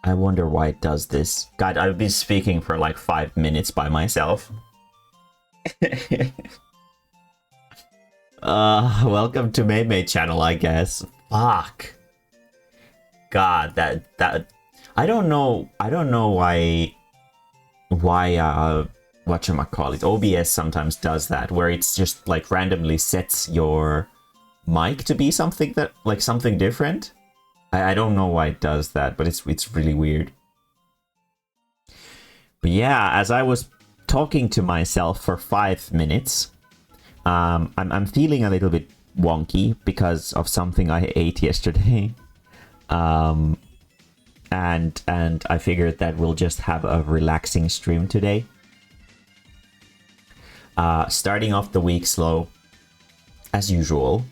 I wonder why it does this. God, I've been speaking for like 5 minutes by myself. Welcome to Mae-mae channel, I guess. Fuck. God, that I don't know why whatchamacallit, OBS sometimes does that, where it's just like randomly sets your mic to be something that, like, something different. I don't know why it does that, but it's really weird. But yeah, as I was talking to myself for 5 minutes, I'm feeling a little bit wonky because of something I ate yesterday. And I figured that we'll just have a relaxing stream today. Starting off the week slow, as usual.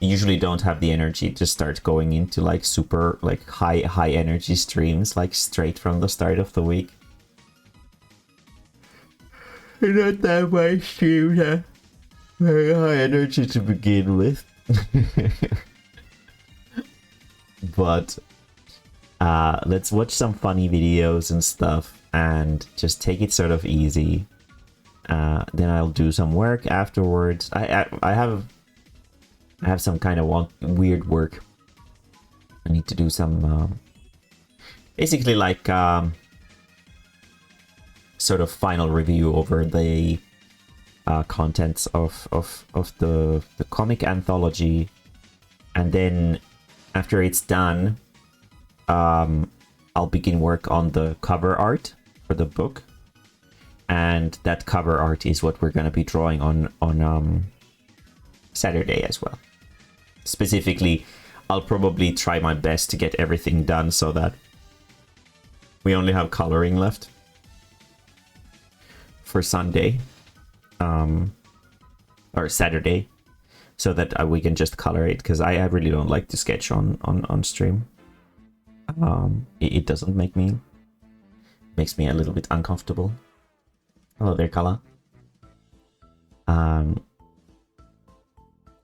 Usually don't have the energy to start going into like super like high energy streams like straight from the start of the week. Not that my streams have very high energy to begin with. But let's watch some funny videos and stuff and just take it sort of easy. Then I'll do some work afterwards. I have some kind of weird work. I need to do some basically like sort of final review over the contents of the comic anthology, and then after it's done, I'll begin work on the cover art for the book, and that cover art is what we're gonna be drawing on Saturday as well. Specifically, I'll probably try my best to get everything done so that we only have coloring left for Sunday, or Saturday, so that we can just color it, because I really don't like to sketch on stream. It doesn't makes me a little bit uncomfortable. Hello there, Kala.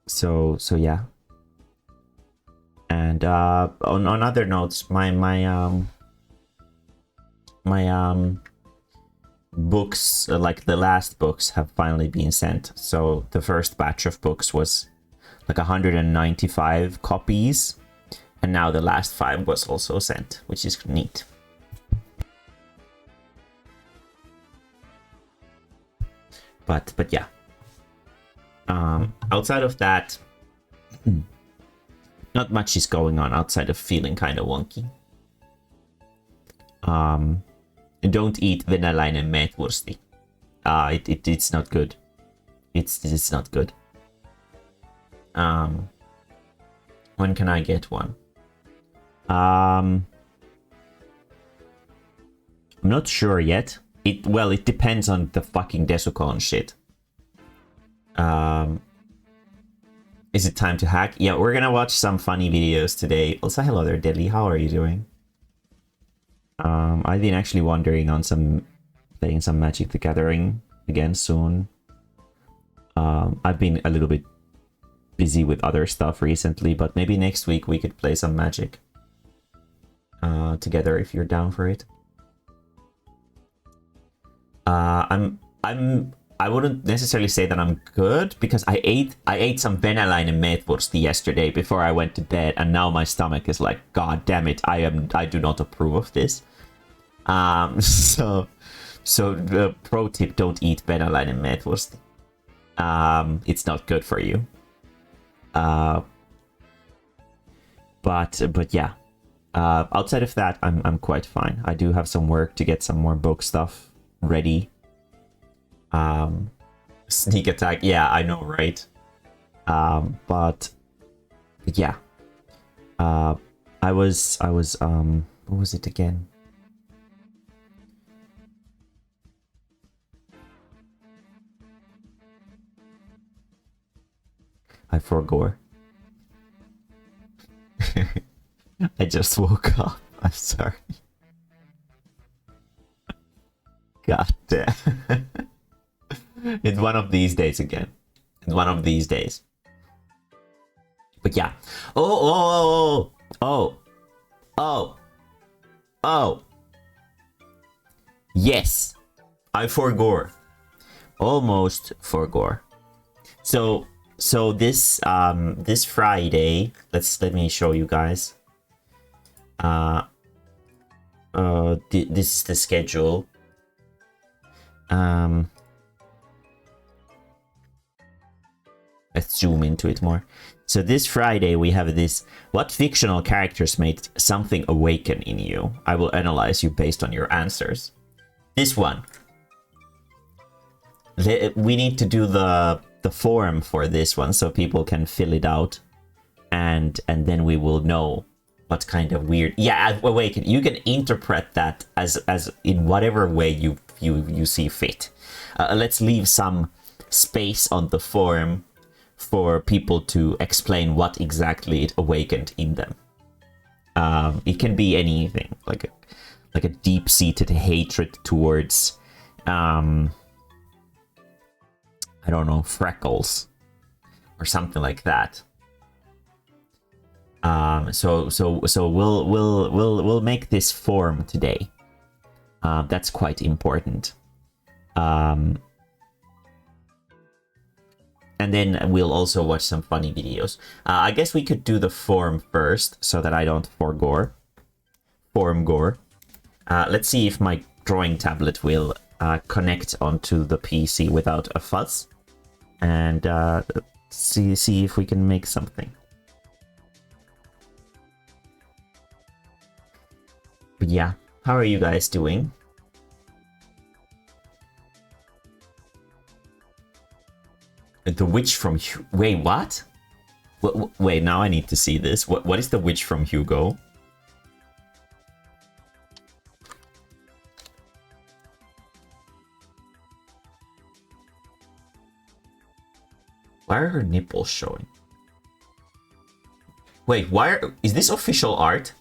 So yeah. And on other notes, my books, like the last books, have finally been sent. So the first batch of books was like 195 copies, and now the last 5 was also sent, which is neat. But yeah. Outside of that, not much is going on outside of feeling kind of wonky. Don't eat venäläinen meetwursti. It's not good. It's not good. When can I get one? I'm not sure yet. It depends on the fucking Desukon shit. Is it time to hack? Yeah, we're gonna watch some funny videos today. Also, hello there, Deli. How are you doing? I've been actually wondering on playing some Magic the Gathering again soon. I've been a little bit busy with other stuff recently, but maybe next week we could play some Magic together if you're down for it. I wouldn't necessarily say that I'm good, because I ate some venäläinen meetwursti yesterday before I went to bed, and now my stomach is like, God damn it, I do not approve of this. So the pro tip: don't eat venäläinen meetwursti. It's not good for you. But yeah. Outside of that, I'm quite fine. I do have some work to get some more book stuff ready. Sneak attack, yeah, I know, right? But yeah. I was what was it again? I forgot. I just woke up. I'm sorry. God damn. It's one of these days again. It's one of these days. But yeah. Oh. Oh. Oh. Yes. I forgore. Almost forgore. So this this Friday, let me show you guys. This is the schedule. Let's zoom into it more. So this Friday we have this: what fictional characters made something awaken in you? I will analyze you based on your answers. This one. We need to do the form for this one so people can fill it out, and then we will know what kind of weird, yeah, awaken. You can interpret that as in whatever way you see fit. Let's leave some space on the form for people to explain what exactly it awakened in them. It can be anything, like a deep-seated hatred towards I don't know, freckles or something like that. So we'll make this form today. That's quite important. And then we'll also watch some funny videos. I guess we could do the form first so that I don't forgore. Form gore. Let's see if my drawing tablet will connect onto the PC without a fuzz. And see if we can make something. But yeah, how are you guys doing? The witch from wait, what? Wait, now I need to see this. What is the witch from Hugo? Why are her nipples showing? Wait, is this official art?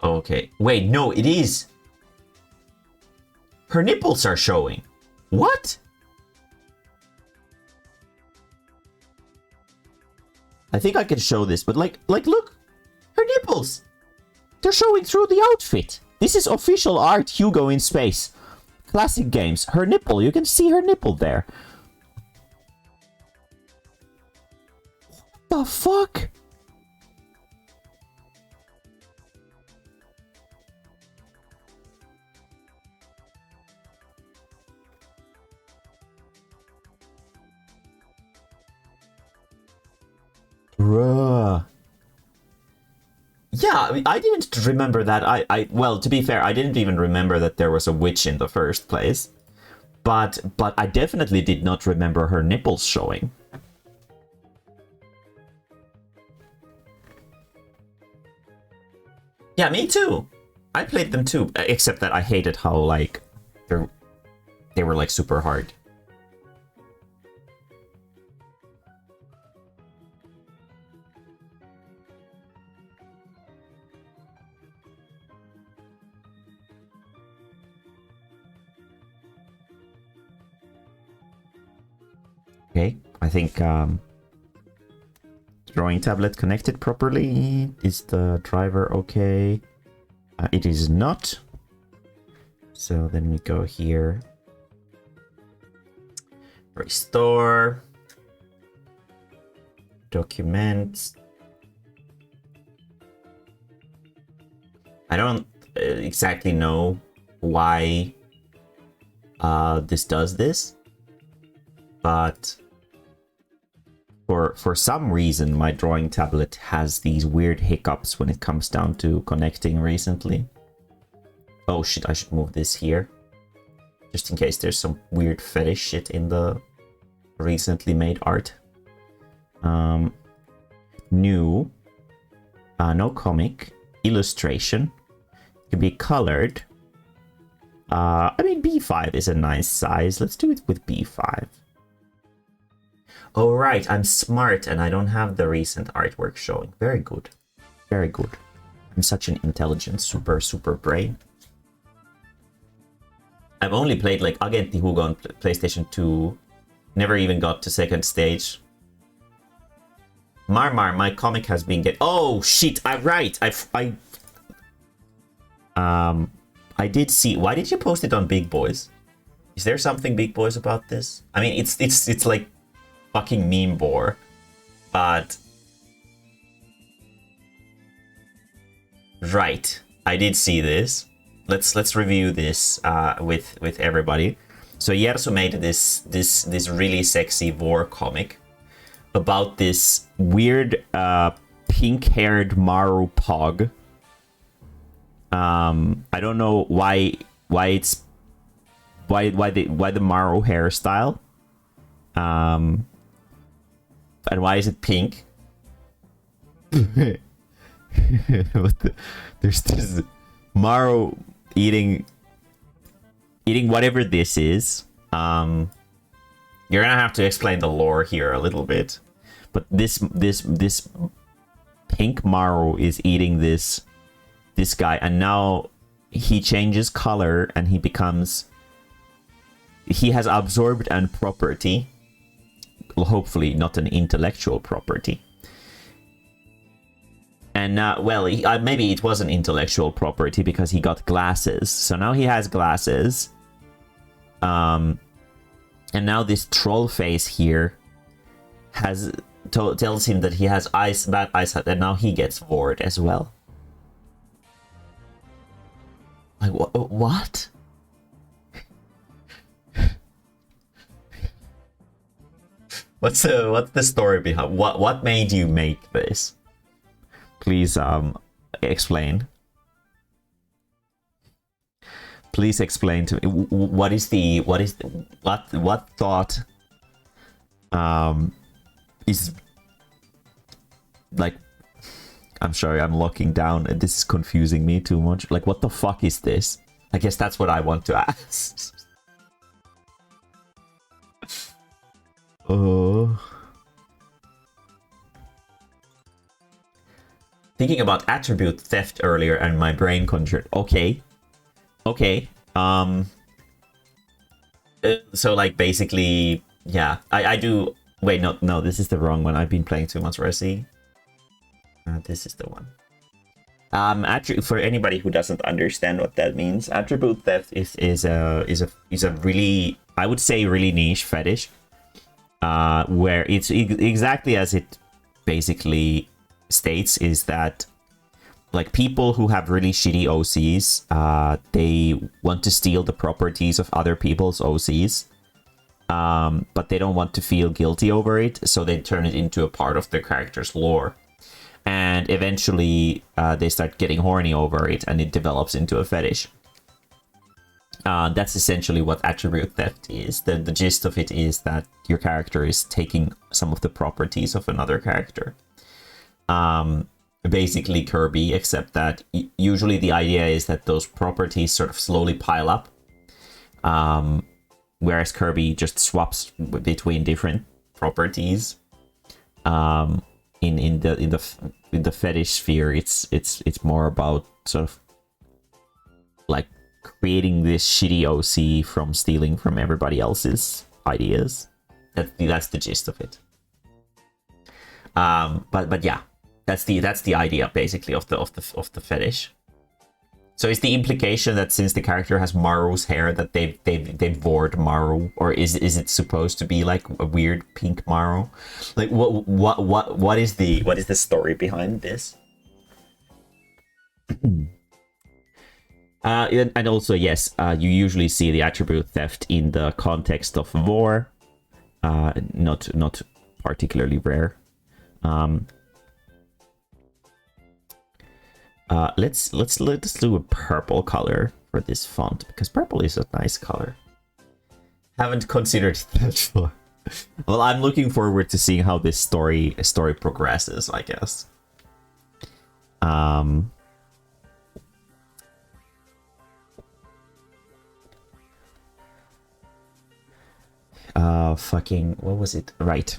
Okay. Wait, no, it is. Her nipples are showing. What? I think I can show this, but like look, her nipples. They're showing through the outfit. This is official art, Hugo in space. Classic games. Her nipple, you can see her nipple there. What the fuck? Bruh. Yeah, I didn't remember that. Well, to be fair, I didn't even remember that there was a witch in the first place. But I definitely did not remember her nipples showing. Yeah, me too. I played them too, except that I hated how, like, they were, like, super hard. Okay, I think drawing tablet connected properly. Is the driver okay? It is not. So then we go here. Restore. Documents. I don't exactly know why this does this, but for some reason my drawing tablet has these weird hiccups when it comes down to connecting recently. Oh shit, I should move this here just in case there's some weird fetish shit in the recently made art. New, no comic, illustration, can be colored. I mean, B5 is a nice size. Let's do it with B5. Oh, right, I'm smart and I don't have the recent artwork showing. Very good. Very good. I'm such an intelligent, super brain. I've only played like Agent Hugo on PlayStation 2. Never even got to second stage. Marmar, my comic has been get. Oh shit! I'm right. I did see. Why did you post it on Big Boys? Is there something Big Boys about this? I mean, it's like fucking meme bore, but right. I did see this. Let's review this with everybody. So Yerso made this really sexy war comic about this weird pink-haired Maru Pog. I don't know why the Maru hairstyle. And why is it pink? There's this Maru eating whatever this is. You're gonna have to explain the lore here a little bit. But this pink Maru is eating this guy, and now he changes color and he has absorbed an property, hopefully not an intellectual property. And well, maybe it was an intellectual property because he got glasses. So now he has glasses. And now this troll face here tells him that he has bad eyesight, and now he gets bored as well. Like what? What's the story behind what made you make this? Please explain. Please explain to me what thought is like. I'm sorry, I'm locking down. This is confusing me too much. Like, what the fuck is this? I guess that's what I want to ask. Thinking about attribute theft earlier and my brain conjured. Okay. So like basically, yeah. I do. Wait, no. This is the wrong one. I've been playing too much Resi. This is the one. For anybody who doesn't understand what that means, attribute theft is a really, I would say, really niche fetish, where it's exactly as it basically states, is that like people who have really shitty OCs, they want to steal the properties of other people's OCs, but they don't want to feel guilty over it, so they turn it into a part of their character's lore. And eventually they start getting horny over it, and it develops into a fetish. That's essentially what attribute theft is. The gist of it is that your character is taking some of the properties of another character. Basically Kirby, except that usually the idea is that those properties sort of slowly pile up. Whereas Kirby just swaps between different properties. In the fetish sphere, it's more about sort of like creating this shitty OC from stealing from everybody else's ideas. That's the gist of it. But yeah, that's the idea basically of the fetish. So is the implication that since the character has Maru's hair, that they've bored Maru, or is it supposed to be like a weird pink Maru? Like what is the story behind this? And also, yes, you usually see the attribute theft in the context of war, not particularly rare. Let's do a purple color for this font, because purple is a nice color. Haven't considered that for. Well, I'm looking forward to seeing how this story progresses, I guess. Fucking, what was it? Right.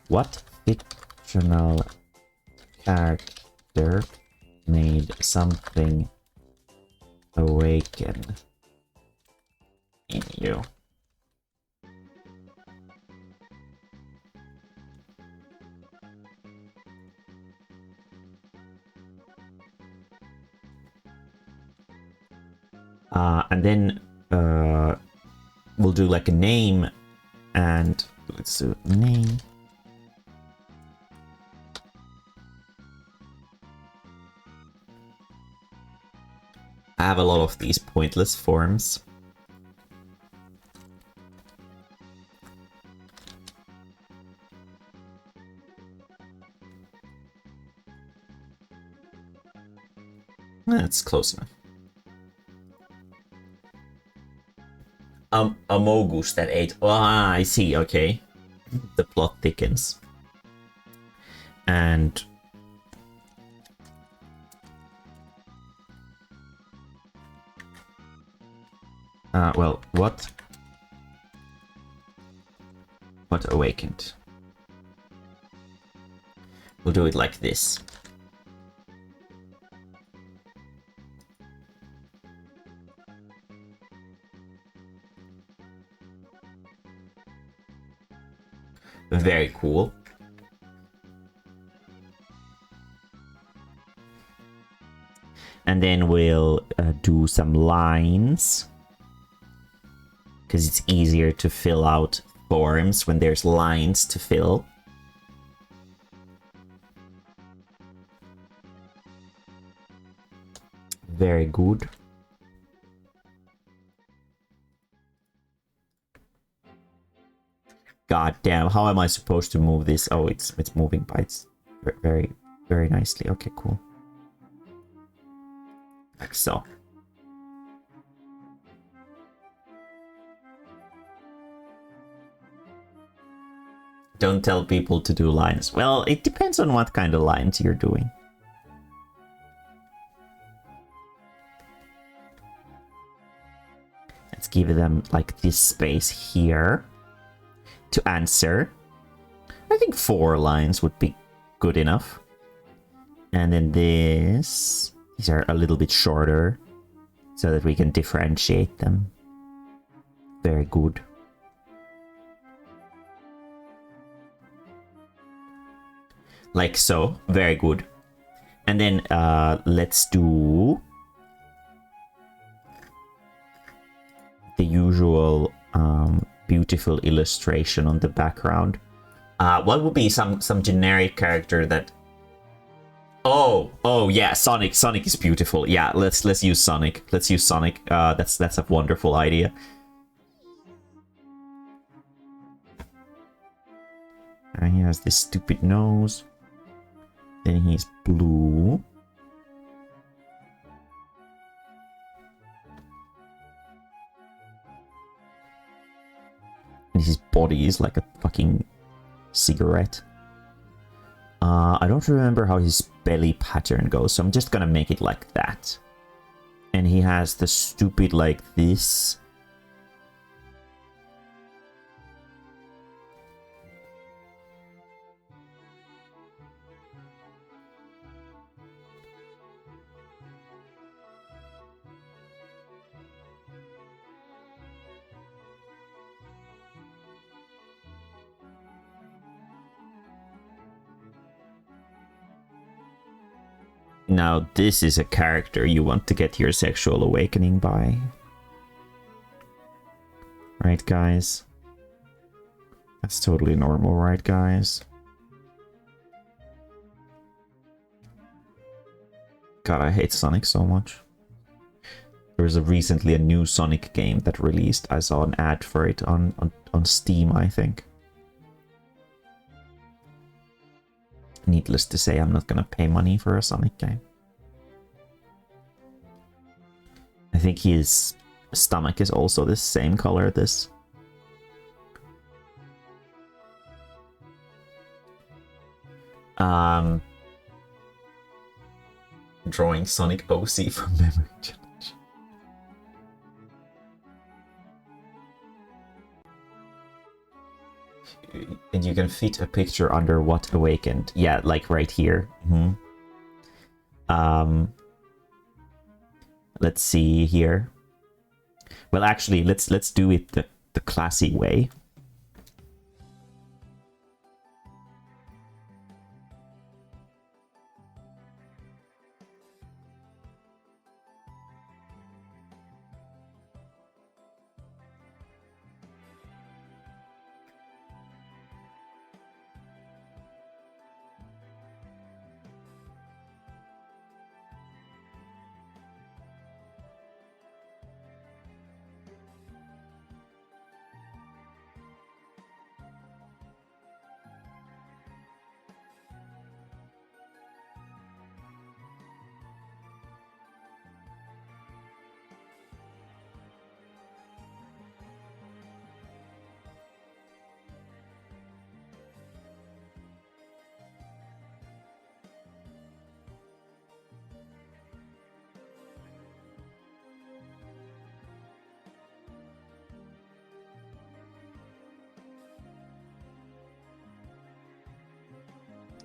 What fictional character made something awaken in you. And then we'll do like a name, and let's do name. I have a lot of these pointless forms. That's close enough. A Mogus that ate. Oh, I see. Okay, the plot thickens. And well, what awakened? We'll do it like this. Very cool. And then we'll do some lines, because it's easier to fill out forms when there's lines to fill. Very good. God damn, how am I supposed to move this? Oh, it's moving by its very, very nicely. Okay, cool. Like so. Don't tell people to do lines. Well, it depends on what kind of lines you're doing. Let's give them like this space here to answer. I think 4 lines would be good enough. And then these are a little bit shorter so that we can differentiate them. Very good. Like so. Very good. And then let's do the usual beautiful illustration on the background. What would be some generic character that... Oh yeah, Sonic is beautiful. Yeah, let's use Sonic. Let's use Sonic. That's a wonderful idea. And he has this stupid nose. Then he's blue. And his body is like a fucking cigarette. I don't remember how his belly pattern goes, so I'm just gonna make it like that. And he has the stupid like this. Now this is a character you want to get your sexual awakening by. Right, guys? That's totally normal, right, guys? God, I hate Sonic so much. There was recently a new Sonic game that released. I saw an ad for it on Steam, I think. Needless to say, I'm not gonna pay money for a Sonic game. I think his stomach is also the same color as this. Drawing Sonic OC from memory challenge. And you can fit a picture under what awakened. Yeah, like right here. Let's see here. Well, actually, let's do it the classy way.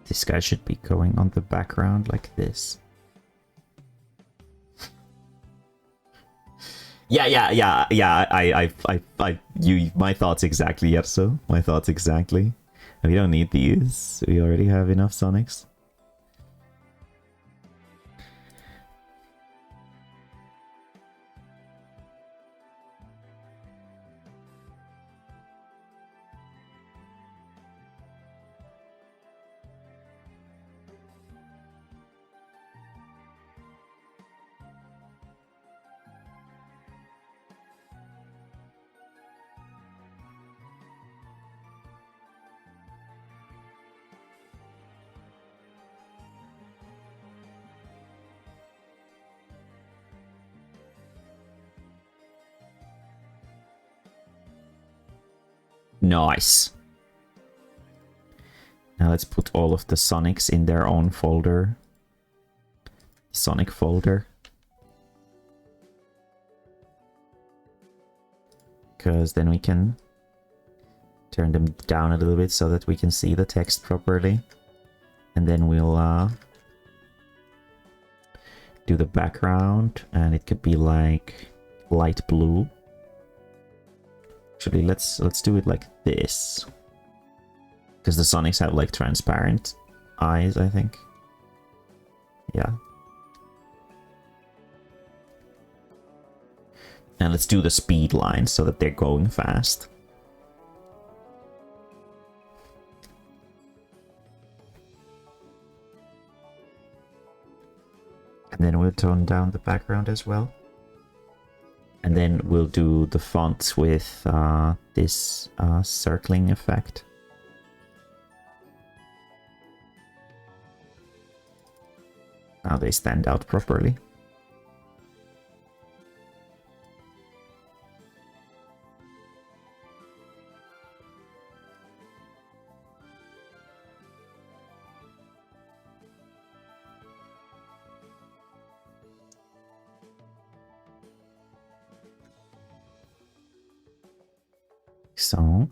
This guy should be going on the background like this. Yeah. My thoughts exactly, Yerso. My thoughts exactly. We don't need these. We already have enough Sonics. Nice. Now let's put all of the Sonics in their own folder. Sonic folder. Because then we can turn them down a little bit so that we can see the text properly. And then we'll do the background, and it could be like light blue. Actually, let's do it like this. Because the Sonics have like transparent eyes, I think. Yeah. And let's do the speed line so that they're going fast. And then we'll tone down the background as well. And then we'll do the fonts with this circling effect. Now they stand out properly. So.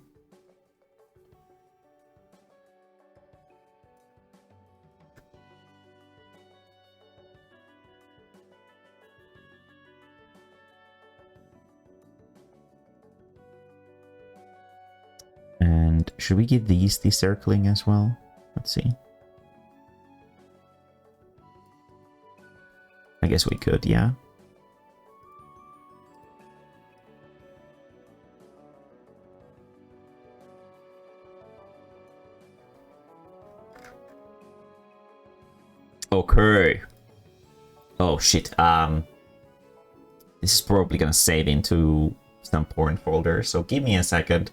And should we give these the circling as well? Let's see. I guess we could, yeah. Okay. Oh shit. This is probably gonna save into some porn folder, so give me a second.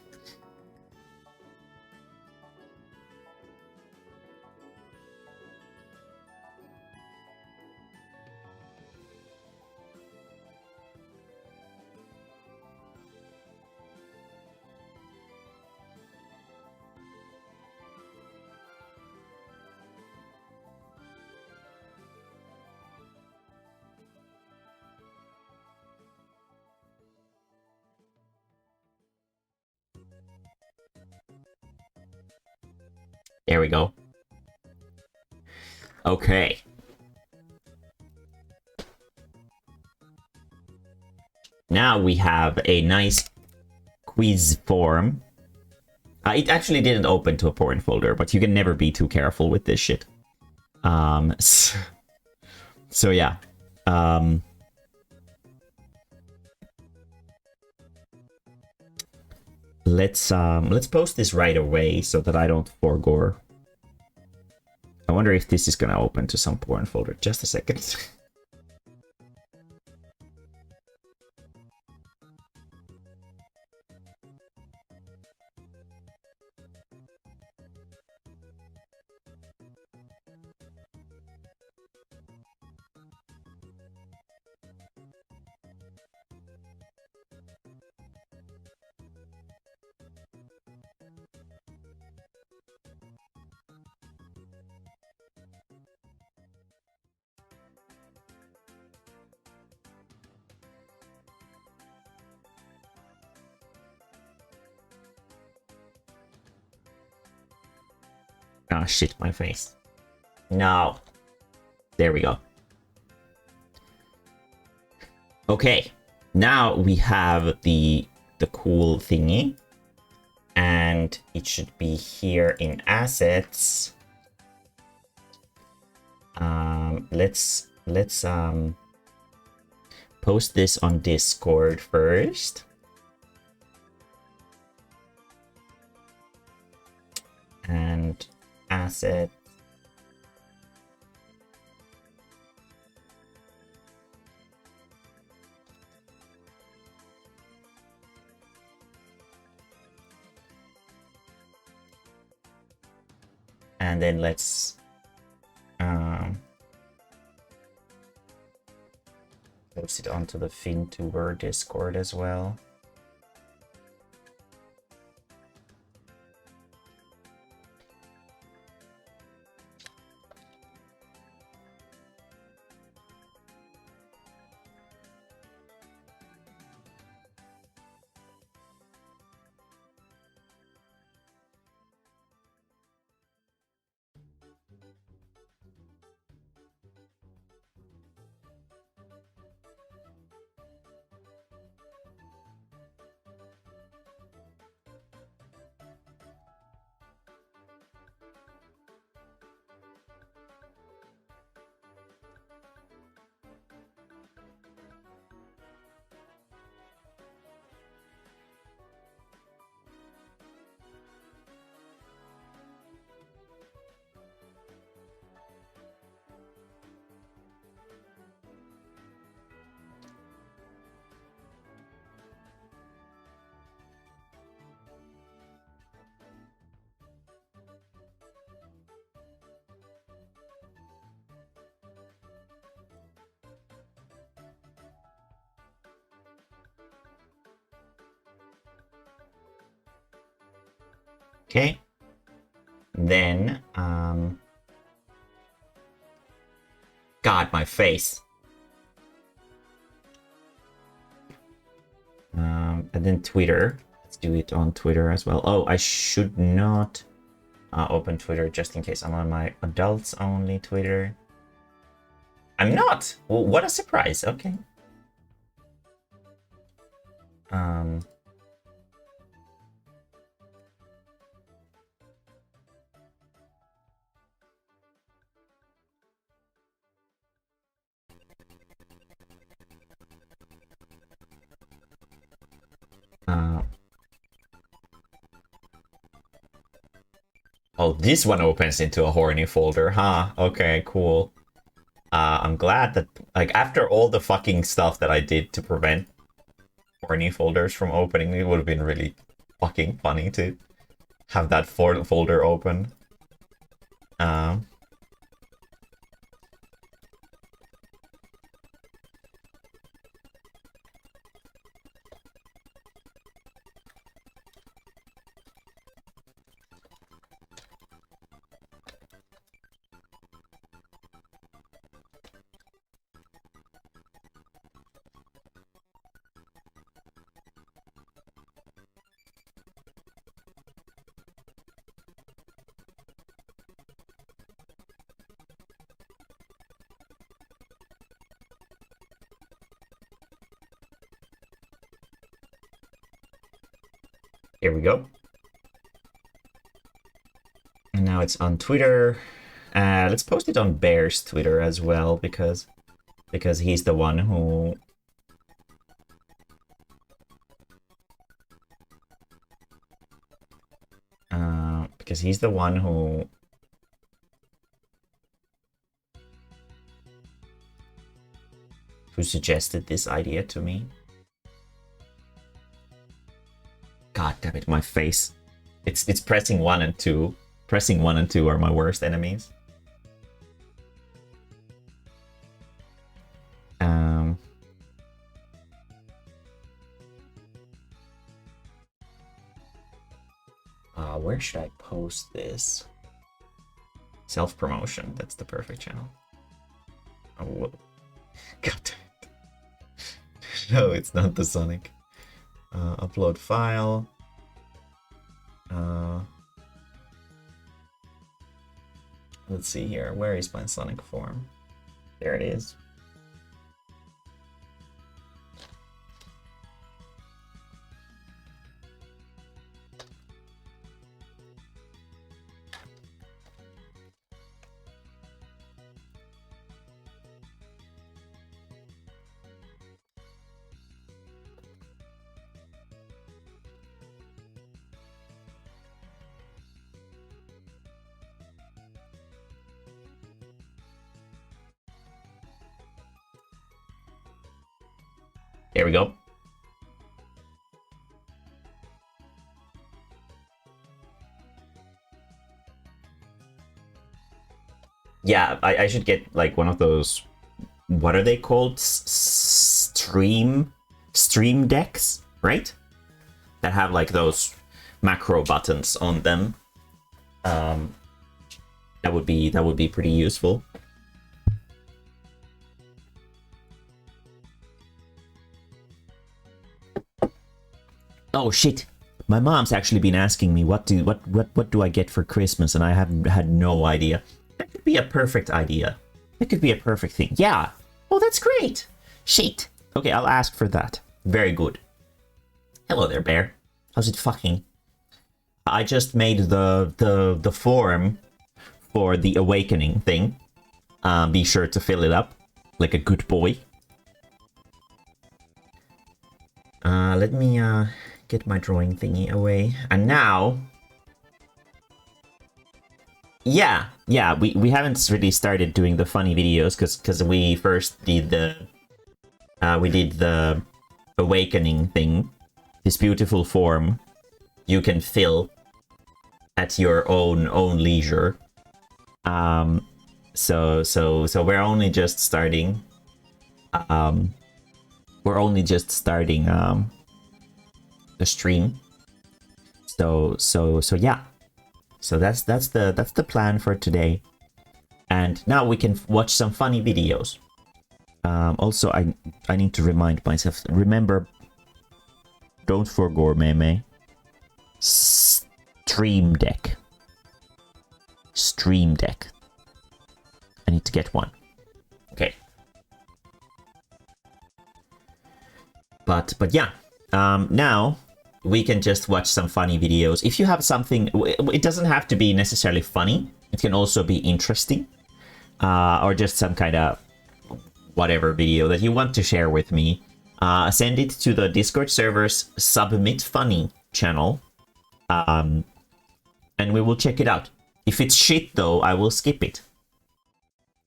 There we go. Okay. now we have a nice quiz form. It actually didn't open to a porn folder, but you can never be too careful with this shit. So yeah. Let's post this right away so that I don't forgo. I wonder if this is gonna open to some porn folder. Just a second. Ah, shit, my face. No. There we go. Okay. Now we have the cool thingy. And it should be here in assets. Let's post this on Discord first. And asset. And then let's post it onto the FinTuber Discord as well. Okay. Then, God, my face. And then Twitter. Let's do it on Twitter as well. Oh, I should not open Twitter just in case I'm on my adults only Twitter. I'm not! Well, what a surprise. Okay. Oh, this one opens into a horny folder, huh? Okay, cool. I'm glad that, like, after all the fucking stuff that I did to prevent horny folders from opening, it would have been really fucking funny to have that folder open. Here we go. And now it's on Twitter. Let's post it on Bear's Twitter as well, because he's the one who... because he's the one who suggested this idea to me. God damn it, my face. It's pressing 1 and 2. Pressing 1 and 2 are my worst enemies. Where should I post this? Self-promotion, that's the perfect channel. Oh, whoa. God damn it. No, it's not the Sonic. Upload file. Let's see here. Where is my Sonic form? There it is. There we go. Yeah, I should get like one of those, what are they called? Stream decks, right? That have like those macro buttons on them. That would be pretty useful. Oh shit! My mom's actually been asking me what do I get for Christmas, and I haven't had no idea. That could be a perfect idea. That could be a perfect thing. Yeah. Oh, that's great. Shit. Okay, I'll ask for that. Very good. Hello there, Bear. How's it fucking? I just made the form for the awakening thing. Be sure to fill it up like a good boy. Let me get my drawing thingy away. And now, yeah, we haven't really started doing the funny videos because we first did the awakening thing. This beautiful form you can fill at your own leisure. So we're only just starting. We're only just starting the stream. So yeah. So that's the plan for today. And now we can watch some funny videos. Also, I need to remind myself. Remember, don't forget Mae-mae. Stream Deck. Stream Deck. I need to get one. Okay. But yeah. Now we can just watch some funny videos. If you have something, it doesn't have to be necessarily funny. It can also be interesting, or just some kind of whatever video that you want to share with me. Send it to the Discord server's Submit Funny channel, and we will check it out. If it's shit though, I will skip it.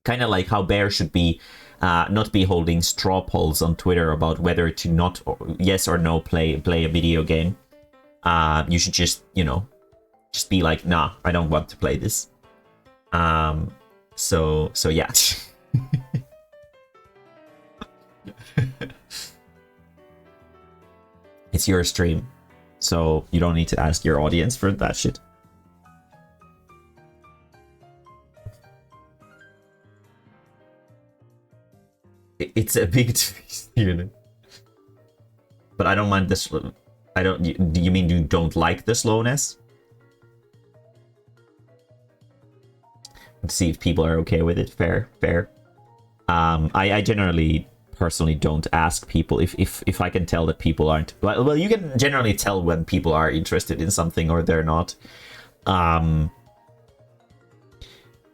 Kind of like how Bear should be not be holding straw polls on Twitter about whether to not, yes or no, play a video game. You should just, just be like, nah, I don't want to play this. So yeah. It's your stream, so you don't need to ask your audience for that shit. It's a big twist, but I don't mind this. I don't. Do you mean you don't like the slowness? Let's see if people are okay with it. Fair. I generally personally don't ask people if I can tell that people aren't. Well, you can generally tell when people are interested in something or they're not.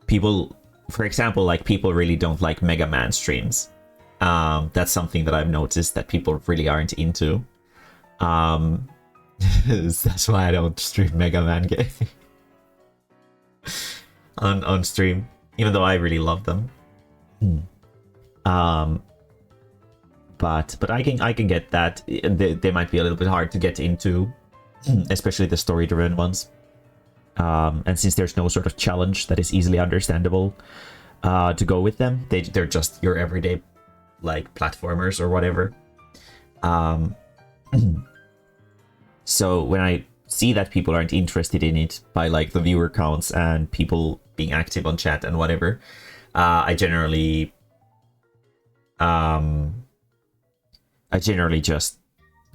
People, for example, like people really don't like Mega Man streams. That's something that I've noticed that people really aren't into. That's why I don't stream Mega Man games on stream, even though I really love them. But I can get that. They might be a little bit hard to get into, especially the story-driven ones. And since there's no sort of challenge that is easily understandable to go with them, they're just your everyday like platformers or whatever. So when I see that people aren't interested in it by like the viewer counts and people being active on chat and whatever, I generally just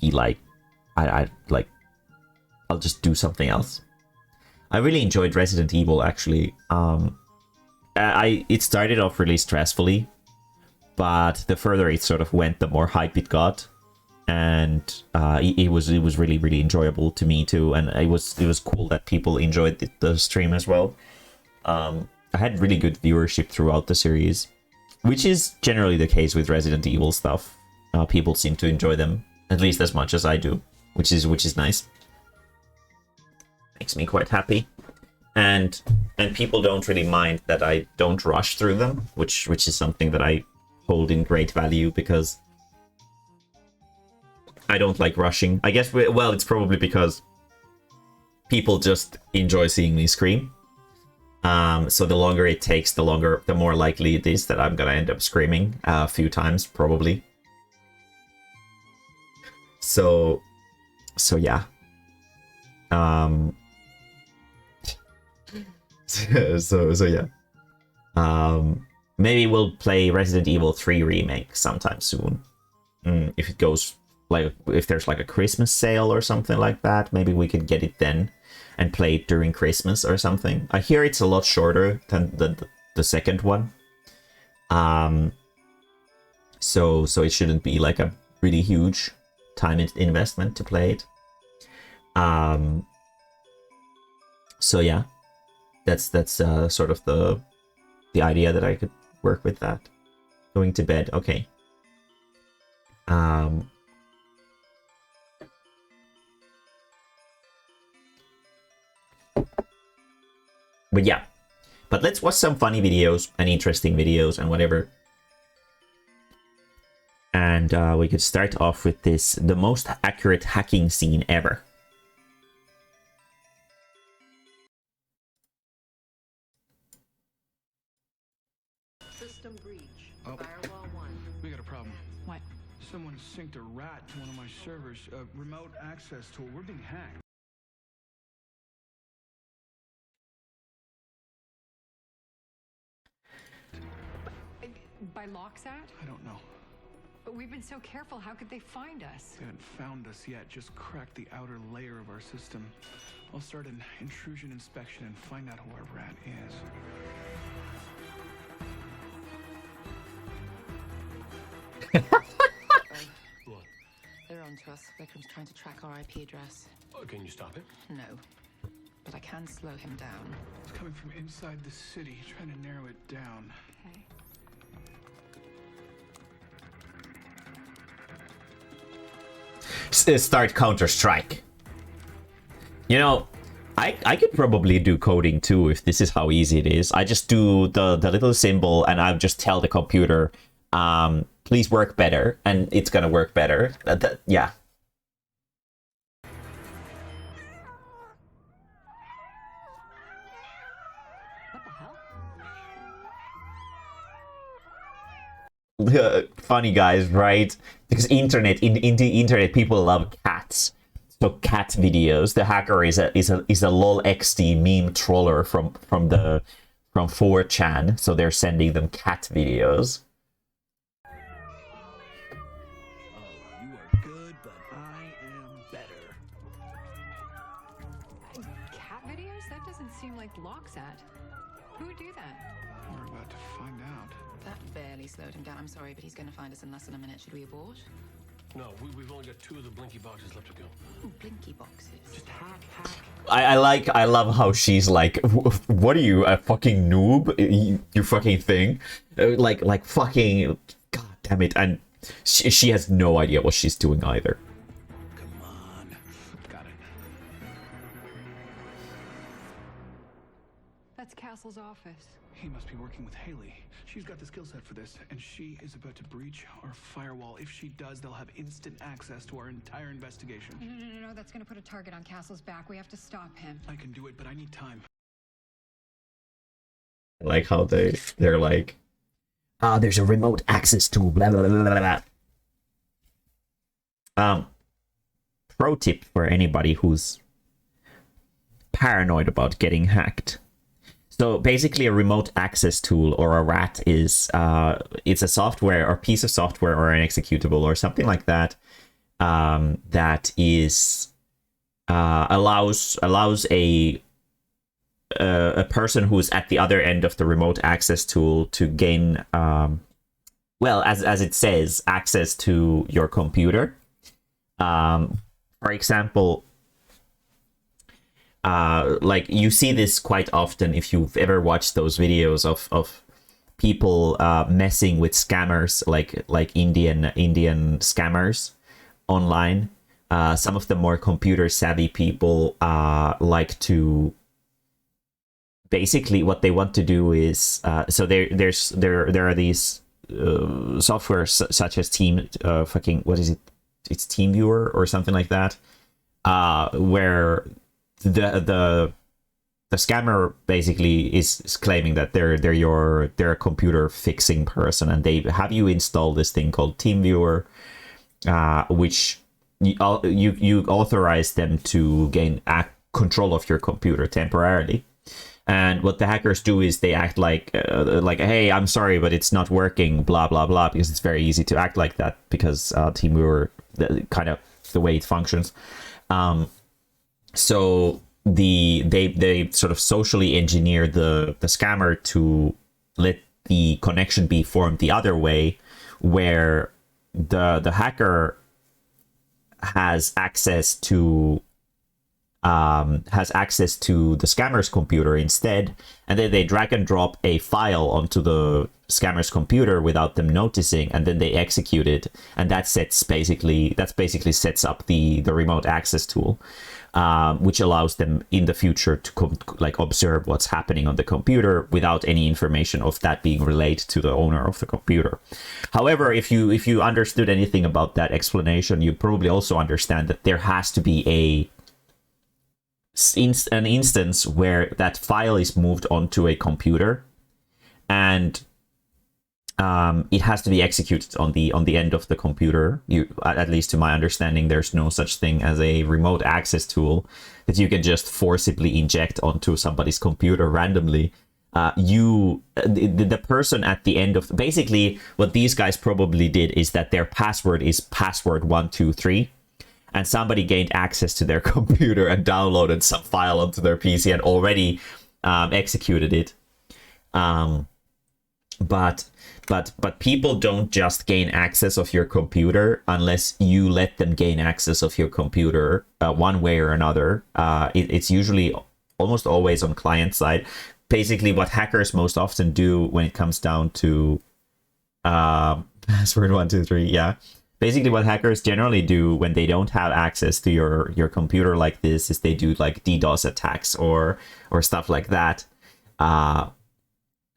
be like, I'll just do something else. I really enjoyed Resident Evil, actually. It started off really stressfully, but the further it sort of went, the more hype it got, and it was really, really enjoyable to me too. And it was cool that people enjoyed the stream as well. I had really good viewership throughout the series, which is generally the case with Resident Evil stuff. People seem to enjoy them at least as much as I do, which is nice. Makes me quite happy, and people don't really mind that I don't rush through them, which is something that I hold in great value, because I don't like rushing. I guess, well, it's probably because people just enjoy seeing me scream. So the longer it takes, the more likely it is that I'm gonna end up screaming a few times, probably. So yeah. So yeah. Maybe we'll play Resident Evil 3 Remake sometime soon. If it goes, like, if there's like a Christmas sale or something like that, maybe we could get it then and play it during Christmas or something. I hear it's a lot shorter than the second one. So it shouldn't be like a really huge time investment to play it. So yeah, that's sort of the idea that I could work with that. Going to bed, okay. But yeah, but let's watch some funny videos and interesting videos and whatever. And we could start off with this, the most accurate hacking scene ever. System breach. Oh. Firewall 1. We got a problem. What? Someone synced a rat to one of my servers. Remote access tool. We're being hacked. By Loxat? I don't know. But we've been so careful. How could they find us? They haven't found us yet. Just cracked the outer layer of our system. I'll start an intrusion inspection and find out who our rat is. What? They're on to us. Vikram's trying to track our IP address. Oh, can you stop it? No. But I can slow him down. It's coming from inside the city, trying to narrow it down. Okay. Start Counter-Strike. You know, I could probably do coding too if this is how easy it is. I just do the little symbol and I just tell the computer, please work better, and it's gonna work better. Yeah. What the hell? Funny guys, right? Because in the internet, people love cats. So cat videos. The hacker is a lol XD meme troller from 4chan. So they're sending them cat videos. Oh, you are good, but I am better. Cat videos? That doesn't seem like Loxat. Who would do that? We're about to find out. That barely slowed him down. I'm sorry, but he's going to find us in less than a minute. Should we abort? No, we've only got 2 of the blinky boxes left to go. Ooh, blinky boxes. Just hack. I love how she's like, what are you, a fucking noob? You fucking thing. Like fucking, god damn it. And she has no idea what she's doing either. Come on. Got it. That's Castle's office. He must be working with Haley. She's got the skill set for this, and she is about to breach our firewall. If she does, they'll have instant access to our entire investigation. No, that's gonna put a target on Castle's back. We have to stop him. I can do it, but I need time. Like how they're like, there's a remote access tool, blah blah blah blah blah. Pro tip for anybody who's paranoid about getting hacked. So basically a remote access tool or a RAT is it's a software or piece of software or an executable or something like that that is allows a person who's at the other end of the remote access tool to gain well, as it says, access to your computer. For example, like you see this quite often if you've ever watched those videos of people messing with scammers, like Indian scammers online. Some of the more computer savvy people like to basically what they want to do is so there are these software such as what is it? It's TeamViewer or something like that, where the scammer basically is claiming that they're a computer fixing person, and they have you install this thing called TeamViewer, which you authorize them to gain control of your computer temporarily. And what the hackers do is they act like hey, I'm sorry, but it's not working, blah blah blah, because it's very easy to act like that because TeamViewer, kind of the way it functions. So they sort of socially engineer the scammer to let the connection be formed the other way, where the hacker has access to the scammer's computer instead, and then they drag and drop a file onto the scammer's computer without them noticing, and then they execute it, and that basically sets up the remote access tool, which allows them in the future to observe what's happening on the computer without any information of that being relayed to the owner of the computer. However, if you understood anything about that explanation, you probably also understand that there has to be an instance where that file is moved onto a computer, and it has to be executed on the end of the computer. At least to my understanding, there's no such thing as a remote access tool that you can just forcibly inject onto somebody's computer randomly. The person at the end of basically what these guys probably did is that their password is password 123. And somebody gained access to their computer and downloaded some file onto their PC and already executed it. But people don't just gain access of your computer unless you let them gain access of your computer one way or another. It's usually almost always on client side. Basically, what hackers most often do when it comes down to password 123, yeah. Basically, what hackers generally do when they don't have access to your computer like this is they do like DDoS attacks or stuff like that.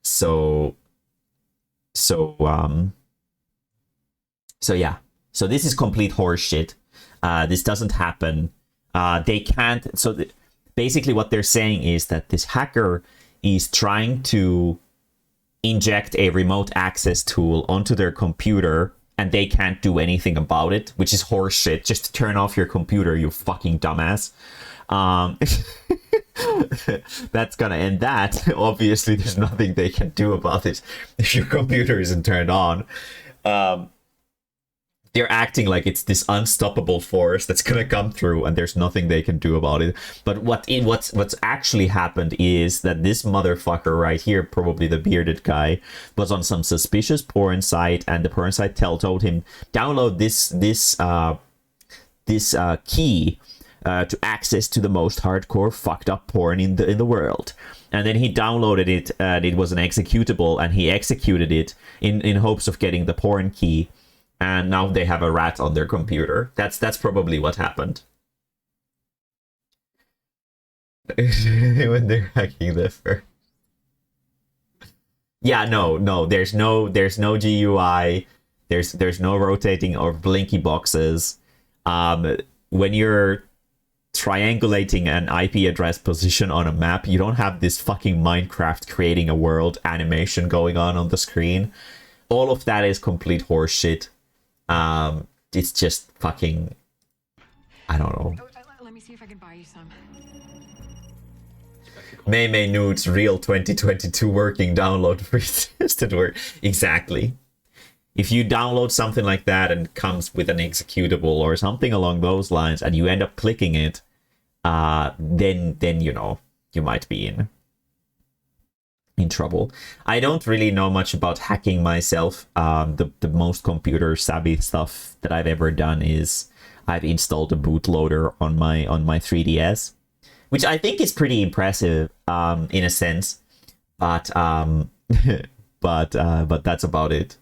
So yeah. So this is complete horseshit. This doesn't happen. They can't. So basically, what they're saying is that this hacker is trying to inject a remote access tool onto their computer, and they can't do anything about it, which is horseshit. Just turn off your computer, you fucking dumbass. That's gonna end that. Obviously, there's nothing they can do about it if your computer isn't turned on. they're acting like it's this unstoppable force that's gonna come through and there's nothing they can do about it. But what's actually happened is that this motherfucker right here, probably the bearded guy, was on some suspicious porn site, and the porn site told him download this key to access to the most hardcore fucked up porn in the world. And then he downloaded it, and it was an executable, and he executed it in hopes of getting the porn key. And now they have a rat on their computer. That's probably what happened. When they're hacking the first. Yeah, no. There's no GUI. There's no rotating or blinky boxes. When you're triangulating an IP address position on a map, you don't have this fucking Minecraft creating a world animation going on the screen. All of that is complete horseshit. It's just fucking, I don't know. Let me see if I can buy you some. Mae-mae nudes real 2022 working download free tested work. Exactly. If you download something like that and it comes with an executable or something along those lines, and you end up clicking it, then you know, you might be in trouble. I don't really know much about hacking myself. The most computer savvy stuff that I've ever done is I've installed a bootloader on my 3DS, which I think is pretty impressive in a sense, but but that's about it.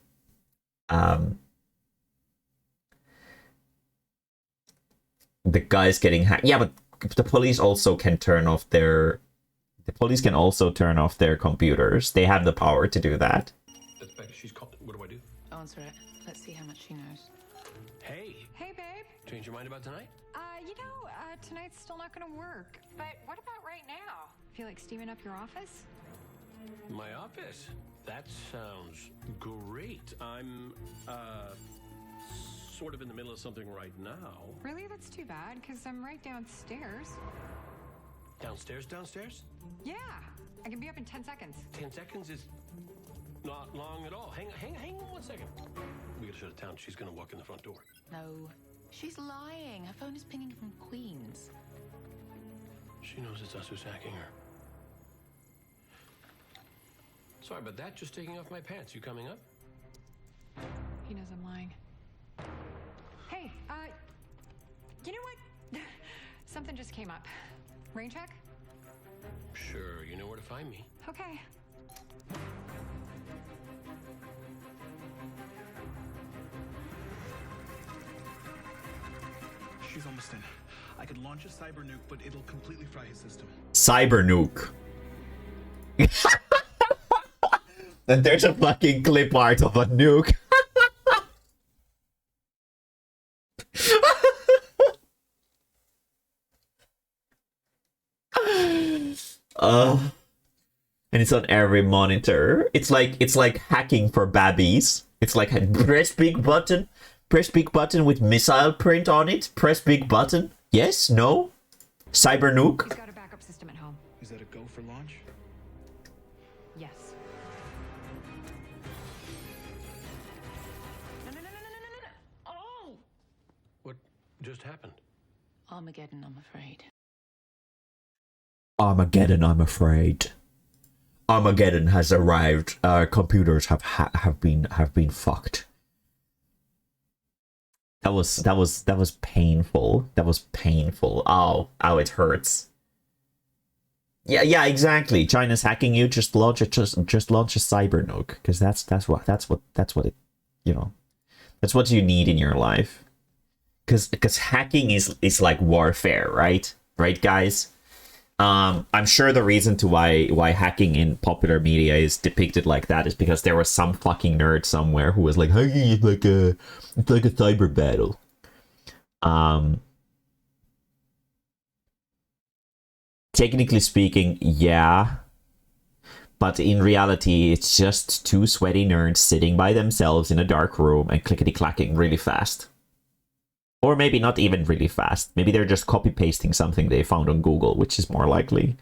The guy's getting hacked. Yeah, but the police also can turn off their. The police can also turn off their computers. They have the power to do that. That's Becca. She's called. What do I do? Answer it. Let's see how much she knows. Hey, Hey, babe. change your mind about tonight? Tonight's still not gonna work. But what about right now? Feel like steaming up your office? My office. That sounds great. I'm sort of in the middle of something right now. Really? That's too bad, because I'm right downstairs. Downstairs? Yeah, I can be up in 10 seconds. 10 seconds is not long at all. Hang on 1 second. We gotta shut it down. She's gonna walk in the front door. No, she's lying. Her phone is pinging from Queens. She knows it's us who's hacking her. Sorry about that. Just taking off my pants. You coming up? He knows I'm lying. Hey, you know what? Something just came up. Rain check? Sure. You know where to find me. Okay. She's almost in. I could launch a cyber nuke, but it'll completely fry his system. Cyber nuke. And there's a fucking clip art of a nuke. And it's on every monitor. It's like hacking for babbies. It's like press big button with missile print on it. Press big button. Yes, no. Cyber nuke. He's got a backup system at home. Is that a go for launch? Yes. No. Oh! What just happened? Armageddon, I'm afraid. Armageddon, I'm afraid. Armageddon has arrived. Our computers have been fucked. That was painful. That was painful. Ow, it hurts. Yeah, exactly. China's hacking you. Just launch a cyber nuke, because that's what it, you know, that's what you need in your life. Because hacking is like warfare, right? Right, guys. I'm sure the reason to why hacking in popular media is depicted like that is because there was some fucking nerd somewhere who was like, hacking is like a cyber battle. Technically speaking, yeah. But in reality, it's just two sweaty nerds sitting by themselves in a dark room and clickety-clacking really fast. Or maybe not even really fast. Maybe they're just copy-pasting something they found on Google, which is more likely.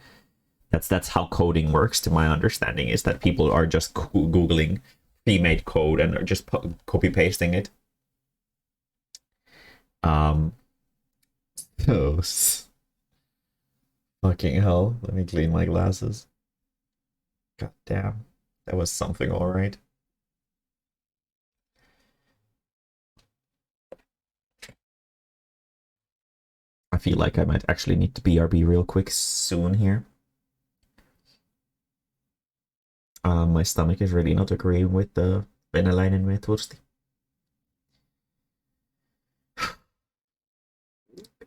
That's how coding works, to my understanding, is that people are just Googling pre-made code and are just copy-pasting it. Um, oh, fucking hell. Let me clean my glasses. God damn. That was something, alright. I feel like I might actually need to BRB real quick soon here. My stomach is really not agreeing with the venäläinen metodsti.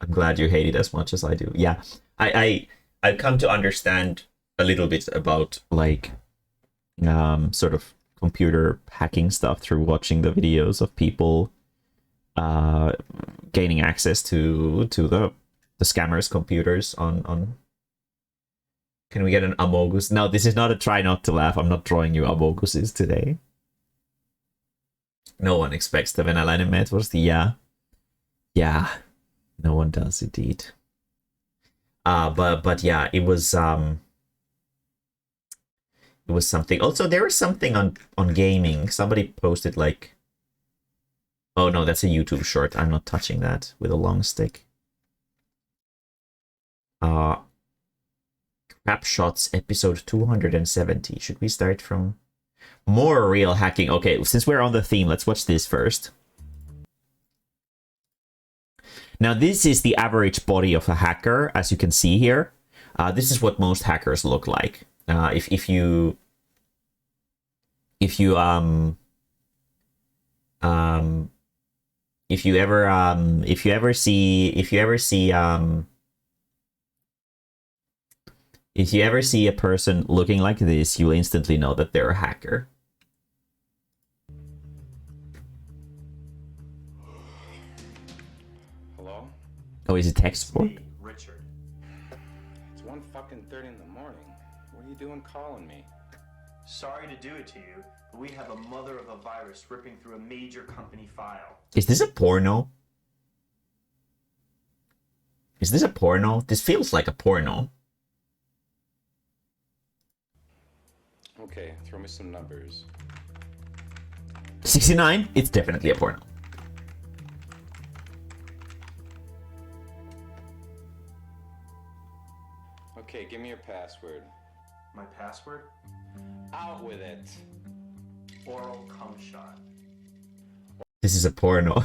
I'm glad you hate it as much as I do. Yeah, I've come to understand a little bit about like sort of computer hacking stuff through watching the videos of people gaining access to the scammers' computers on. Can we get an Amogus? No, this is not a try not to laugh. I'm not drawing you Amoguses today. No one expects the venäläinen metodsti. Yeah, no one does indeed. But yeah, it was something. Also, there was something on gaming. Somebody posted like, oh no, that's a YouTube short. I'm not touching that with a long stick. Crap Shots episode 270. Should we start from more real hacking? Okay, since we're on the theme, let's watch this first. Now, this is the average body of a hacker, as you can see here. This is what most hackers look like. If you ever see a person looking like this, you'll instantly know that they're a hacker. Hello? Oh, is it text support? Me, Richard. It's 1:30 in the morning. What are you doing calling me? Sorry to do it to you, but we have a mother of a virus ripping through a major company file. Is this a porno? Is this a porno? This feels like a porno. Okay, throw me some numbers. 69? It's definitely a porno. Okay, give me your password. My password? Out with it. Oral cum shot. This is a porno.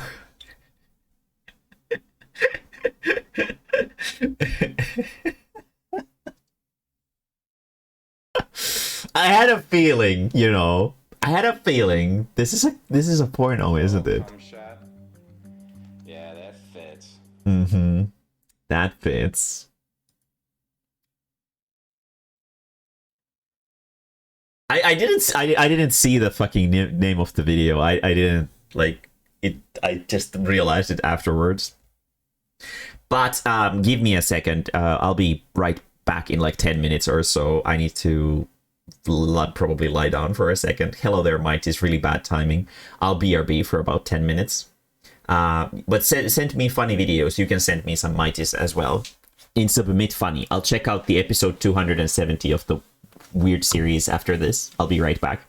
I had a feeling, you know. I had a feeling this is a porno, isn't it? Cum shot? Yeah, that fits. Mm-hmm. That fits. I didn't see the fucking name of the video. I didn't like it. I just realized it afterwards. But give me a second. I'll be right back in like 10 minutes or so. I need to probably lie down for a second. Hello there, Mike. It's really bad timing. I'll BRB for about 10 minutes. But send me funny videos. You can send me some mighties as well. In Submit Funny. I'll check out the episode 270 of the weird series after this. I'll be right back.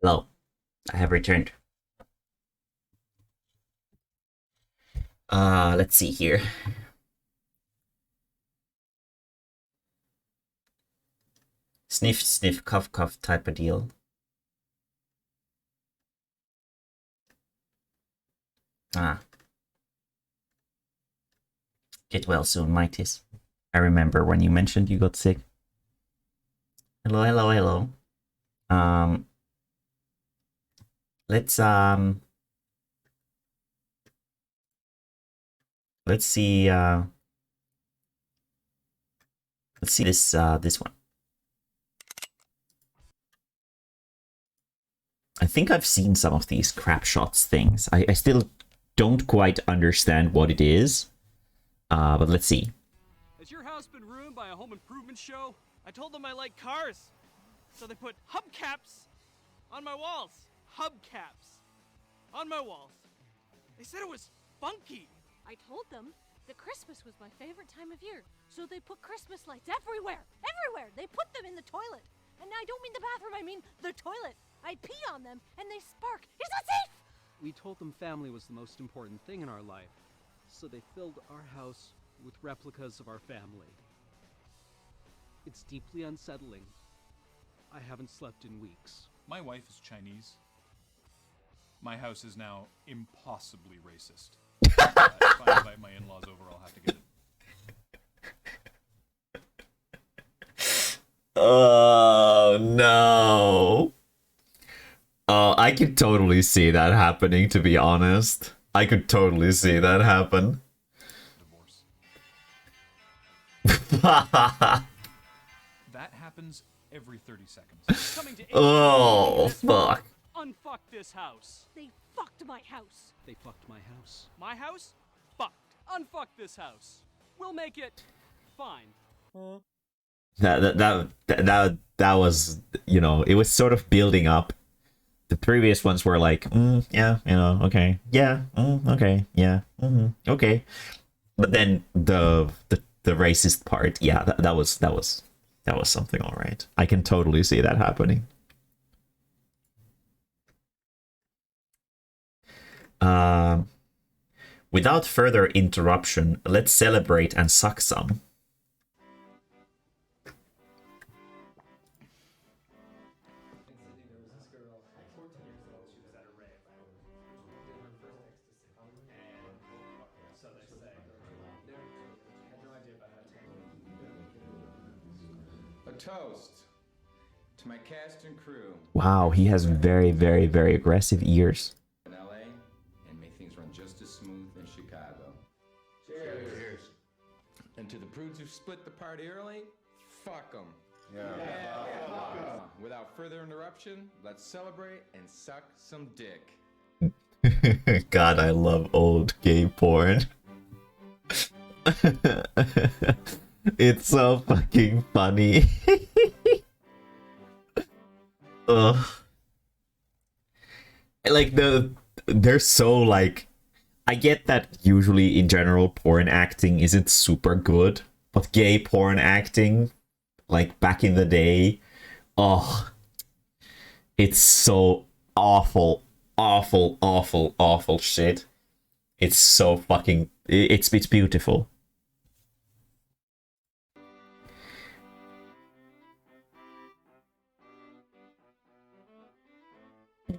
Hello, I have returned. Let's see here. Sniff, sniff, cough, cough type of deal. Get well soon, Mightis. I remember when you mentioned you got sick. Hello, hello, hello. Let's see this one. I think I've seen some of these crap shots things. I still don't quite understand what it is. But let's see. Has your house been ruined by a home improvement show? I told them I like cars. So they put hubcaps on my walls. Hubcaps on my walls. They said it was funky. I told them that Christmas was my favorite time of year. So they put Christmas lights everywhere. Everywhere. They put them in the toilet. And I don't mean the bathroom, I mean the toilet. I pee on them and they spark. Is that safe? We told them family was the most important thing in our life. So they filled our house with replicas of our family. It's deeply unsettling. I haven't slept in weeks. My wife is Chinese. My house is now impossibly racist. If I invite my in-laws over, I'll have to get it. Oh no. Oh, I could totally see that happening, to be honest. I could totally see that happen. That happens every 30 seconds. Coming to Oh, fuck. Unfuck this house. They fucked my house. They fucked my house. My house? Fucked. Unfuck this house. We'll make it fine. That was, you know, it was sort of building up. The previous ones were like, yeah, you know, okay, yeah, okay, yeah, okay. But then the racist part, yeah, that was something, all right. I can totally see that happening. Without further interruption, let's celebrate and suck some. A toast to my cast and crew. Wow, he has very, very, very aggressive ears. In LA, and may things run just as smooth in Chicago. Cheers. Cheers. And to the prudes who split the party early, fuck them. Yeah. Without further interruption, let's celebrate and suck some dick. God, I love old gay porn. It's so fucking funny. Ugh. Like they're so like, I get that usually in general porn acting isn't super good, but gay porn acting, like back in the day, oh, it's so awful, awful, awful, awful shit. It's so fucking, it's beautiful.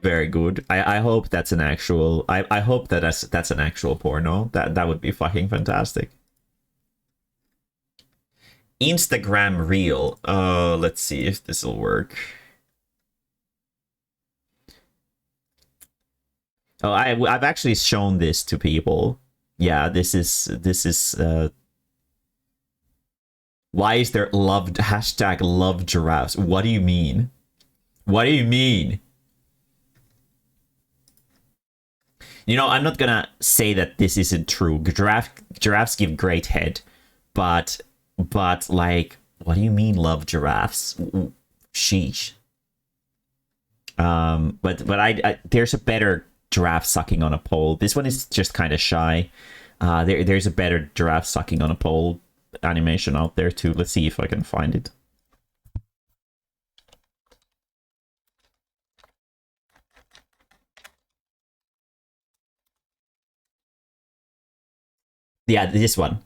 Very good. I hope that's an actual. I hope that that's an actual porno. That would be fucking fantastic. Instagram reel. Let's see if this will work. Oh, I've actually shown this to people. Yeah, this is why is there love giraffes? What do you mean? What do you mean? You know, I'm not gonna say that this isn't true. Giraffes give great head, but like, what do you mean love giraffes? Sheesh. But I there's a better giraffe sucking on a pole. This one is just kind of shy. There's a better giraffe sucking on a pole animation out there too. Let's see if I can find it. Yeah, this one.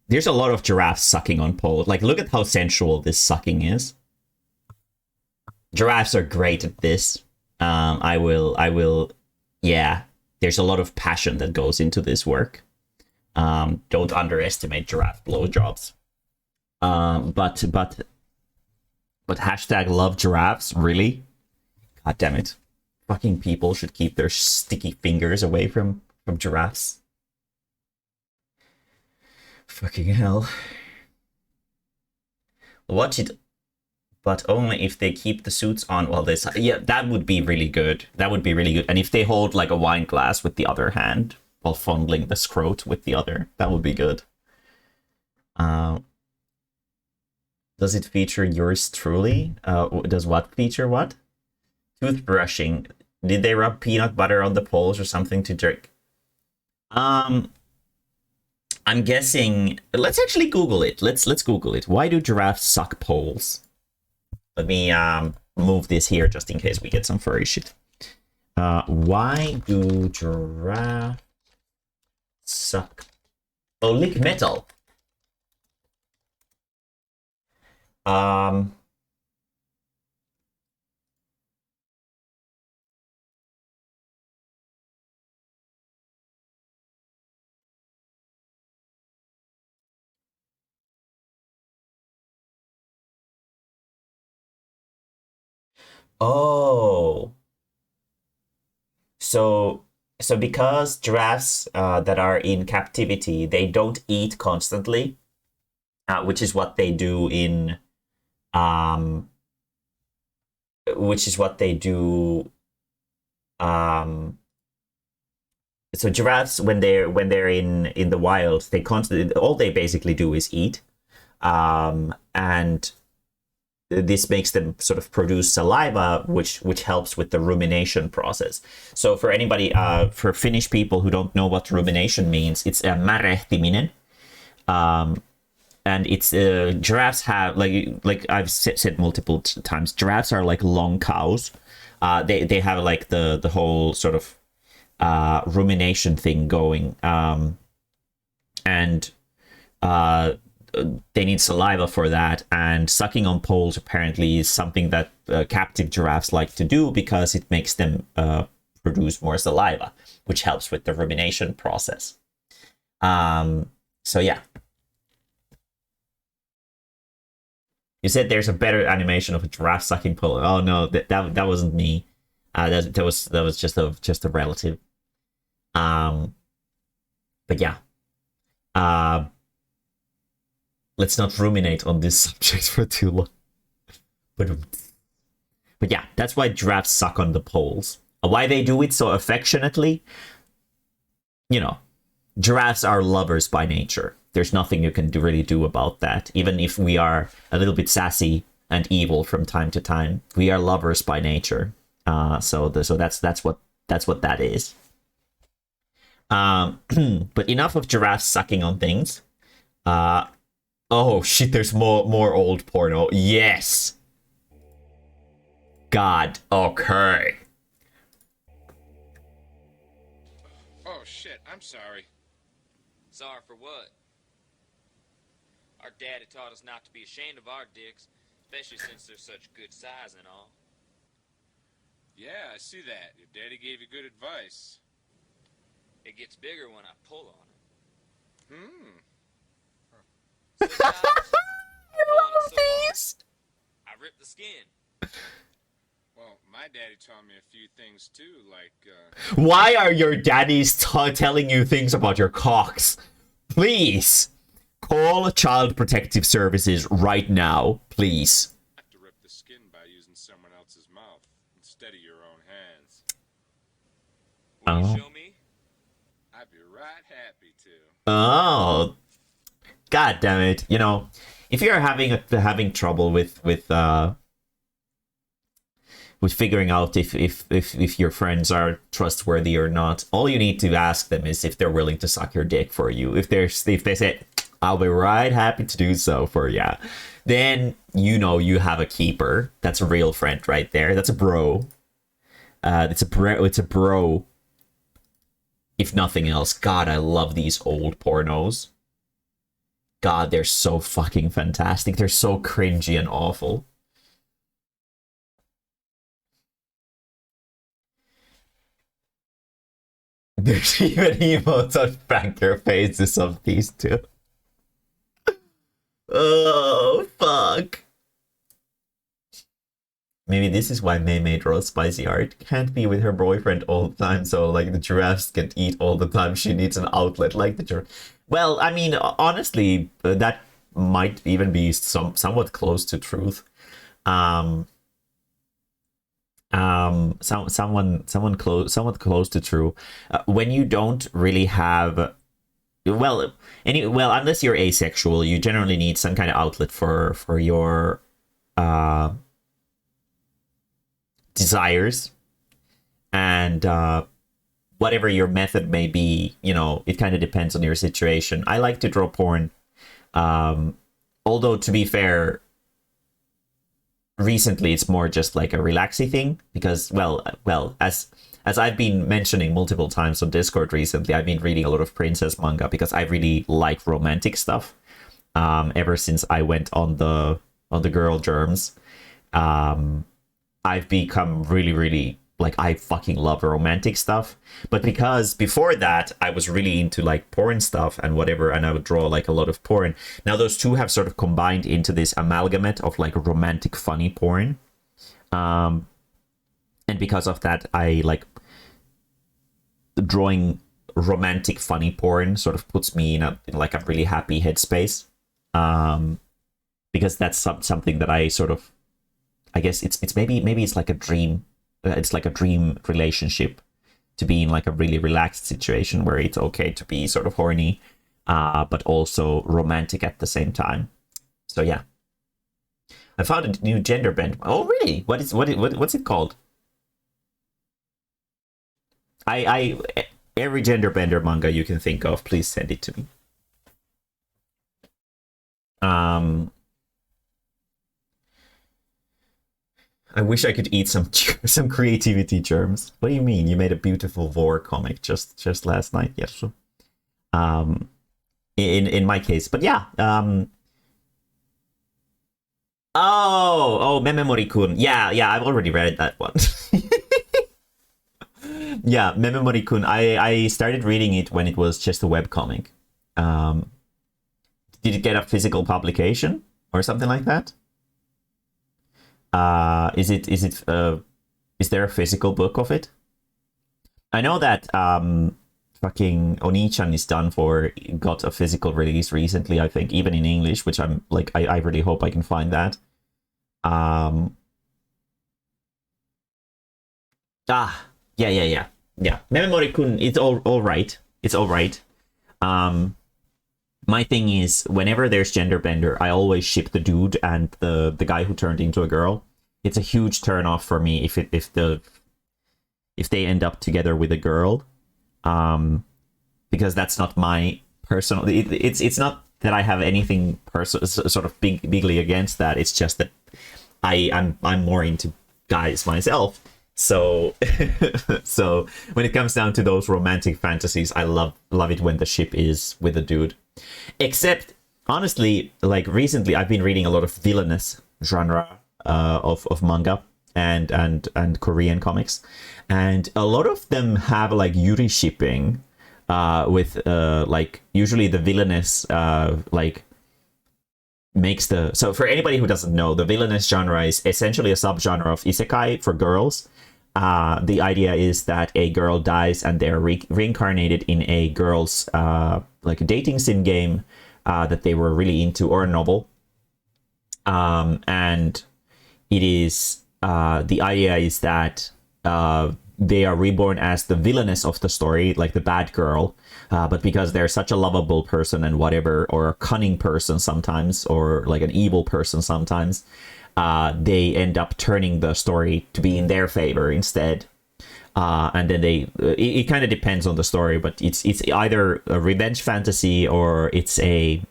There's a lot of giraffes sucking on poles. Like, look at how sensual this sucking is. Giraffes are great at this. I will, yeah. There's a lot of passion that goes into this work. Don't underestimate giraffe blowjobs. But hashtag love giraffes, really? God damn it. Fucking people should keep their sticky fingers away from giraffes. Fucking hell. Watch it, but only if they keep the suits on while they... Yeah, that would be really good. That would be really good. And if they hold like a wine glass with the other hand while fondling the scrot with the other, that would be good. Does it feature yours truly? Does what feature what? Toothbrushing. Did they rub peanut butter on the poles or something to drink? I'm guessing. Let's actually Google it. Let's Google it. Why do giraffes suck poles? Let me move this here just in case we get some furry shit. Why do giraffes suck? Oh, lick metal. Oh. So because giraffes that are in captivity, they don't eat constantly, which is what they do in so giraffes when they're in the wild, they constantly, all they basically do is eat, and this makes them sort of produce saliva, which helps with the rumination process. So for anybody, for Finnish people who don't know what rumination means, it's märehtiminen. And it's giraffes have, like I've said multiple times, giraffes are like long cows. They have like the whole sort of rumination thing going, and they need saliva for that, and sucking on poles apparently is something that captive giraffes like to do because it makes them produce more saliva, which helps with the rumination process. So yeah. You said there's a better animation of a giraffe sucking pole. Oh no, that wasn't me. That was just a relative. But yeah. Let's not ruminate on this subject for too long. But yeah, that's why giraffes suck on the poles. Why they do it so affectionately? You know, giraffes are lovers by nature. There's nothing you can really do about that. Even if we are a little bit sassy and evil from time to time, we are lovers by nature. So that's what that is. But enough of giraffes sucking on things. Oh shit, there's more old porno. Yes. God, okay. Oh shit, I'm sorry. Sorry for what? Our daddy taught us not to be ashamed of our dicks, especially since they're such good size and all. Yeah, I see that. Your daddy gave you good advice. It gets bigger when I pull on it. I love these. I rip the skin. Well, my daddy taught me a few things too, like Why are your daddies telling you things about your cocks? Please call Child Protective Services right now, please. I have to rip the skin by using someone else's mouth instead of your own hands. Will you show me? I'd be right happy to. Oh, God damn it! You know, if you're having trouble with figuring out if your friends are trustworthy or not, all you need to ask them is if they're willing to suck your dick for you. If they say, I'll be right happy to do so for you, then you know you have a keeper. That's a real friend right there. That's a bro. It's a bro. if nothing else. God, I love these old pornos. God, they're so fucking fantastic. They're so cringy and awful. There's even emotes on banker faces of these two. Oh, fuck. Maybe this is why Mae-mae draws spicy art. Can't be with her boyfriend all the time, so like the giraffes can eat all the time. She needs an outlet like the giraffe. Well, I mean, honestly, that might even be somewhat close to truth. Somewhat close to true. When you don't really have, well, unless you're asexual, you generally need some kind of outlet for your desires, and whatever your method may be, you know, it kind of depends on your situation. I like to draw porn, although to be fair, recently it's more just like a relaxing thing, because well, as I've been mentioning multiple times on Discord recently, I've been reading a lot of princess manga because I really like romantic stuff. Ever since I went on the girl germs, I've become really like, I fucking love romantic stuff. But because before that I was really into like porn stuff and whatever, and I would draw like a lot of porn. Now those two have sort of combined into this amalgamate of like romantic funny porn. And because of that, I like drawing romantic funny porn sort of puts me in like a really happy headspace. Because that's something that I sort of, I guess it's maybe it's like a dream. It's like a dream relationship, to be in like a really relaxed situation where it's okay to be sort of horny, but also romantic at the same time. So yeah, I found a new gender bend. Oh really? What's it called? I every gender bender manga you can think of, please send it to me. I wish I could eat some creativity germs. What do you mean? You made a beautiful Vor comic just last night? Yes. In my case, but yeah. Oh, Mememori-kun. Yeah, I've already read that one. Yeah, Mememori-kun. I started reading it when it was just a webcomic. Did it get a physical publication or something like that? Is there a physical book of it? I know that fucking Oni-chan is got a physical release recently, I think, even in English, which I'm like, I really hope I can find that. Yeah. Mememori-kun, it's all right. It's all right. My thing is, whenever there's gender bender, I always ship the dude and the guy who turned into a girl. It's a huge turn off for me if they end up together with a girl, because that's not my personal. It's not that I have anything sort of bigly against that. It's just that I'm more into guys myself. So so when it comes down to those romantic fantasies, I love it when the ship is with a dude. Except, honestly, like recently I've been reading a lot of villainous genre of manga and Korean comics, and a lot of them have like Yuri shipping with like usually the villainous like makes the, so for anybody who doesn't know, the villainous genre is essentially a subgenre of isekai for girls. The idea is that a girl dies and they're reincarnated in a girl's like a dating sim game that they were really into, or a novel. And it is the idea is that they are reborn as the villainess of the story, like the bad girl, but because they're such a lovable person and whatever, or a cunning person sometimes, or like an evil person sometimes, they end up turning the story to be in their favor instead. And then it kind of depends on the story, but it's either a revenge fantasy or it's a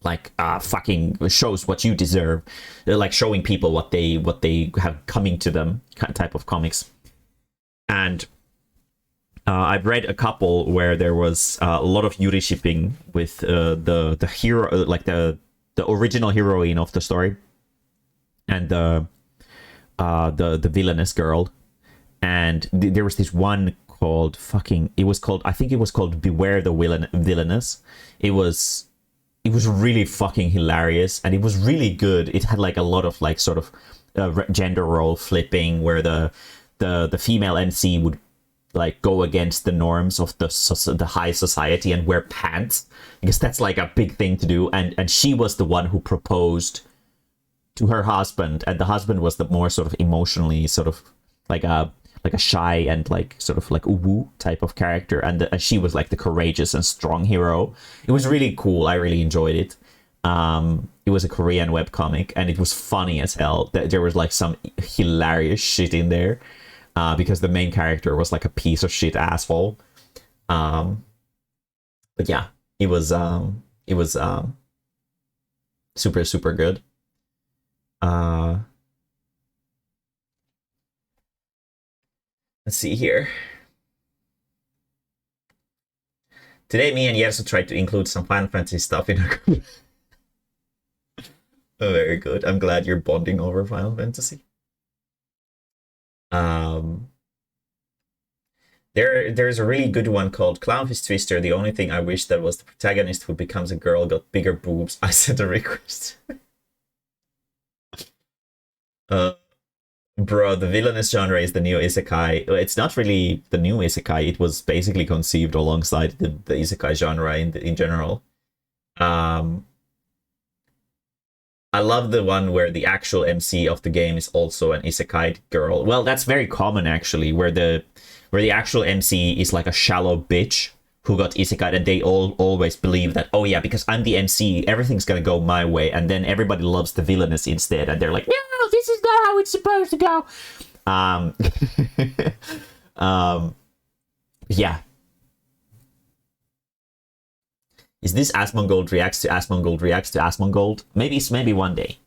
like fucking shows what you deserve, like showing people what they have coming to them type of comics. And I've read a couple where there was a lot of Yuri shipping with the hero, like the original heroine of the story, and the villainous girl. And there was this one called I think it was called Beware the Villainous. It was really fucking hilarious, and it was really good. It had like a lot of like sort of gender role flipping, where the female MC would like go against the norms of the high society and wear pants, because that's like a big thing to do. And she was the one who proposed to her husband, and the husband was the more sort of emotionally sort of like a shy and like sort of like uwu type of character, and she was like the courageous and strong hero. It was really cool. I really enjoyed it. It was a Korean webcomic, and it was funny as hell. There was like some hilarious shit in there, because the main character was like a piece of shit asshole. But yeah, it was super, super good. Let's see here. Today, me and Yerso tried to include some Final Fantasy stuff in our group. Oh, very good. I'm glad you're bonding over Final Fantasy. There's a really good one called Clownfish Twister. The only thing I wish that was the protagonist who becomes a girl got bigger boobs. I sent a request. Bro, the villainous genre is the new isekai. It's not really the new isekai. It was basically conceived alongside the isekai genre in general. I love the one where the actual MC of the game is also an isekai girl. Well, that's very common actually, where the actual MC is like a shallow bitch who got isekai, and they always believe that, oh yeah, because I'm the MC, everything's gonna go my way, and then everybody loves the villainous instead, and they're like, no, this is not how it's supposed to go. Yeah. Is this Asmongold reacts to Asmongold reacts to Asmongold? Maybe one day.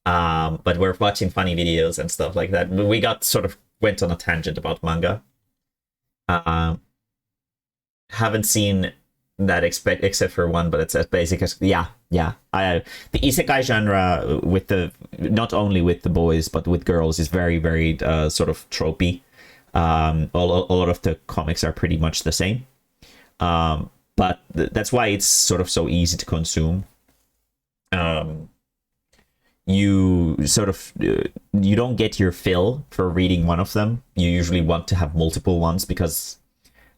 But we're watching funny videos and stuff like that. We went on a tangent about manga. Haven't seen that except for one, but it's as basic as the isekai genre with not only with the boys but with girls is very, very sort of tropey. A lot of the comics are pretty much the same, but that's why it's sort of so easy to consume. You don't get your fill for reading one of them. You usually want to have multiple ones, because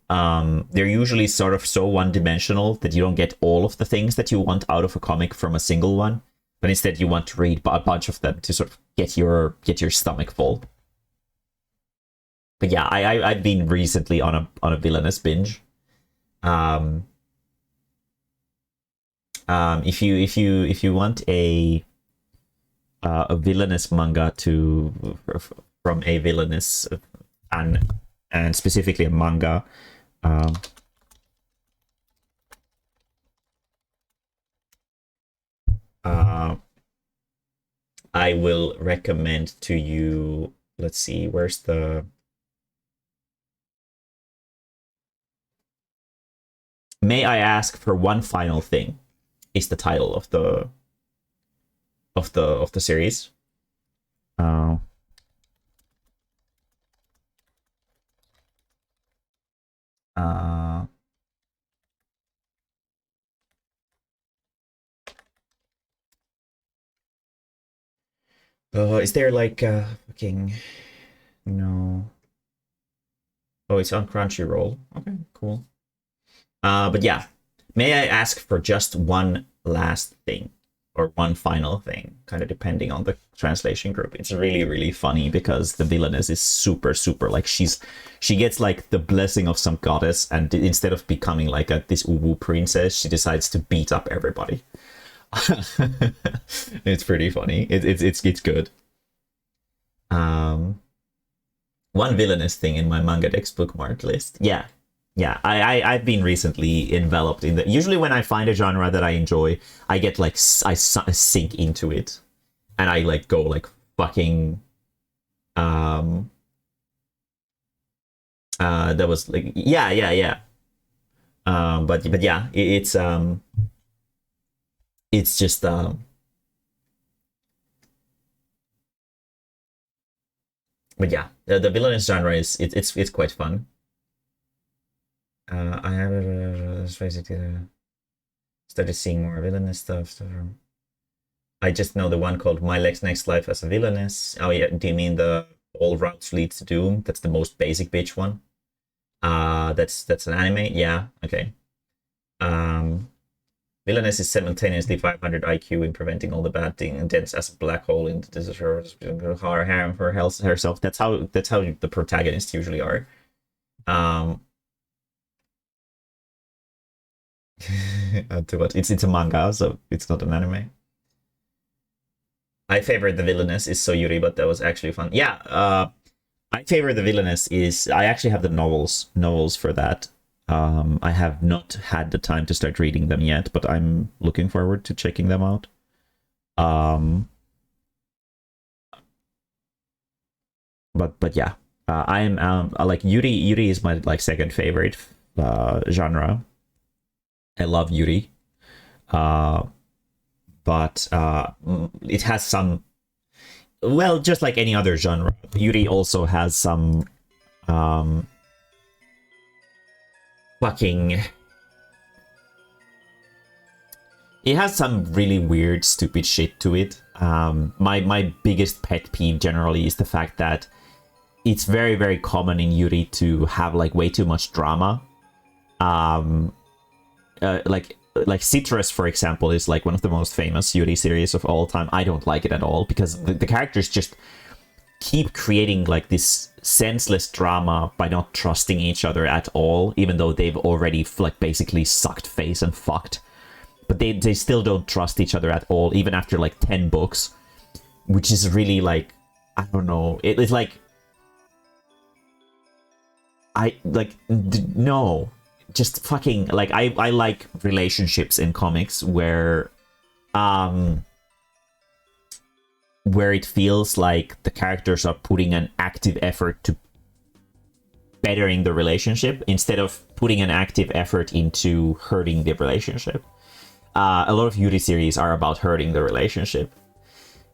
they're usually sort of so one-dimensional that you don't get all of the things that you want out of a comic from a single one, but instead you want to read a bunch of them to sort of get your stomach full. But yeah, I've been recently on a villainous binge. If you want a villainous manga from a villainous and specifically a manga, I will recommend to you, let's see, where's the May I Ask for One Final Thing is the title of the series. Is there like fucking no? Oh, it's on Crunchyroll. Okay, cool. But yeah, may I ask for just one last thing, or one final thing, kind of depending on the translation group. It's really, really funny because the villainess is super, super like she gets like the blessing of some goddess, and instead of becoming like this uwu princess, she decides to beat up everybody. It's pretty funny. It's good. One villainous thing in my manga dex bookmark list. Yeah. I've been recently enveloped in that. Usually when I find a genre that I enjoy, I get like I sink into it, and I like go like fucking That was like, yeah. But yeah, it's just but yeah, the villainous genre is it's quite fun. I have started seeing more villainous stuff. So I just know the one called My Next Life as a Villainess. Oh yeah, do you mean the All Routes Lead to Doom? That's the most basic bitch one. That's an anime. Yeah, okay. Villainess is simultaneously 500 IQ in preventing all the bad thing and dense as a black hole in the harm for herself. That's how the protagonists usually are. It's a manga, so it's not an anime. I favorite the villainess is Soyuri, but that was actually fun. Yeah, my favorite the villainess is I actually have the novels for that. I have not had the time to start reading them yet, but I'm looking forward to checking them out. But yeah, I'm like Yuri. Yuri is my like second favorite genre. I love Yuri, but it has some. Well, just like any other genre, Yuri also has some fucking. It has some really weird, stupid shit to it. My biggest pet peeve generally is the fact that it's very, very common in Yuri to have like way too much drama. Like Citrus, for example, is like one of the most famous Yuri series of all time. I don't like it at all because the characters just keep creating like this senseless drama by not trusting each other at all, even though they've already like basically sucked face and fucked. But they still don't trust each other at all, even after like 10 books, which is really like, I don't know. It's like, no. Just fucking like I like relationships in comics where it feels like the characters are putting an active effort to bettering the relationship instead of putting an active effort into hurting the relationship. A lot of Yuri series are about hurting the relationship,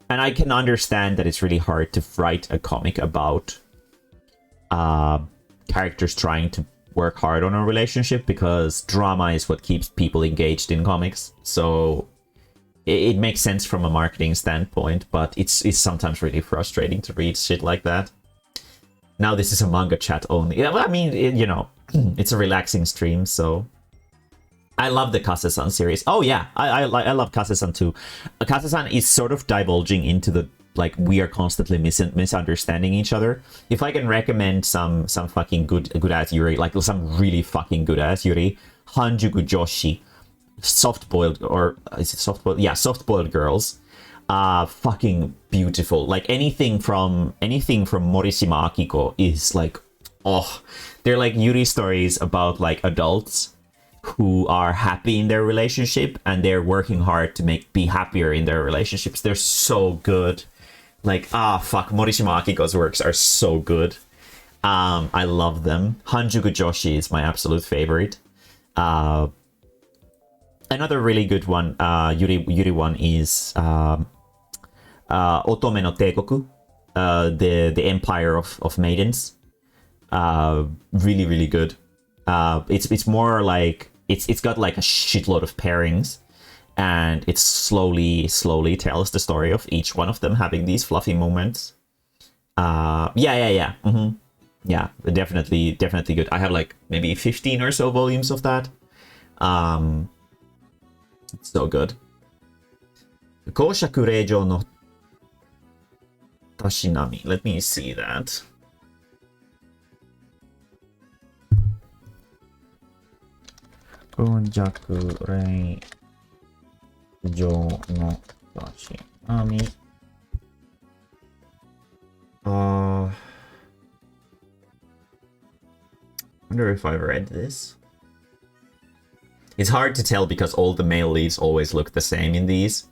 and I can understand that it's really hard to write a comic about characters trying to work hard on a relationship because drama is what keeps people engaged in comics. So it makes sense from a marketing standpoint, but it's sometimes really frustrating to read shit like that. Now this is a manga chat only. Yeah, well, I mean, it's a relaxing stream, so I love the Kase-san series. Oh yeah, I love Kase-san too. Kase-san is sort of divulging into the like we are constantly misunderstanding each other. If I can recommend some fucking good ass Yuri, like some really fucking good ass Yuri, Hanjuku Joshi, soft boiled, or is it soft boiled? Yeah, soft boiled girls. Fucking beautiful. Like anything from Morishima Akiko is like, oh, they're like Yuri stories about like adults who are happy in their relationship and they're working hard to be happier in their relationships. They're so good. Like, fuck, Morishima Akiko's works are so good. I love them. Hanjuku Joshi is my absolute favorite. Another really good one, Yuri one is Otome no Teikoku, the Empire of Maidens. Really, really good. It's more like it's got like a shitload of pairings, and it slowly tells the story of each one of them having these fluffy moments. Yeah. Yeah, definitely good. I have like maybe 15 or so volumes of that. It's so good. Koushaku Reijo no Tashinami. Let me see that. Koushaku Reijo no Tashinami. I wonder if I've read this. It's hard to tell because all the male leads always look the same in these.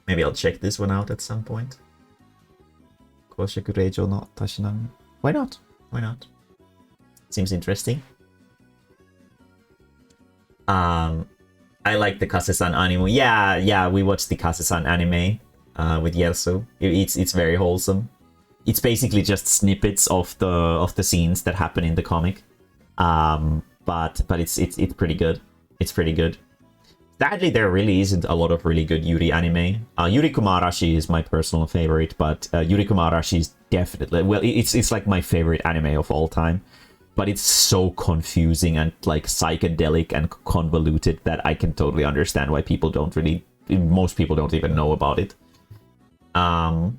Maybe Maybe I'll check this one out at some point. Koshaku Reijo no Tashinami. Why not? Why not? Seems interesting. I like the Kase-san anime. Yeah, we watched the Kase-san anime with Yersu. It's very wholesome. It's basically just snippets of the scenes that happen in the comic. But it's pretty good. It's pretty good. Sadly, there really isn't a lot of really good Yuri anime. Yuri Kumarashi is my personal favorite, but Yuri Kumarashi is definitely, well, it's like my favorite anime of all time. But it's so confusing and like psychedelic and convoluted that I can totally understand why people don't really, most people don't even know about it. But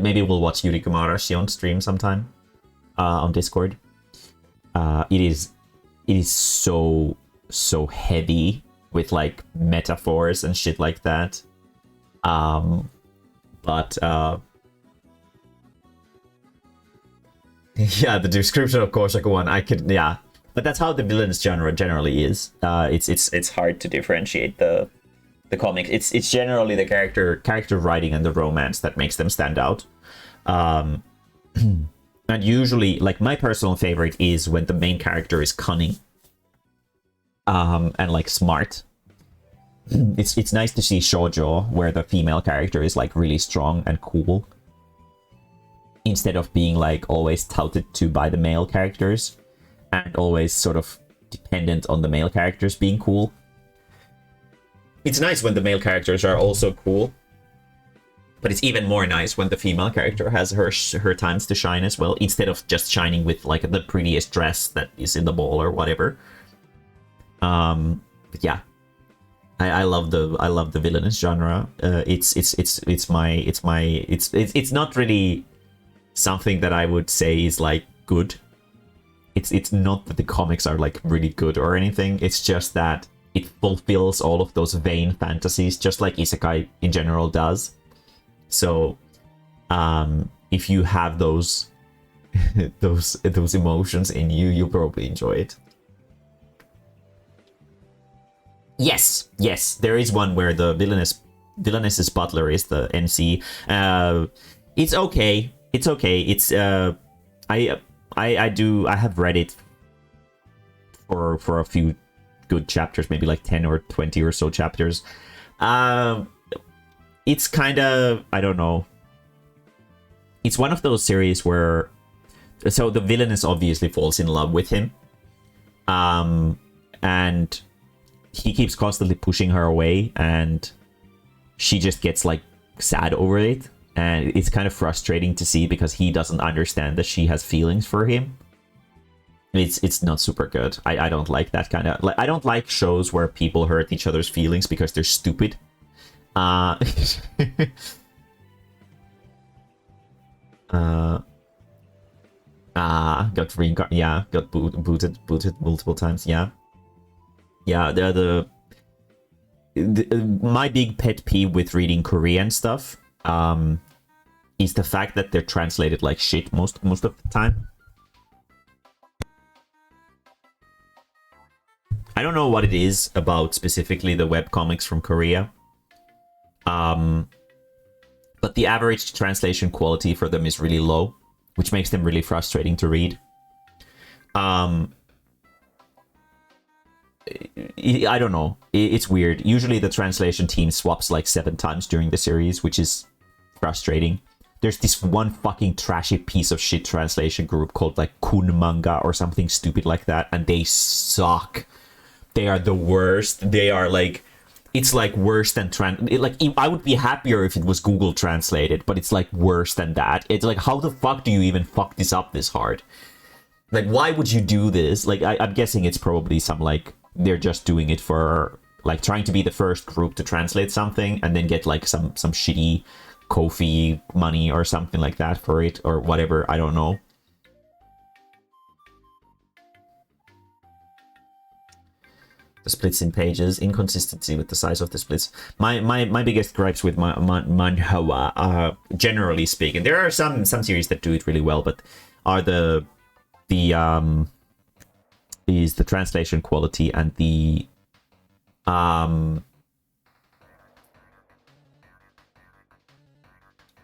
maybe we'll watch Yuri Kumarashi on stream sometime on Discord. It is so heavy with like metaphors and shit like that. Yeah, the description of Koshaku one, I could, yeah. But that's how the villainous genre generally is. It's hard to differentiate the comic. It's generally the character writing and the romance that makes them stand out. And usually, like, my personal favorite is when the main character is cunning. And like smart. It's nice to see shoujo where the female character is like really strong and cool, instead of being like always touted to by the male characters and always sort of dependent on the male characters being cool. It's nice when the male characters are also cool, but it's even more nice when the female character has her times to shine as well, instead of just shining with like the prettiest dress that is in the mall or whatever. But yeah, I love the villainous genre. It's not really something that I would say is like good. It's not that the comics are like really good or anything. It's just that it fulfills all of those vain fantasies, just like isekai in general does. So, if you have those those emotions in you, you'll probably enjoy it. Yes, there is one where the villainess's butler is the NC. It's okay. It's I have read it for a few good chapters, maybe like 10 or 20 or so chapters. It's kind of, I don't know. It's one of those series where, so the villainess obviously falls in love with him. And he keeps constantly pushing her away, and she just gets like sad over it, and it's kind of frustrating to see because he doesn't understand that she has feelings for him. It's not super good. I don't like that kind of, like, I don't like shows where people hurt each other's feelings because they're stupid. Got booted multiple times. Yeah, my big pet peeve with reading Korean stuff is the fact that they're translated like shit most of the time. I don't know what it is about specifically the webcomics from Korea. But the average translation quality for them is really low, which makes them really frustrating to read. I don't know. It's weird. Usually the translation team swaps like 7 times during the series, which is frustrating. There's this one fucking trashy piece of shit translation group called like Kun Manga or something stupid like that, and they suck. They are the worst. They are like, it's like worse than like, I would be happier if it was Google translated, but it's like worse than that. It's like, how the fuck do you even fuck this up this hard? Like, why would you do this? Like, I'm guessing it's probably some like, they're just doing it for like trying to be the first group to translate something and then get like some shitty Ko-fi money or something like that for it or whatever. I don't know. The splits in pages, inconsistency with the size of the splits. My biggest gripes with manhwa are, generally speaking, there are some series that do it really well, but are is the translation quality and the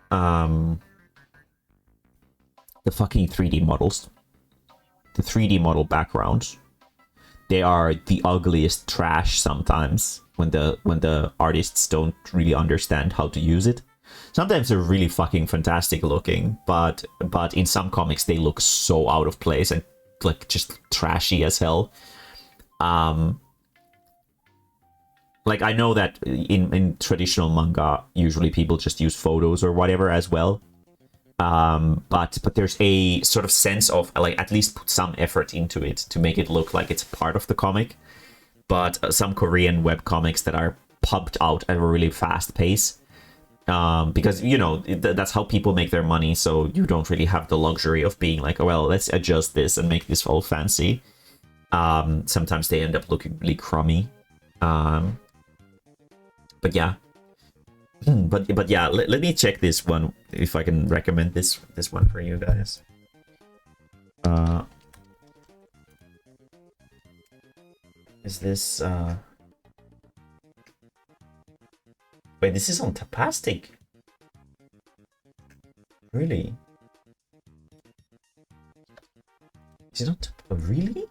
the fucking 3D models, the 3D model backgrounds, they are the ugliest trash sometimes when the artists don't really understand how to use it. Sometimes they're really fucking fantastic looking, but in some comics they look so out of place and like just trashy as hell. Like I know that in traditional manga, usually people just use photos or whatever as well. But there's a sort of sense of like at least put some effort into it to make it look like it's part of the comic. But some Korean webcomics that are pumped out at a really fast pace, because you know that's how people make their money. So you don't really have the luxury of being like, oh, well, let's adjust this and make this all fancy. Sometimes they end up looking really crummy. But yeah. But yeah, let me check this one if I can recommend this one for you guys. Is this wait, this is on Tapastic? Really? Is it not? Really?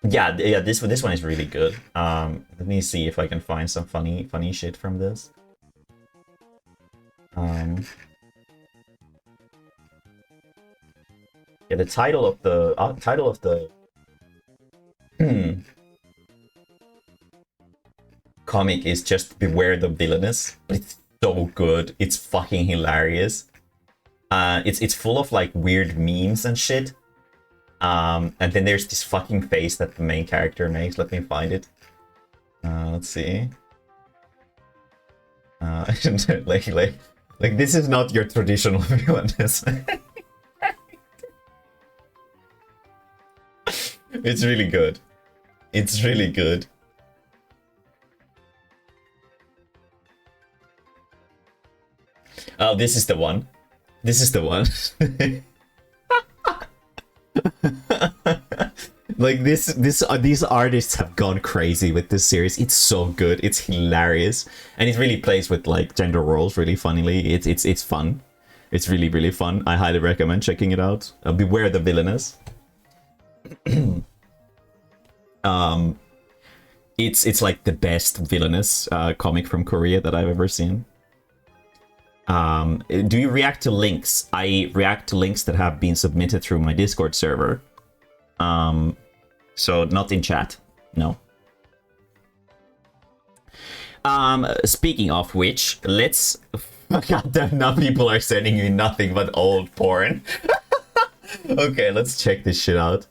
Yeah, this one is really good. Let me see if I can find some funny shit from this. Yeah, the title of the comic is just Beware the Villainous, but it's so good. It's fucking hilarious. It's full of like weird memes and shit. And then there's this fucking face that the main character makes. Let me find it. Let's see. Like this is not your traditional villainous. It's really good. It's really good. Oh, this is the one. This is the one. Like these artists have gone crazy with this series. It's so good. It's hilarious, and it really plays with like gender roles really funnily. It's fun. It's really fun. I highly recommend checking it out. Beware the Villainous. It's like the best villainous comic from Korea that I've ever seen. Do you react to links? I react to links that have been submitted through my Discord server. So not in chat, no. Speaking of which, let's... Goddamn, now people are sending me nothing but old porn. Okay, let's check this shit out.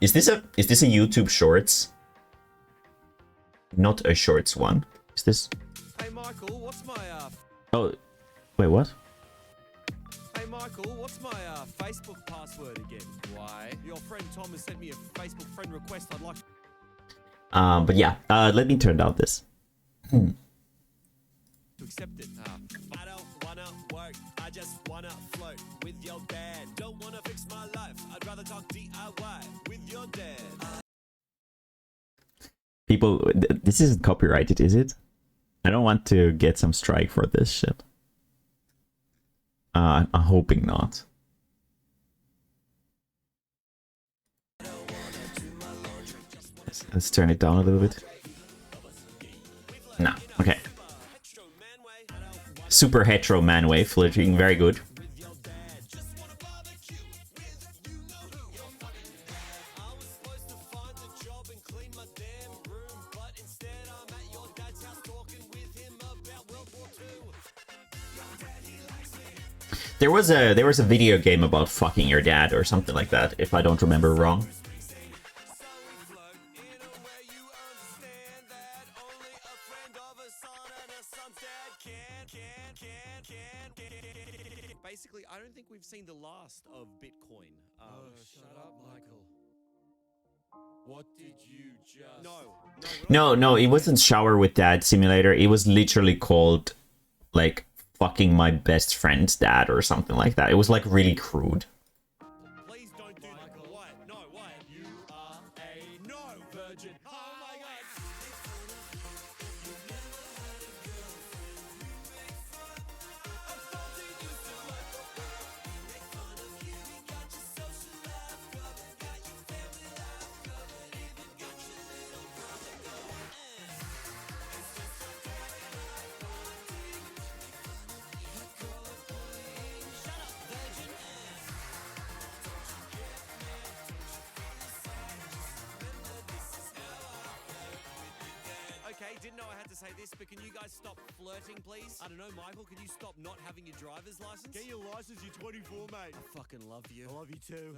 Is this a YouTube Shorts? Not a Shorts one. Is this? Hey Michael, what's my Oh, wait, what? Hey Michael, what's my Facebook password again? Why? Your friend Tom has sent me a Facebook friend request. I'd like. But yeah, let me turn down this. To accept it. I don't wanna work. I just wanna flirt with your dad. Don't wanna fix my life. I'd rather talk DIY with your dad. People, this isn't copyrighted, is it? I don't want to get some strike for this shit. I'm hoping not. Let's turn it down a little bit. No, okay. Super hetero man-way, flirting, very good. There was a video game about fucking your dad or something like that, if I don't remember wrong. Basically, I don't think we've seen the last of Bitcoin. Shut up, Michael. What did you just... No, it wasn't Shower with Dad Simulator. It was literally called, like, fucking my best friend's dad or something like that. It was like really crude. Please don't do that. What? No, what? You are a no virgin. Oh my god. didn't know I had to say this, but can you guys stop flirting, please? I don't know, Michael, can you stop not having your driver's license? Get your license, you're 24, mate. I fucking love you. I love you too.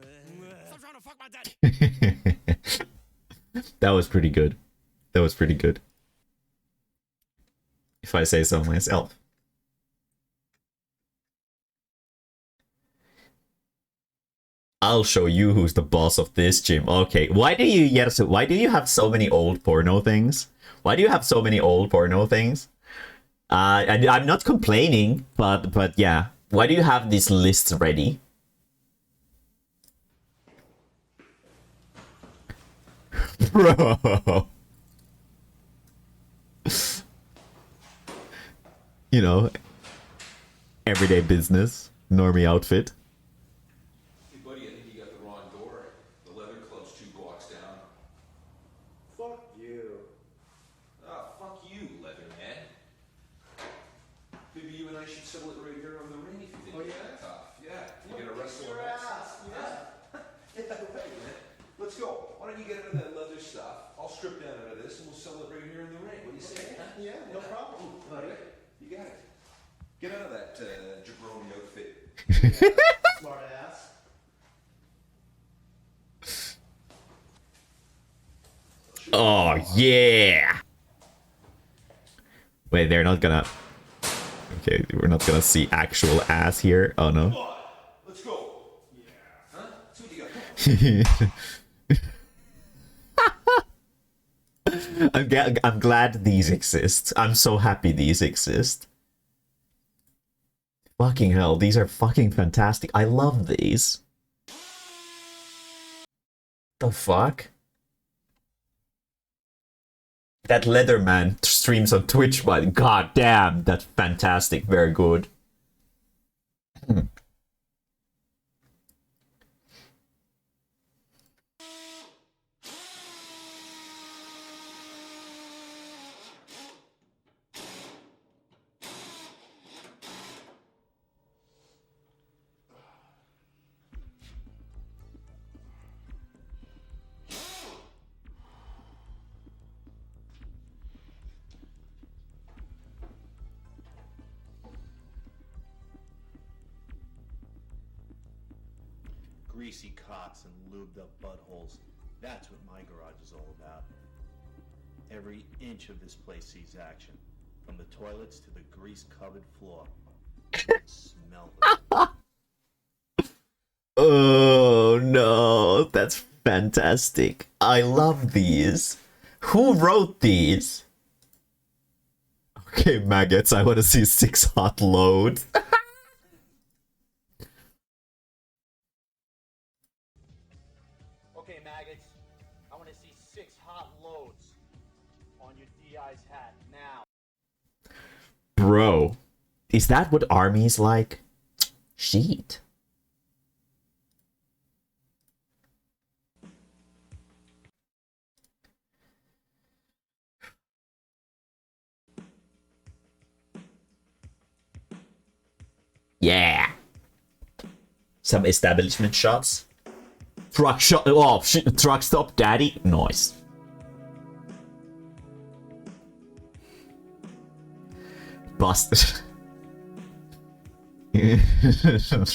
Stop trying to fuck my dad. That was pretty good. That was pretty good. If I say so myself. I'll show you who's the boss of this gym. Okay, why do you have so many old porno things? Why do you have so many old porno things? I'm not complaining, but yeah. Why do you have these lists ready? Bro. You know, everyday business, normie outfit. Hey buddy, I think you got the wrong door. The leather club's 2 blocks down. Fuck you. Ah, fuck you, Leatherman. Maybe you and I should settle it right here on the ring if you think it's tough. Yeah, you're gonna wrestle your ass. Yeah. Yeah, right, man. Let's go. Why don't you get out of that leather stuff? I'll strip down out of this and we'll settle it right here in the ring. What do you say? Huh? Yeah, no problem, buddy. You got it. Get out of that jabroni outfit. Smart ass. Oh yeah. Wait, they're not gonna. Okay, we're not gonna see actual ass here. Oh no. Let's go. Yeah. Huh? That's what you got. I'm glad these exist. I'm so happy these exist. Fucking hell, these are fucking fantastic. I love these. The fuck? That Leatherman streams on Twitch, but god damn, that's fantastic. Very good. Greasy cocks and lubed up buttholes. That's what my garage is all about. Every inch of this place sees action. From the toilets to the grease-covered floor. Smell them. Oh no, that's fantastic. I love these. Who wrote these? Okay, maggots, I want to see 6 hot loads. Okay, maggots. I want to see 6 hot loads on your DI's hat now. Bro, is that what army's like? Shit. Yeah. Some establishment shots. Truck shot. Oh, shit. Truck stop, daddy. Nice. Busted.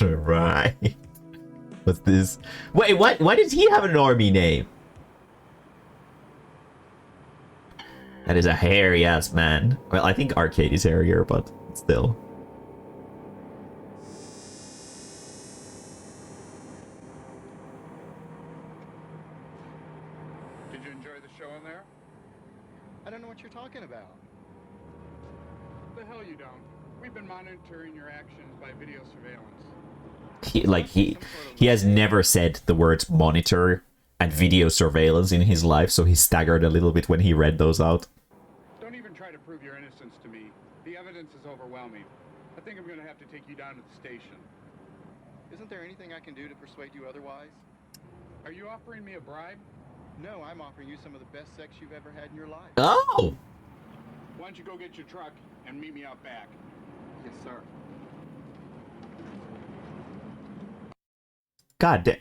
Right. What's this? Wait, what? Why does he have an army name? That is a hairy ass man. Well, I think Arcade is hairier, but still. Did you enjoy the show in there? I don't know what you're talking about. The hell you don't. We've been monitoring your actions by video surveillance. He has never said the words monitor and video surveillance in his life, so he staggered a little bit when he read those out. Don't even try to prove your innocence to me. The evidence is overwhelming. I think I'm going to have to take you down to the station. Isn't there anything I can do to persuade you otherwise? Are you offering me a bribe? No, I'm offering you some of the best sex you've ever had in your life. Oh! Why don't you go get your truck and meet me out back? Yes, sir. God damn.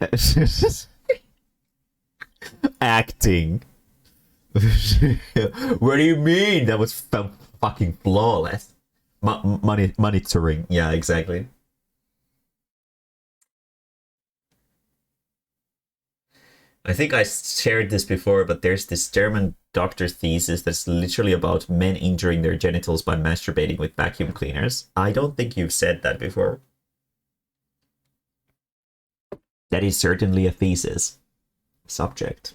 Acting. What do you mean? That was fucking flawless. Monitoring. Yeah, exactly. I think I shared this before, but there's this German doctor thesis that's literally about men injuring their genitals by masturbating with vacuum cleaners. I don't think you've said that before. That is certainly a thesis. Subject.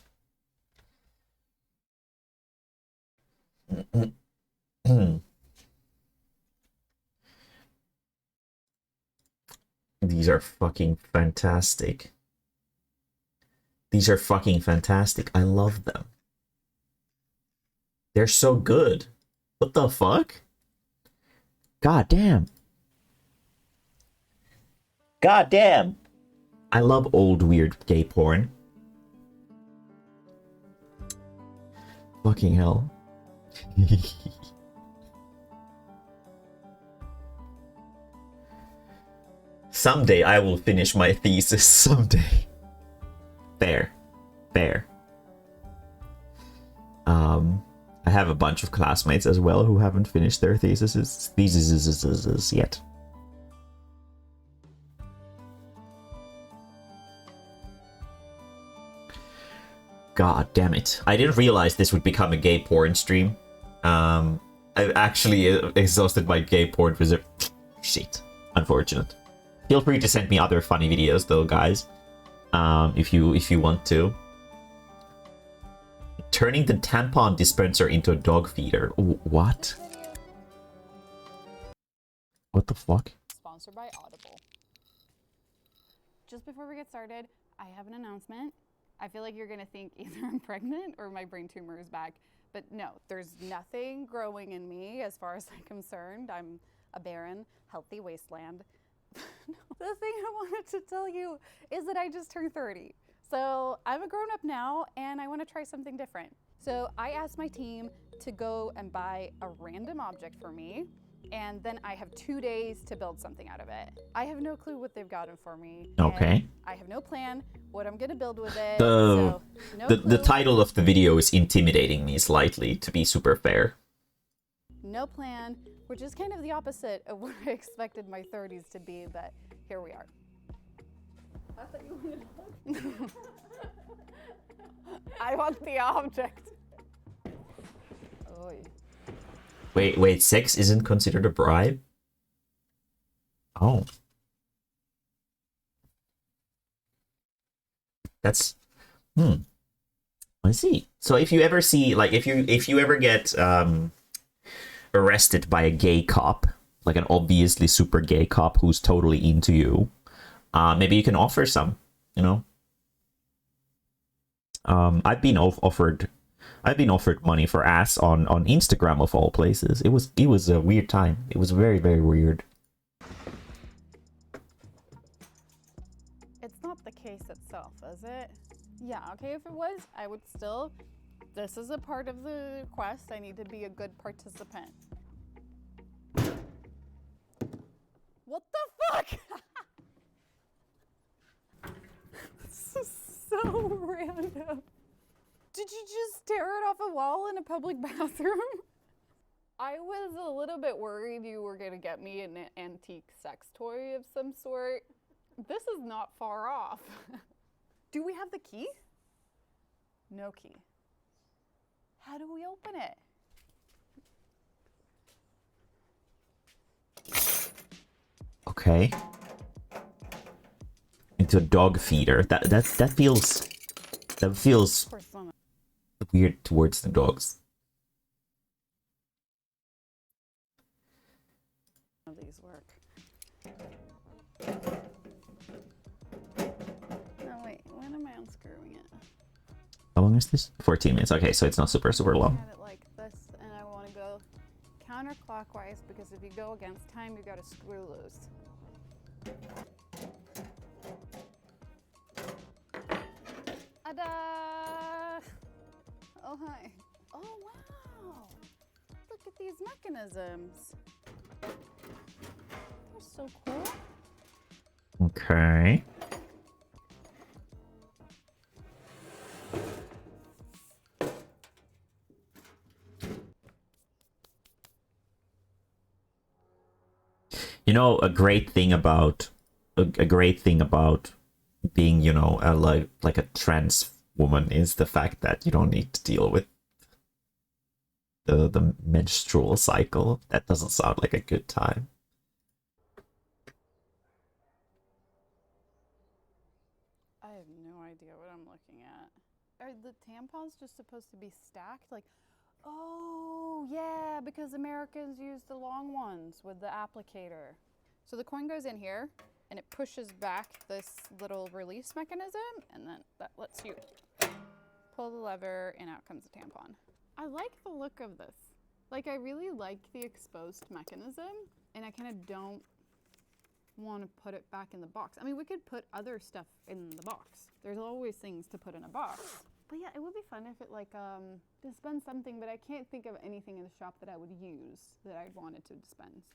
These are fucking fantastic. These are fucking fantastic. I love them. They're so good. What the fuck? God damn. God damn. I love old weird gay porn. Fucking hell. Someday I will finish my thesis. Someday. Fair. Fair. I have a bunch of classmates as well who haven't finished their theses yet. God damn it. I didn't realize this would become a gay porn stream. I actually exhausted my gay porn visit. Shit. Unfortunate. Feel free to send me other funny videos though, guys. If you want to. Turning the tampon dispenser into a dog feeder. What? What the fuck? Sponsored by Audible. Just before we get started, I have an announcement. I feel like you're gonna think either I'm pregnant or my brain tumor is back, but no, there's nothing growing in me as far as I'm concerned. I'm a barren, healthy wasteland. The thing I wanted to tell you is that I just turned 30. So I'm a grown up now and I want to try something different. So I asked my team to go and buy a random object for me, and then I have 2 days to build something out of it. I have no clue what they've gotten for me. Okay. I have no plan what I'm gonna build with it. The title of the video is intimidating me slightly, to be super fair. No plan, which is kind of the opposite of what I expected my 30s to be, but here we are. I thought you wanted I want the object. Oy. Wait, sex isn't considered a bribe? Oh. That's I see. So if you ever see, like, if you ever get arrested by a gay cop, like an obviously super gay cop who's totally into you, maybe you can offer some, you know. I've been offered money for ass on Instagram of all places. It was a weird time. It was very, very weird. It's not the case itself, is it? Yeah, okay, if it was, I would still... This is a part of the quest. I need to be a good participant. What the fuck? This is so random. Did you just tear it off a wall in a public bathroom? I was a little bit worried you were gonna get me an antique sex toy of some sort. This is not far off. Do we have the key? No key. How do we open it? Okay. Into a dog feeder. That feels weird towards the dogs. None of these work. No, wait, when am I unscrewing it? How long is this? 14 minutes. Okay, so it's not super long. I had it like this, and I want to go counterclockwise because if you go against time, you got to screw loose. Ta-da! Oh, hi. Oh, wow. Look at these mechanisms. They're so cool. Okay. You know, a great thing about being, you know, like a trans woman is the fact that you don't need to deal with the menstrual cycle. That doesn't sound like a good time. I have no idea what I'm looking at. Are the tampons just supposed to be stacked? Like, oh, yeah, because Americans use the long ones with the applicator. So the coin goes in here, and it pushes back this little release mechanism, and then that lets you pull the lever, and out comes the tampon. I like the look of this. Like, I really like the exposed mechanism, and I kind of don't want to put it back in the box. I mean, we could put other stuff in the box. There's always things to put in a box. But yeah, it would be fun if it like dispensed something, but I can't think of anything in the shop that I would use that I'd want it to dispense.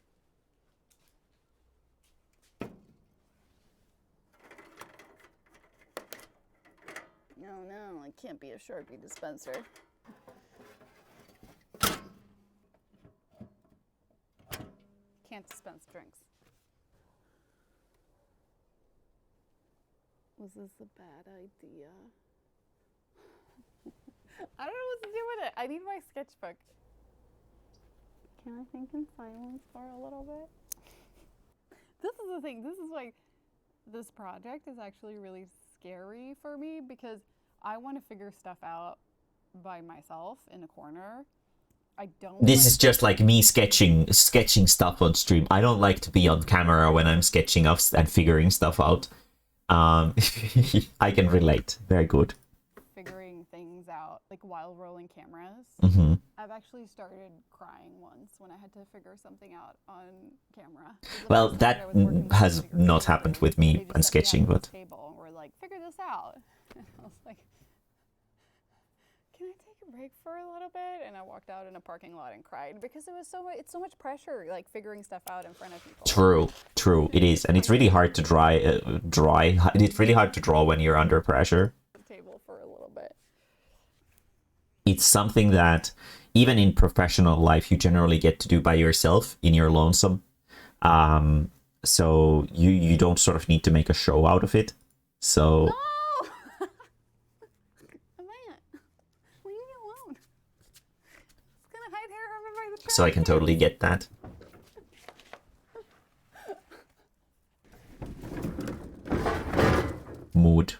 No, it can't be a Sharpie dispenser. Can't dispense drinks. Was this a bad idea? I don't know what to do with it. I need my sketchbook. Can I think in silence for a little bit? This is the thing. This is why this project is actually really scary for me, because I want to figure stuff out by myself in a corner. I don't. This is just like me sketching stuff on stream. I don't like to be on camera when I'm sketching up and figuring stuff out. I can relate. Very good. Figuring things out, like while rolling cameras. Mm-hmm. I've actually started crying once when I had to figure something out on camera. Well, that has not happened with me and sketching, but Table and we're like, figure this out. And I was like, can I take a break for a little bit? And I walked out in a parking lot and cried because it was it's so much pressure, like figuring stuff out in front of people. True, it is, and it's really hard to It's really hard to draw when you're under pressure. Table for a little bit. It's something that even in professional life you generally get to do by yourself in your lonesome. So you don't sort of need to make a show out of it. So. No! Leave me alone. It's gonna hide here over by the So I can totally get that. Mood.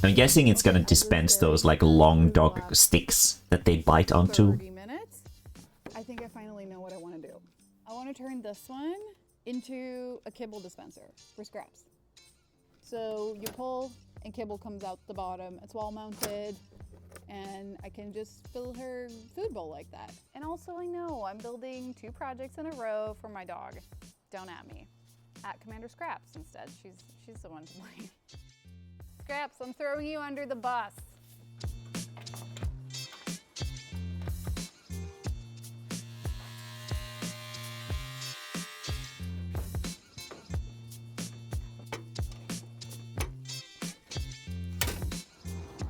I'm guessing it's gonna dispense those like long dog sticks that they bite onto. 30 minutes. I think I finally know what I want to do. I want to turn this one into a kibble dispenser for scraps. So you pull and kibble comes out the bottom. It's wall mounted and I can just fill her food bowl like that. And also I know I'm building 2 projects in a row for my dog. Don't at me. At Commander Scraps instead. She's the one to blame. Scraps, I'm throwing you under the bus.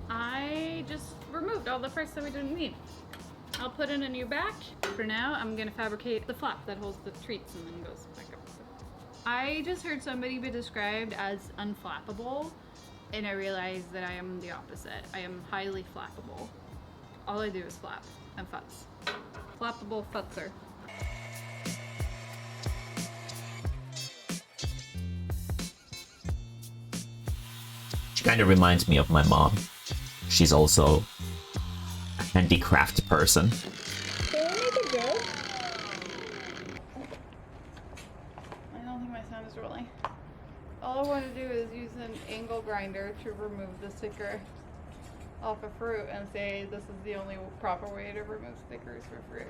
I just removed all the parts that we didn't need. I'll put in a new back. For now, I'm gonna fabricate the flap that holds the treats and then goes back up. I just heard somebody be described as unflappable. And I realized that I am the opposite. I am highly flappable. All I do is flap and futz. Flappable futzer. She kind of reminds me of my mom. She's also a handicraft person. Can I make a joke? I don't think my sound is rolling. All I want to do is use an angle grinder to remove the sticker off a fruit and say this is the only proper way to remove stickers for fruit.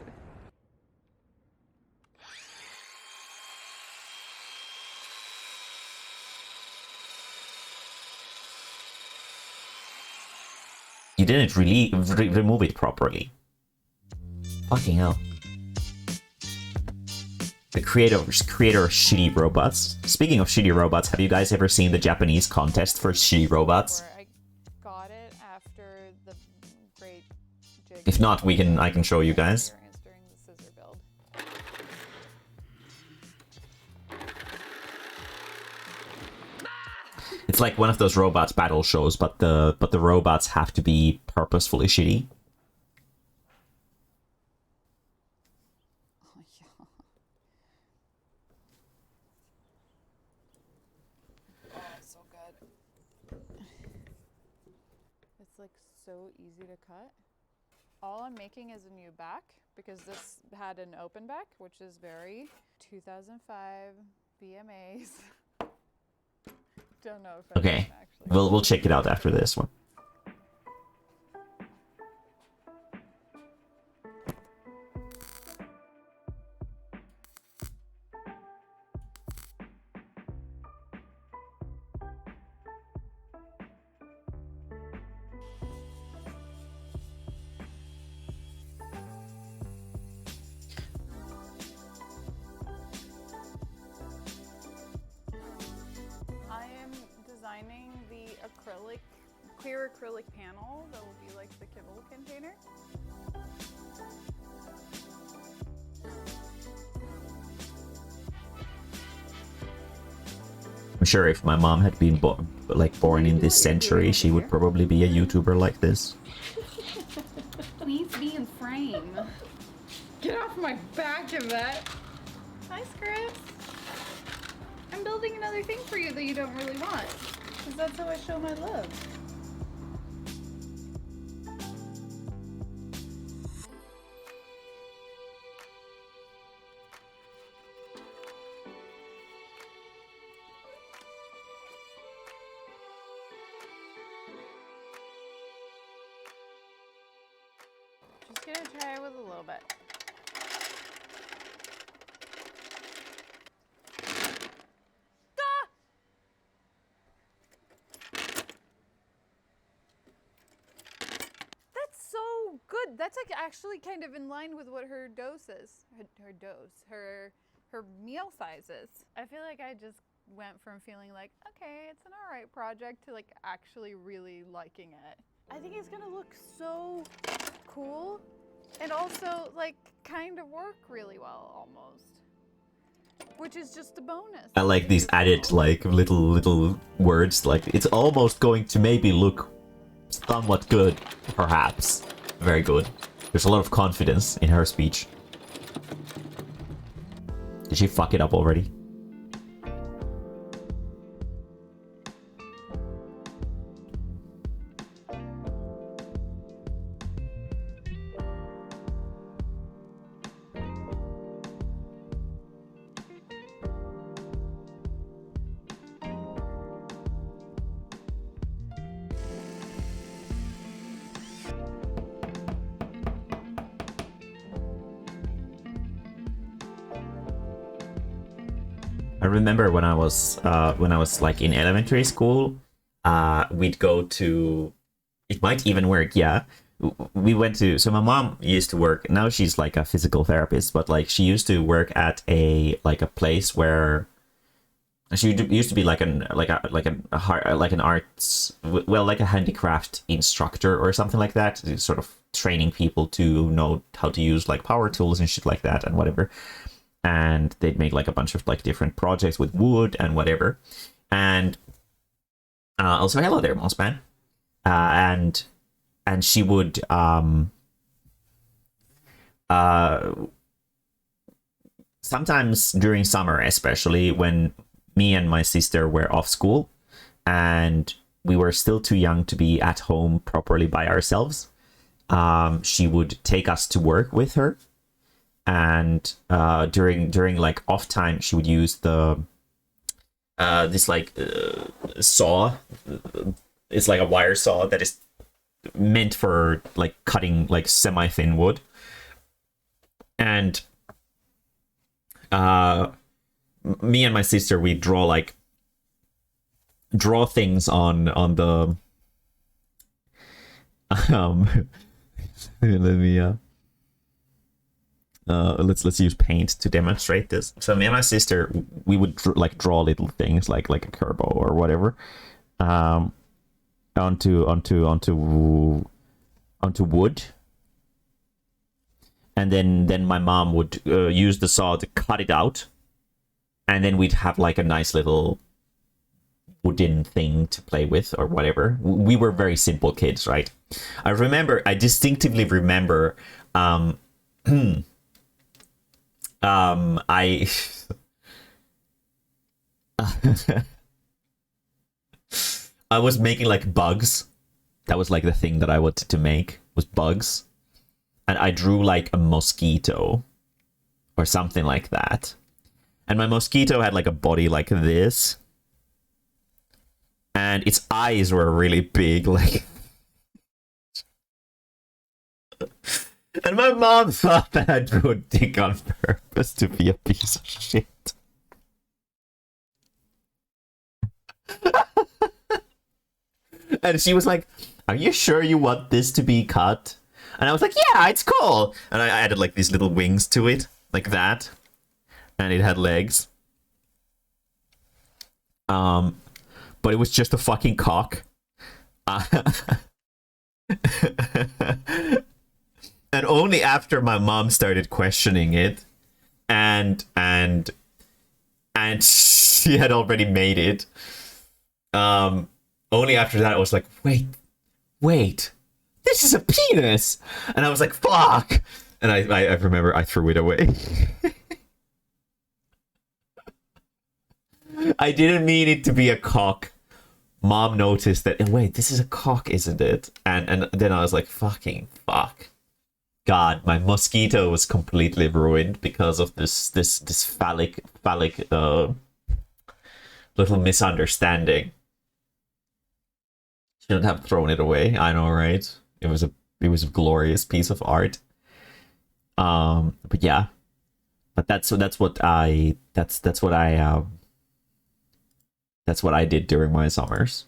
You didn't really remove it properly. Fucking hell. The creator of shitty robots. Speaking of shitty robots, have you guys ever seen the Japanese contest for shitty robots? I got it after the great jig. If not, I can show you guys. During the scissor build. It's like one of those robots battle shows, but the robots have to be purposefully shitty. So good. It's like so easy to cut. All I'm making is a new back because this had an open back, which is very 2005 VMAs. Don't know if I Okay, can actually. we'll check it out after this one. Designing the clear acrylic panel that will be like the kibble container. I'm sure if my mom had been born in this century, she would probably be a YouTuber like this. Please be in frame. Get off my back, Yvette. Hi, Scripps. I'm building another thing for you that you don't really want. Because that's how I show my love. Just gonna try it with a little bit. Good. That's like actually kind of in line with what her dose is. Her meal size is. I feel like I just went from feeling like, okay, it's an alright project to like actually really liking it. I think it's gonna look so cool and also like kind of work really well almost. Which is just a bonus. I like these added like little words, like it's almost going to maybe look somewhat good, perhaps. Very good. There's a lot of confidence in her speech. Did she fuck it up already? I remember when I was like in elementary school, we'd go to. It might even work, yeah. We went to. So my mom used to work. Now she's like a physical therapist, but like she used to work at a place where she used to be like an arts, well, like a handicraft instructor or something like that, sort of training people to know how to use like power tools and shit like that and whatever. And they'd make like a bunch of like different projects with wood and whatever. And also, hello there, Mossman. And she would sometimes during summer, especially when me and my sister were off school and we were still too young to be at home properly by ourselves, she would take us to work with her. And during like off time, she would use the this like saw. It's like a wire saw that is meant for like cutting like semi-thin wood. And me and my sister, we draw things on the Let me let's use paint to demonstrate this. So me and my sister, we would draw little things like a curbo or whatever, onto wood, and then my mom would use the saw to cut it out, and then we'd have like a nice little wooden thing to play with or whatever. We were very simple kids, right? I distinctively remember I I was making like bugs. That was like the thing that I wanted to make, was bugs. And I drew like a mosquito or something like that. And my mosquito had like a body like this. And its eyes were really big, like. And my mom thought that I drew a dick on purpose to be a piece of shit. And she was like, "Are you sure you want this to be cut?" And I was like, "Yeah, it's cool." And I added like these little wings to it, like that. And it had legs. But it was just a fucking cock. And only after my mom started questioning it, and she had already made it. Only after that I was like, wait, this is a penis, and I was like, fuck, and I remember I threw it away. I didn't mean it to be a cock. Mom noticed that, and wait, this is a cock, isn't it? And then I was like, fucking fuck. God, my mosquito was completely ruined because of this phallic little misunderstanding. Shouldn't have thrown it away. I know, right? It was a glorious piece of art. But yeah, but that's what I did during my summers.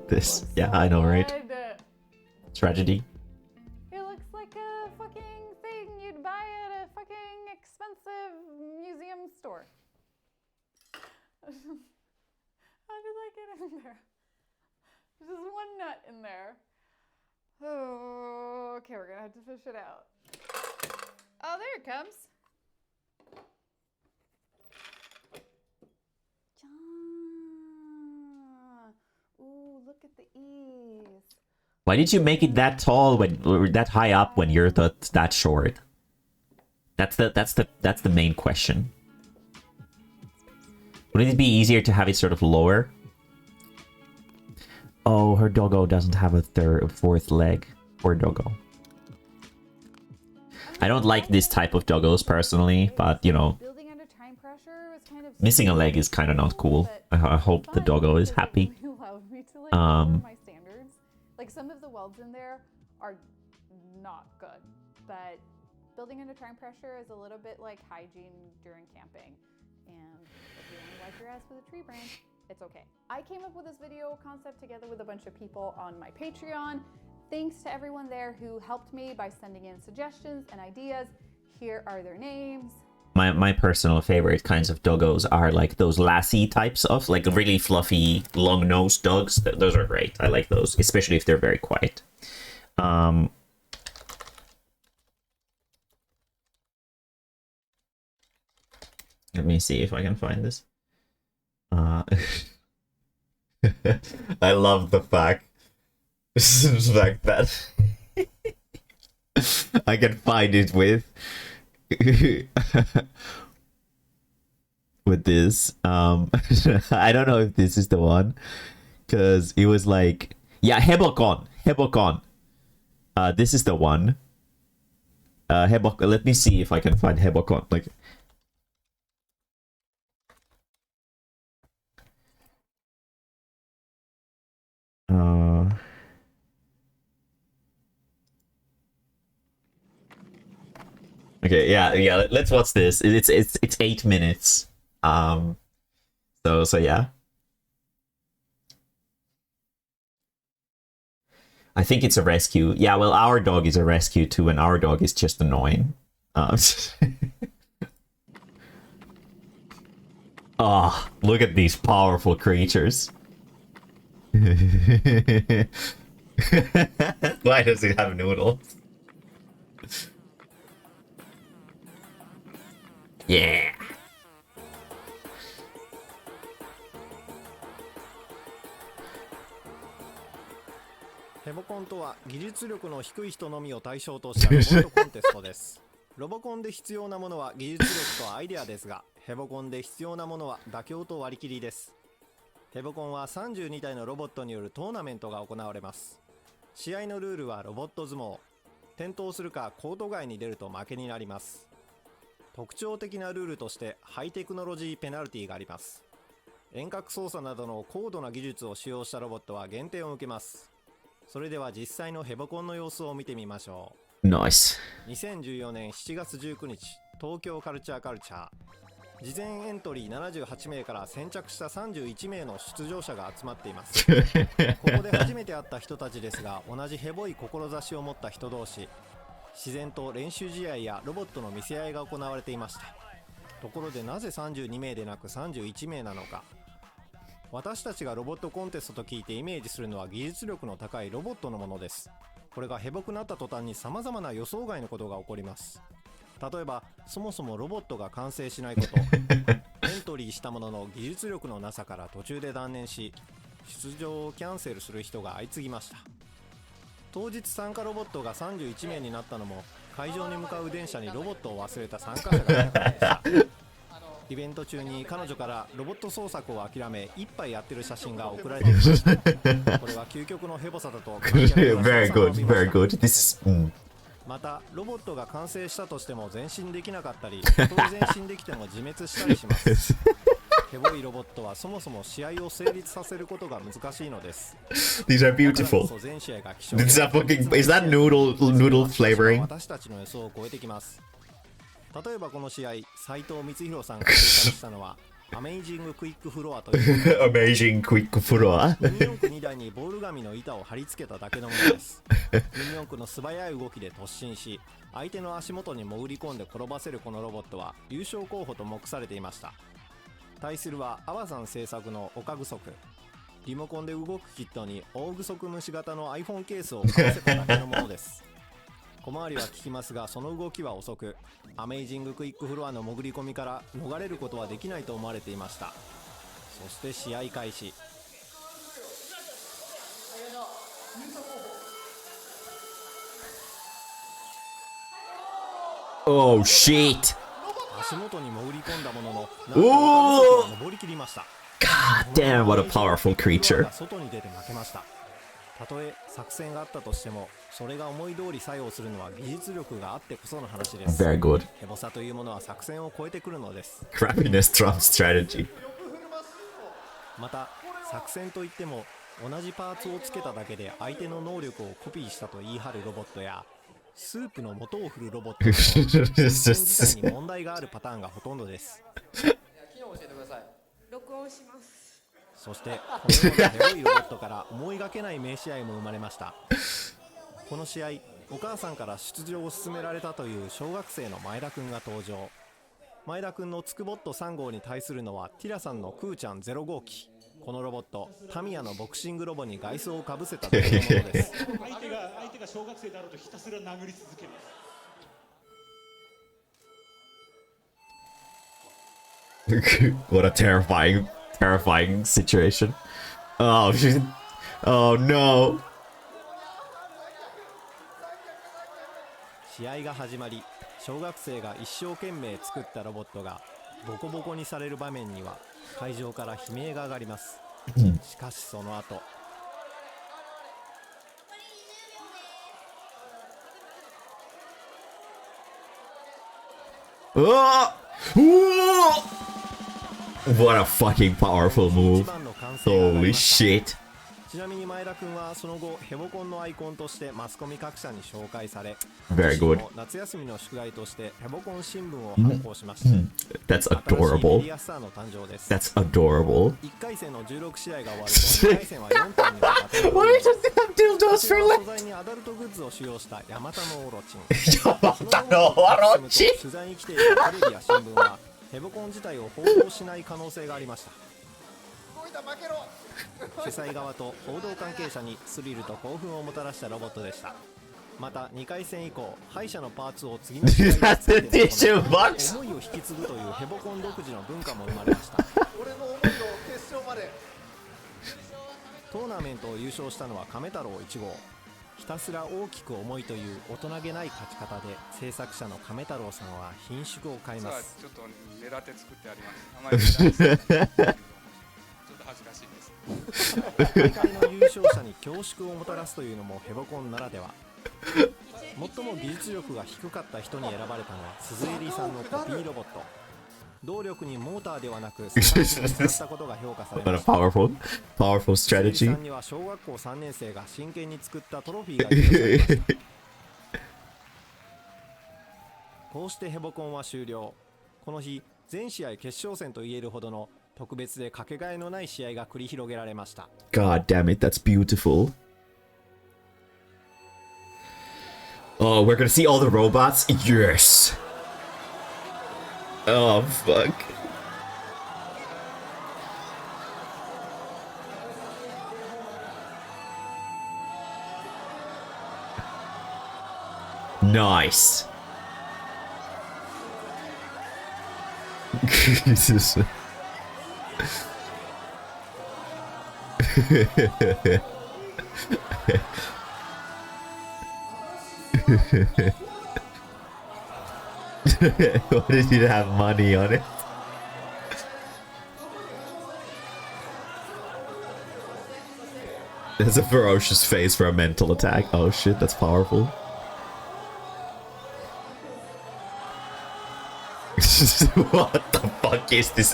This, yeah, I know, right? Tragedy. It looks like a fucking thing you'd buy at a fucking expensive museum store. How did I get in there? There's just one nut in there. Oh, okay, we're gonna have to fish it out. Oh, there it comes. Ooh, look at the ease. Why did you make it that tall or that high up when you're that short? That's the main question. Wouldn't it be easier to have it sort of lower? Oh, her doggo doesn't have a fourth leg. Poor doggo. I don't like this type of doggos personally, but you know, missing a leg is kind of not cool. I hope the doggo is happy. My standards. Like some of the welds in there are not good, but building under time pressure is a little bit like hygiene during camping. And if you want to wipe your ass with a tree branch, it's okay. I came up with this video concept together with a bunch of people on my Patreon. Thanks to everyone there who helped me by sending in suggestions and ideas. Here are their names. My personal favorite kinds of doggos are like those lassie types of like really fluffy long-nosed dogs. Those are great. I like those, especially if they're very quiet. Let me see if I can find this. I love the fact that I can find it with this. I don't know if this is the one, because it was like, yeah, Hebocon. This is the one. Hebocon. Let me see if I can find Hebocon. Like, Okay, yeah. Let's watch this. It's 8 minutes. So yeah. I think it's a rescue. Yeah, well, our dog is a rescue too, and our dog is just annoying. Oh, look at these powerful creatures. Why does it have noodles? Yeah.ヘボコンとは技術力の低い人のみを対象としたロボットコンテストです。ロボコンで必要なものは技術力とアイデアですが、ヘボコンで必要なものは妥協と割り切りです。ヘボコンは32体のロボットによるトーナメントが行われます。試合のルールはロボット相撲。転倒するかコート外に出ると負けになります。特徴的なルールとしてハイテクノロジーペナルティがあります。遠隔操作などの高度な技術を使用したロボットは減点を受けます。それでは実際のヘボコンの様子を見てみましょう。Nice. 2014年7月19日、東京カルチャー。事前エントリー78名から先着した31名の出場者が集まっています。ここで初めて会った人たちですが、同じヘボい志を持った人同士、自然と練習試合やロボットの見せ合いが行われていました。ところでなぜ32名でなく31名なのか。私たちがロボットコンテストと聞いてイメージするのは技術力の高いロボットのものです。これがヘボくなった途端に様々な予想外のことが起こります。例えば、そもそもロボットが完成しないこと、エントリーしたものの技術力のなさから途中で断念し、出場をキャンセルする人が相次ぎました。当日参加ロボットが31名になったのも、会場に向かう電車にロボットを忘れた参加者がいたからでした。イベント中に彼女からロボット創作を諦め一杯やってる写真が送られてきました。これは究極のヘボさだとVery good, very good. This is... またロボットが完成したとしても前進できなかったり、たとえ前進できても自滅したりします。ヘボいロボットはそもそも試合を成立させることが難しいのです。 These are beautiful. Is that noodle flavoring? 私たちの予想を超えてきます。例えばこの試合、斉藤光弘さんが制作したのはアメイジングクイックフロアというAmazing Quick Floor ミニ四駆2台にボール紙の板を貼り付けただけのものです。ミニ四駆の素早い動きで突進し、相手の足元に潜り込んで転ばせるこのロボットは優勝候補と目されていました。対するはアワさん製作のオカグソク。リモコンで動くキットに大グソク虫型の iPhone ケースをかぶせただけのものです。小回りは効きますが、その動きは遅く、アメイジングクイックフロアの潜り込みから逃れることはできないと思われていました。そして試合開始。Oh shit! 足元に潜り込んだものの、なんと登り切りました。God damn, what a powerful creature. 外に出て負けました。たとえ作戦があったとしても、それが思い通り作用するのは技術力があってこその話です。Very good. ヘボさというものは作戦を超えてくるのです。Crappiness trumps strategy. また、作戦といっても、同じパーツをつけただけで相手の能力をコピーしたと言い張るロボットや、スープの素を振るロボットの作戦自体に問題があるパターンがほとんどです。機能教えてください。録音します。そして、このようなヘボいロボットから思いがけない名試合も生まれました。この試合、お母さんから出場を勧められたという小学生の前田くんが登場。前田くんのツクボット3号に対するのはティラさんのクーちゃん0号機。このロボット、タミヤのボクシングロボに外装をかぶせただけのものです。相手が小学生であろうとひたすら殴り続けます。What a terrifying situation. Oh, oh no. 試合が始まり、小学生が一生懸命作ったロボットがボコボコにされる場面には会場から悲鳴が上がります。しかしその後、What a fucking powerful move. Holy shit. ちなみに前田くんはその後ヘボコンのアイコンとしてマスコミ各社に紹介され、 Very good. 夏休みの宿題としてヘボコン新聞を発行しました。 That's adorable. 新しいメディアスターの誕生です。 That's adorable. 1回戦の16試合が終わると2回戦は4点にわたって Why does it have dildos for 素材にアダルトグッズを使用したヤマタノオロチン。ヤマタノオロチン。取材に来ているテレビや新聞はヘボコン自体を報道しない可能性がありました。主催側と報道関係者にスリルと興奮をもたらしたロボットでした。また2回戦以降、敗者のパーツを次の試合に使って思いを引き継ぐというヘボコン独自の文化も生まれました。俺の思いを決勝まで。トーナメントを優勝したのは亀太郎1号。ひたすら大きく重いという大人げない勝ち方で制作者の亀太郎さんは品種を変えます。ちょっと狙って作ってあります。ちょっと恥ずかしいです。大会の優勝者に恐縮をもたらすというのもヘボコンならでは。最も技術力が低かった人に選ばれたのは鈴江里さんのコピーロボット。動力にモーターではなくスタンドを使ったことが評価されました。 What a powerful strategy. 鈴江里さんには小学校3年生が真剣に作ったトロフィーが授与されました。こうしてヘボコンは終了。この日、全試合決勝戦と言えるほどの特別でかけがえのない試合が繰り広げられました。 God damn it, that's beautiful. Oh, we're gonna see all the robots? Yes! Oh, fuck. Nice. Jesus. Why did you have money on it? There's a ferocious face for a mental attack. Oh shit, that's powerful. What the fuck is this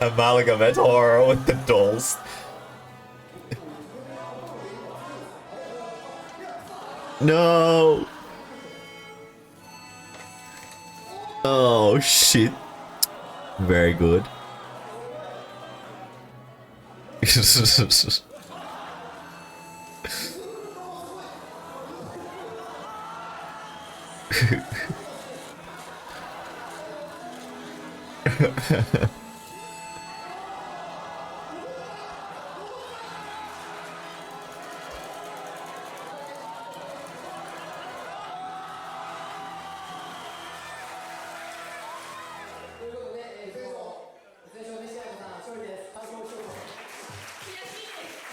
amalgamate horror with the dolls? No! Oh shit. Very good.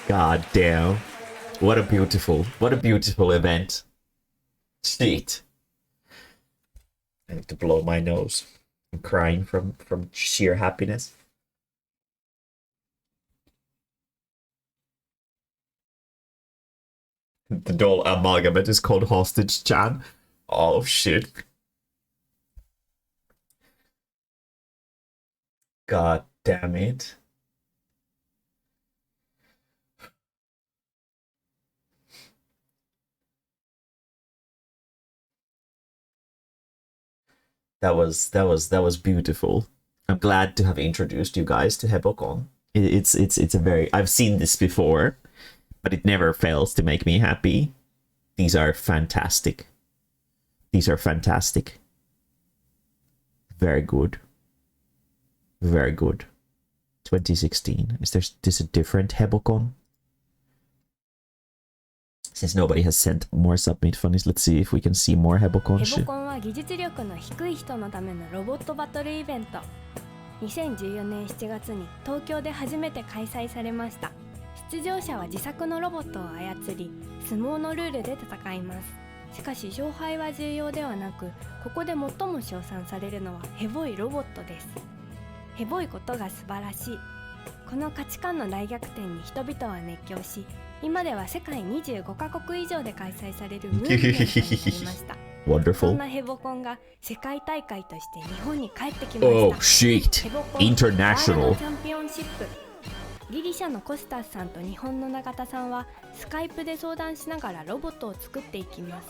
God damn. What a beautiful event. Shit. I have to blow my nose. I'm crying from sheer happiness. The doll amalgamate is called Hostage Chan. Oh shit. God damn it. That was beautiful. I'm glad to have introduced you guys to Hebocon. It's a very, I've seen this before, but it never fails to make me happy. These are fantastic. These are fantastic. Very good. Very good. 2016. Is this a different Hebocon? Since nobody has sent more submit funnies, let's see if we can see more Hebocon shit. ヘボコンは技術力の低い人のためのロボットバトルイベント。2014年7月に東京で初めて開催されました。出場者は自作のロボットを操り、相撲のルールで戦います。しかし勝敗は重要ではなく、ここで最も称賛されるのはヘボいロボットです。ヘボいことが素晴らしい。この価値観の大逆転に人々は熱狂し、今では世界25カ国以上で開催されるムーブメントになりました。そんなヘボコンが世界大会として日本に帰ってきました。Oh shit! International. チャンピオンシップ。ギリシャのコスタスさんと日本の永田さんはスカイプで相談しながらロボットを作っていきます。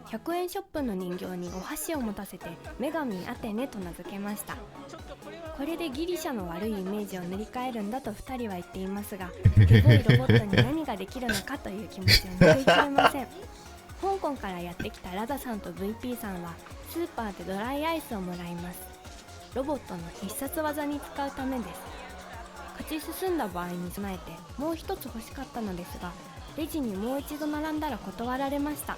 100円ショップの人形にお箸を持たせて女神アテネと名付けました。これでギリシャの悪いイメージを塗り替えるんだと2人は言っていますが、エボいロボットに何ができるのかという気持ちを拭いきれません。香港からやってきたラダさんと VP さんはスーパーでドライアイスをもらいます。ロボットの必殺技に使うためです。勝ち進んだ場合に備えてもう一つ欲しかったのですが、レジにもう一度並んだら断られました。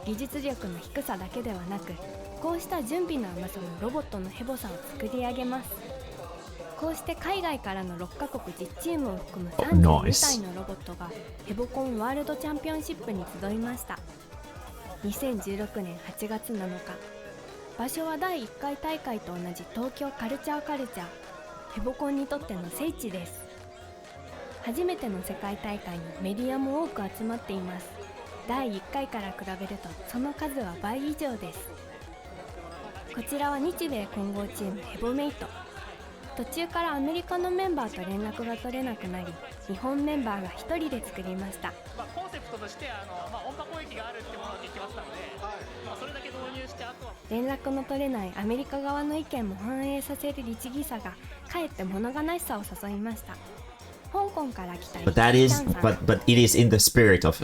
技術力の低さだけではなく、こうした準備の甘さもロボットのヘボさを作り上げます。こうして海外からの6カ国10チームを含む32体のロボットがヘボコンワールドチャンピオンシップに集いました。2016年8月7日、場所は第1回大会と同じ東京カルチャー、ヘボコンにとっての聖地です。初めての世界大会にメディアも多く集まっています。第1回から比べるとその数は倍以上です。こちらは日米混合チームヘボメイト。途中からアメリカのメンバーと連絡が取れなくなり、日本メンバーが1人で作りました。コンセプトとして音波攻撃があるってものが決まったので、それだけ導入して、あとは連絡の取れないアメリカ側の意見も反映させる律儀さがかえって物悲しさを誘いました。香港から来たリッキーさん。But it is in the spirit of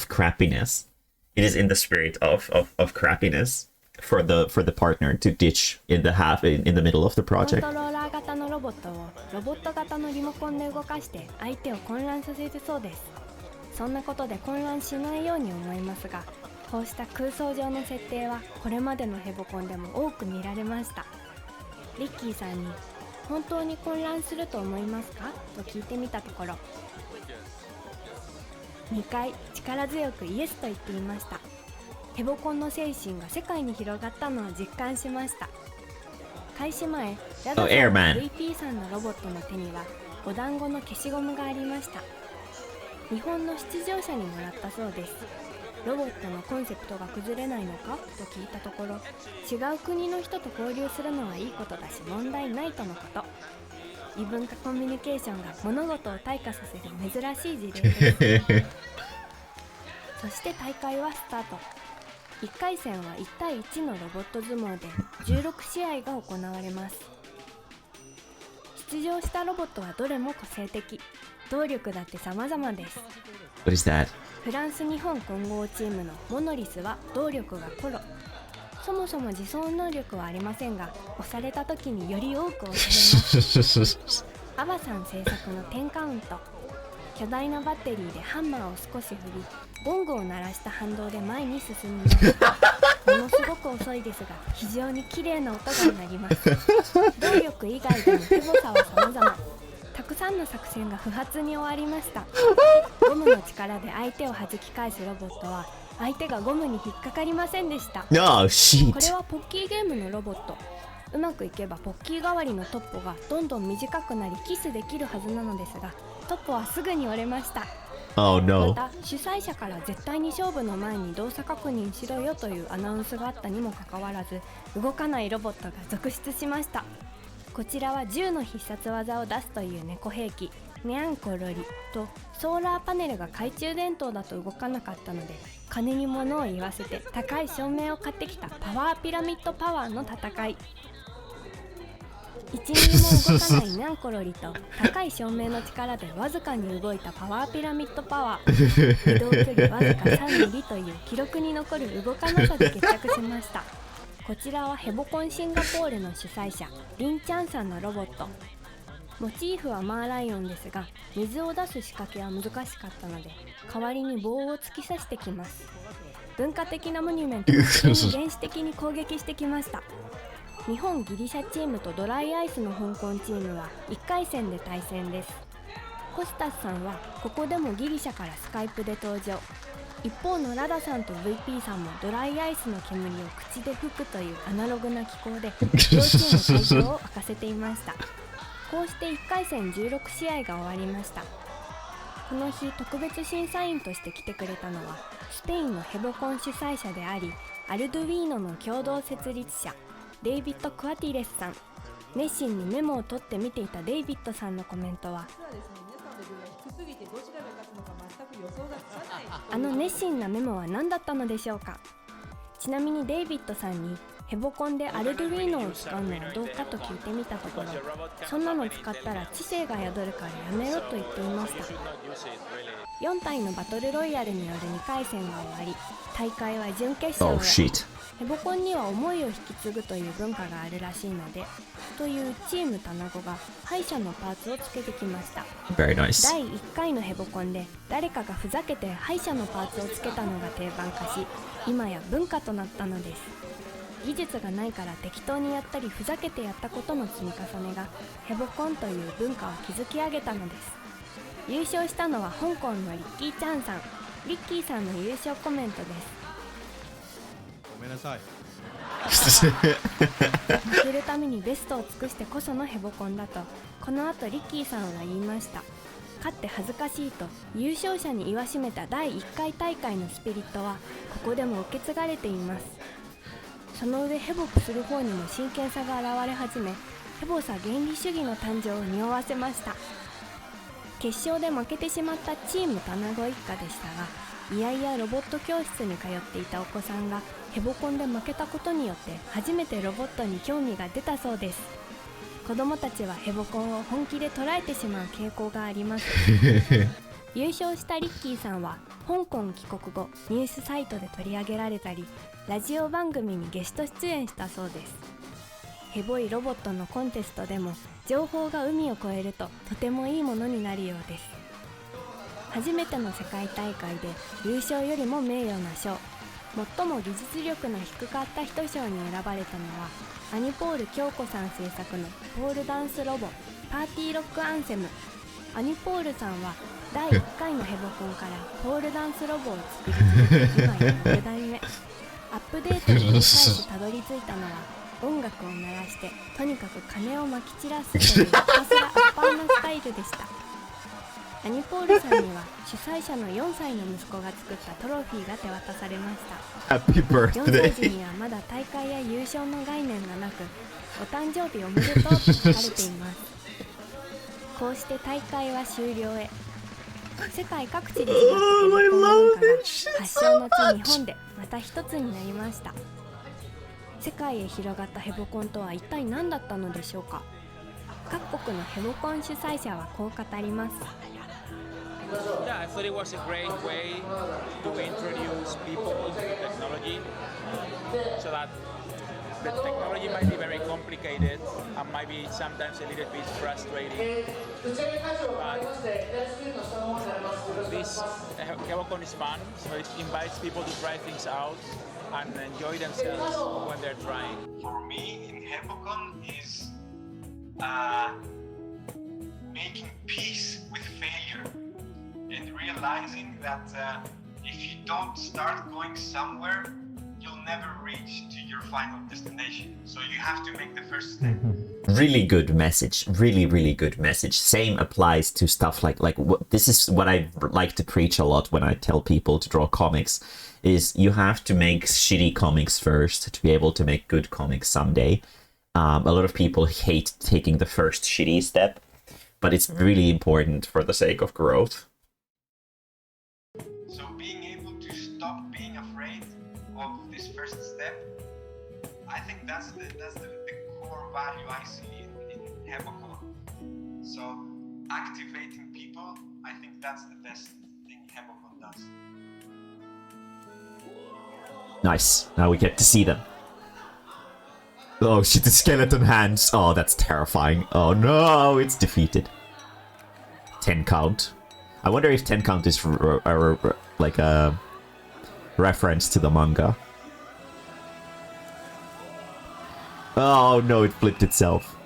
crappiness. It is in the spirit of crappiness for the partner to ditch in the middle of the コン project. トローラー型のロボットをロボット型のリモコンで動かして相手を混乱させるそうです。そんなことで混乱しないように思いますが、こうした空想上の設定はこれまでのヘボコンでも多く見られました。リッキーさんに本当に混乱すると思いますかと聞いてみたところ、2回力強くイエスと言っていました。ヘボコンの精神が世界に広がったのを実感しました。開始前、ラダさんと VP さんのロボットの手にはお団子の消しゴムがありました。日本の出場者にもらったそうです。ロボットのコンセプトが崩れないのかと聞いたところ、違う国の人と交流するのはいいことだし問題ないとのこと。異文化コミュニケーションが物事を退化させる珍しい事例です。そして大会はスタート。1回戦は1対1のロボット相撲で16試合が行われます。出場したロボットはどれも個性的、動力だって様々です。What is that? フランス日本混合チームのモノリスは動力がコロ。そもそも自走能力はありませんが、押された時により多く押されます。アバさん制作の10カウント。巨大なバッテリーでハンマーを少し振り、ゴングを鳴らした反動で前に進みます。ものすごく遅いですが非常に綺麗な音が鳴ります。動力以外でもヘボさは様々。たくさんの作戦が不発に終わりました。ゴムの力で相手を弾き返すロボットは相手がゴムに引っかかりませんでした。Oh, shit. これはポッキーゲームのロボット。うまくいけばポッキー代わりのトッポがどんどん短くなりキスできるはずなのですが、トッポはすぐに折れました。Oh, no. また主催者から絶対に勝負の前に動作確認しろよというアナウンスがあったにもかかわらず、動かないロボットが続出しました。こちらは銃の必殺技を出すという猫兵器ニャンコロリと、ソーラーパネルが懐中電灯だと動かなかったので金に物を言わせて高い照明を買ってきたパワーピラミッドパワーの戦い。1ミリも動かないニャンコロリと高い照明の力でわずかに動いたパワーピラミッドパワー。移動距離わずか3ミリという記録に残る動かなさで決着しました。こちらはヘボコンシンガポールの主催者リンチャンさんのロボット。モチーフはマーライオンですが、水を出す仕掛けは難しかったので代わりに棒を突き刺してきます。文化的なモニュメントが原始的に攻撃してきました。日本ギリシャチームとドライアイスの香港チームは1回戦で対戦です。コスタスさんはここでもギリシャからスカイプで登場。一方のラダさんと VP さんもドライアイスの煙を口で吹くというアナログな機構で両チーム会場を沸かせていました。こうして1回戦16試合が終わりました。この日特別審査員として来てくれたのはスペインのヘボコン主催者でありアルドゥイーノの共同設立者デイビッド・クアティレスさん。熱心にメモを取って見ていたデイビッドさんのコメントは、あの熱心なメモは何だったのでしょうか。ちなみにデイビッドさんにヘボコンでアルドゥイーノを使うのはどうかと聞いてみたところ、そんなの使ったら知性が宿るからやめろと言っていました。4体のバトルロイヤルによる2回戦が終わり、大会は準決勝へ。ヘボコンには思いを引き継ぐという文化があるらしいので、というチームタナゴが敗者のパーツをつけてきました。Very nice. 第1回のヘボコンで誰かがふざけて敗者のパーツをつけたのが定番化し、今や文化となったのです。技術がないから適当にやったりふざけてやったことの積み重ねがヘボコンという文化を築き上げたのです。優勝したのは香港のリッキーちゃんさん。リッキーさんの優勝コメントです。ごめんなさい。負けるためにベストを尽くしてこそのヘボコンだと、この後リッキーさんは言いました。勝って恥ずかしいと優勝者に言わしめた第1回大会のスピリットはここでも受け継がれています。その上ヘボくする方にも真剣さが現れ始め、ヘボさ原理主義の誕生を匂わせました。決勝で負けてしまったチームタナゴ一家でしたが、いやいやロボット教室に通っていたお子さんがヘボコンで負けたことによって初めてロボットに興味が出たそうです。子供たちはヘボコンを本気で捉えてしまう傾向があります。優勝したリッキーさんは香港帰国後ニュースサイトで取り上げられたり、ラジオ番組にゲスト出演したそうです。ヘボいロボットのコンテストでも情報が海を越えるととてもいいものになるようです。初めての世界大会で優勝よりも名誉な賞、最も技術力の低かった人賞に選ばれたのはアニポール京子さん制作のポールダンスロボパーティーロックアンセム。アニポールさんは第1回のヘボコンからポールダンスロボを作り続け、今や6代目。アップデートを繰り返したどり着いたのは音楽を鳴らしてとにかく金をまき散らすというひたすらアッパーなスタイルでした。アニポールさんには主催者の4歳の息子が作ったトロフィーが手渡されました。 Happy birthday. 4歳児にはまだ大会や優勝の概念がなく、お誕生日おめでとうと書かれています。こうして大会は終了へ。世界各地で育ったヘボコン文化が発祥の地日本でまた一つになりました。世界へ広がったヘボコンとは一体何だったのでしょうか。各国のヘボコン主催者はこう語ります。Yeah, I thought it was a great way to introduce people to technology so that the technology might be very complicated and might be sometimes a little bit frustrating. But this Hebocon is fun, so it invites people to try things out and enjoy themselves when they're trying. For me, in Hebocon is making peace with failure and realizing that if you don't start going somewhere, you'll never reach to your final destination. So you have to make the first step. Really good message. Really good message. Same applies to stuff like this is what I like to preach a lot when I tell people to draw comics, is you have to make shitty comics first to be able to make good comics someday. A lot of people hate taking the first shitty step, but it's really important for the sake of growth. So being able to stop being afraid of this first step, I think that's the core value I see in Hebocon. So activating people, I think that's the best thing Hebocon does. Nice. Now we get to see them. Oh shit, the skeleton hands. Oh, that's terrifying. Oh no, it's defeated. 10 count. I wonder if 10 count is like a reference to the manga. Oh no, it flipped itself.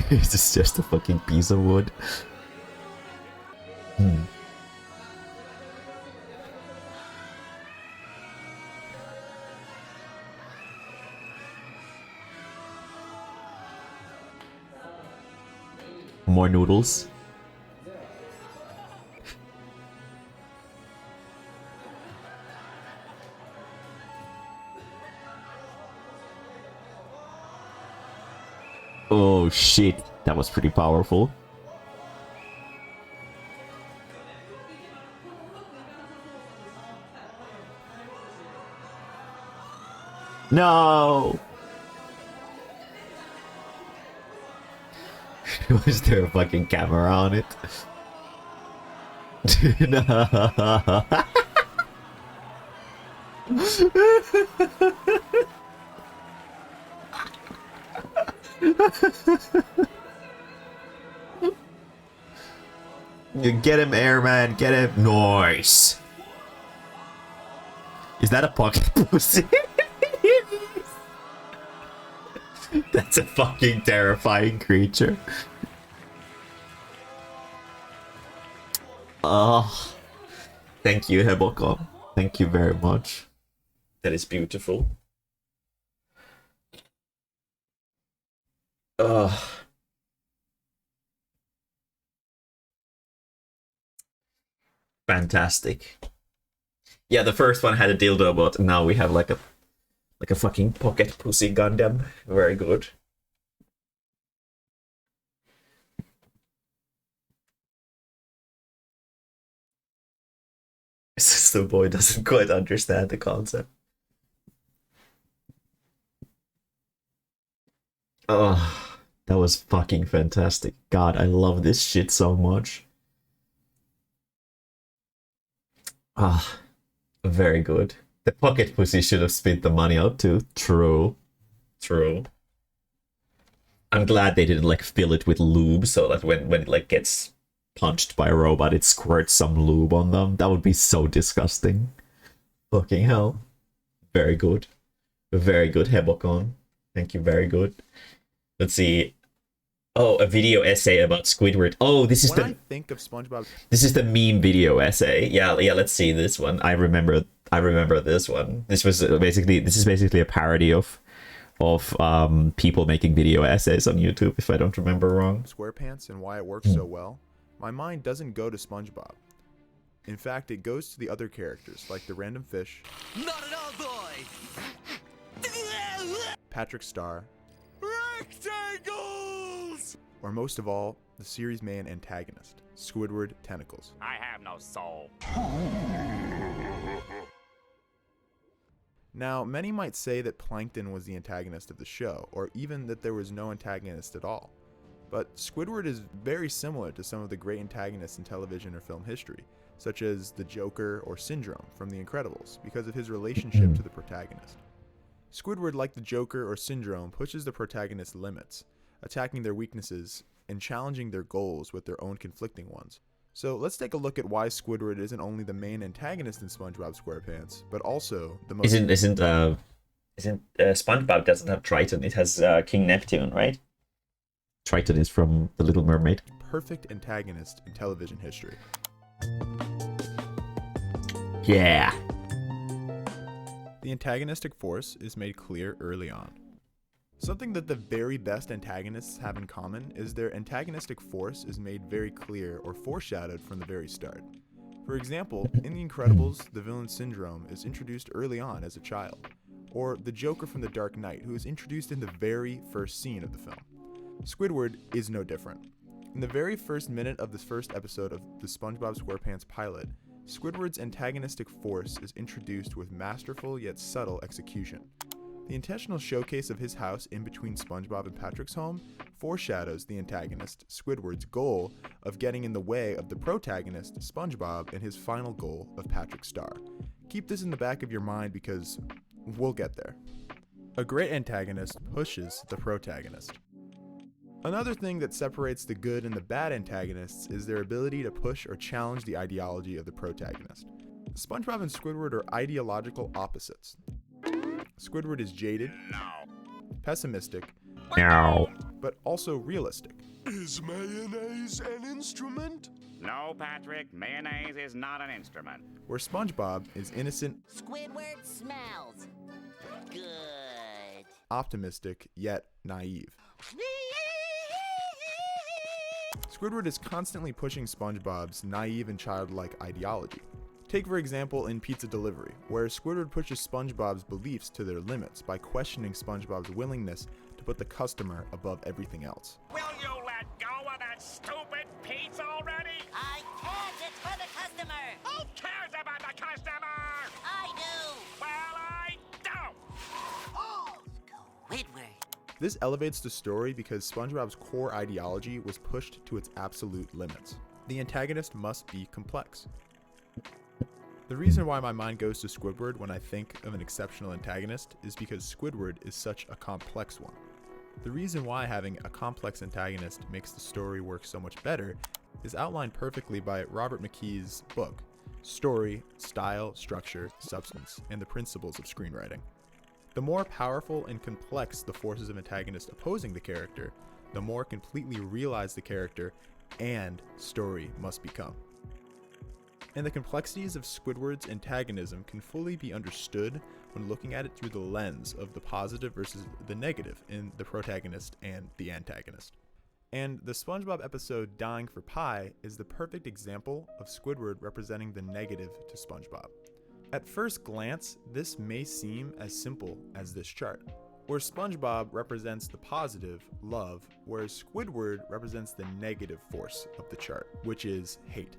This is just a fucking piece of wood. More noodles. Oh shit, that was pretty powerful. No! Was there a fucking camera on it? No. You get him, airman, get him. Nice. Is that a pocket pussy? That's a fucking terrifying creature. Oh, thank you, Hebocon. Thank you very much. That is beautiful. Fantastic. Yeah, the first one had a dildo bot, and now we have like a fucking pocket pussy Gundam. Very good. The boy doesn't quite understand the concept. Oh, that was fucking fantastic. God, I love this shit so much. Ah, very good. The pocket pussy should have spit the money out too. True. True. I'm glad they didn't like fill it with lube so that when it like gets punched by a robot it squirts some lube on them. That would be so disgusting. Fucking hell. Very good. Very good, Hebocon. Thank you, very good. Let's see. Oh, a video essay about Squidward. Oh, this is when I think of SpongeBob. This is the meme video essay. Yeah, let's see this one. I remember this one. This is basically a parody of people making video essays on YouTube, if I don't remember wrong. SquarePants and why it works so well. My mind doesn't go to SpongeBob. In fact, it goes to the other characters, like the random fish. Not at all, boy! Patrick Star. Rectangles! Or most of all, the series main antagonist, Squidward Tentacles. I have no soul. Now, many might say that Plankton was the antagonist of the show, or even that there was no antagonist at all. But Squidward is very similar to some of the great antagonists in television or film history, such as the Joker or Syndrome from The Incredibles, because of his relationship to the protagonist. Squidward, like the Joker or Syndrome, pushes the protagonist's limits, attacking their weaknesses and challenging their goals with their own conflicting ones. So let's take a look at why Squidward isn't only the main antagonist in SpongeBob SquarePants, but also the most... Isn't SpongeBob doesn't have Triton, it has King Neptune, right? Triton is from The Little Mermaid. Perfect antagonist in television history. Yeah. The antagonistic force is made clear early on. Something that the very best antagonists have in common is their antagonistic force is made very clear or foreshadowed from the very start. For example, in The Incredibles, the villain Syndrome is introduced early on as a child, or the Joker from The Dark Knight, who is introduced in the very first scene of the film. Squidward is no different. In the very first minute of this first episode of the SpongeBob SquarePants pilot, Squidward's antagonistic force is introduced with masterful yet subtle execution. The intentional showcase of his house in between SpongeBob and Patrick's home foreshadows the antagonist, Squidward's goal of getting in the way of the protagonist, SpongeBob, and his final goal of Patrick Star. Keep this in the back of your mind because we'll get there. A great antagonist pushes the protagonist. Another thing that separates the good and the bad antagonists is their ability to push or challenge the ideology of the protagonist. SpongeBob and Squidward are ideological opposites. Squidward is jaded, pessimistic, but also realistic. Is mayonnaise an instrument? No, Patrick, mayonnaise is not an instrument. Where SpongeBob is innocent, Squidward smells good. optimistic, yet naive. Squidward is constantly pushing SpongeBob's naive and childlike ideology. Take for example in Pizza Delivery, where Squidward pushes SpongeBob's beliefs to their limits by questioning SpongeBob's willingness to put the customer above everything else. Will you let go of that stupid pizza already? I can't. It's for the customer. Who cares about the customer? I do. Well, I don't. Oh, Squidward. This elevates the story because SpongeBob's core ideology was pushed to its absolute limits. The antagonist must be complex. The reason why my mind goes to Squidward when I think of an exceptional antagonist is because Squidward is such a complex one. The reason why having a complex antagonist makes the story work so much better is outlined perfectly by Robert McKee's book, Story, Style, Structure, Substance, and the Principles of Screenwriting. The more powerful and complex the forces of antagonist opposing the character, the more completely realized the character and story must become. And the complexities of Squidward's antagonism can fully be understood when looking at it through the lens of the positive versus the negative in the protagonist and the antagonist. And the SpongeBob episode Dying for Pie is the perfect example of Squidward representing the negative to SpongeBob. At first glance, this may seem as simple as this chart, where SpongeBob represents the positive, love, whereas Squidward represents the negative force of the chart, which is hate.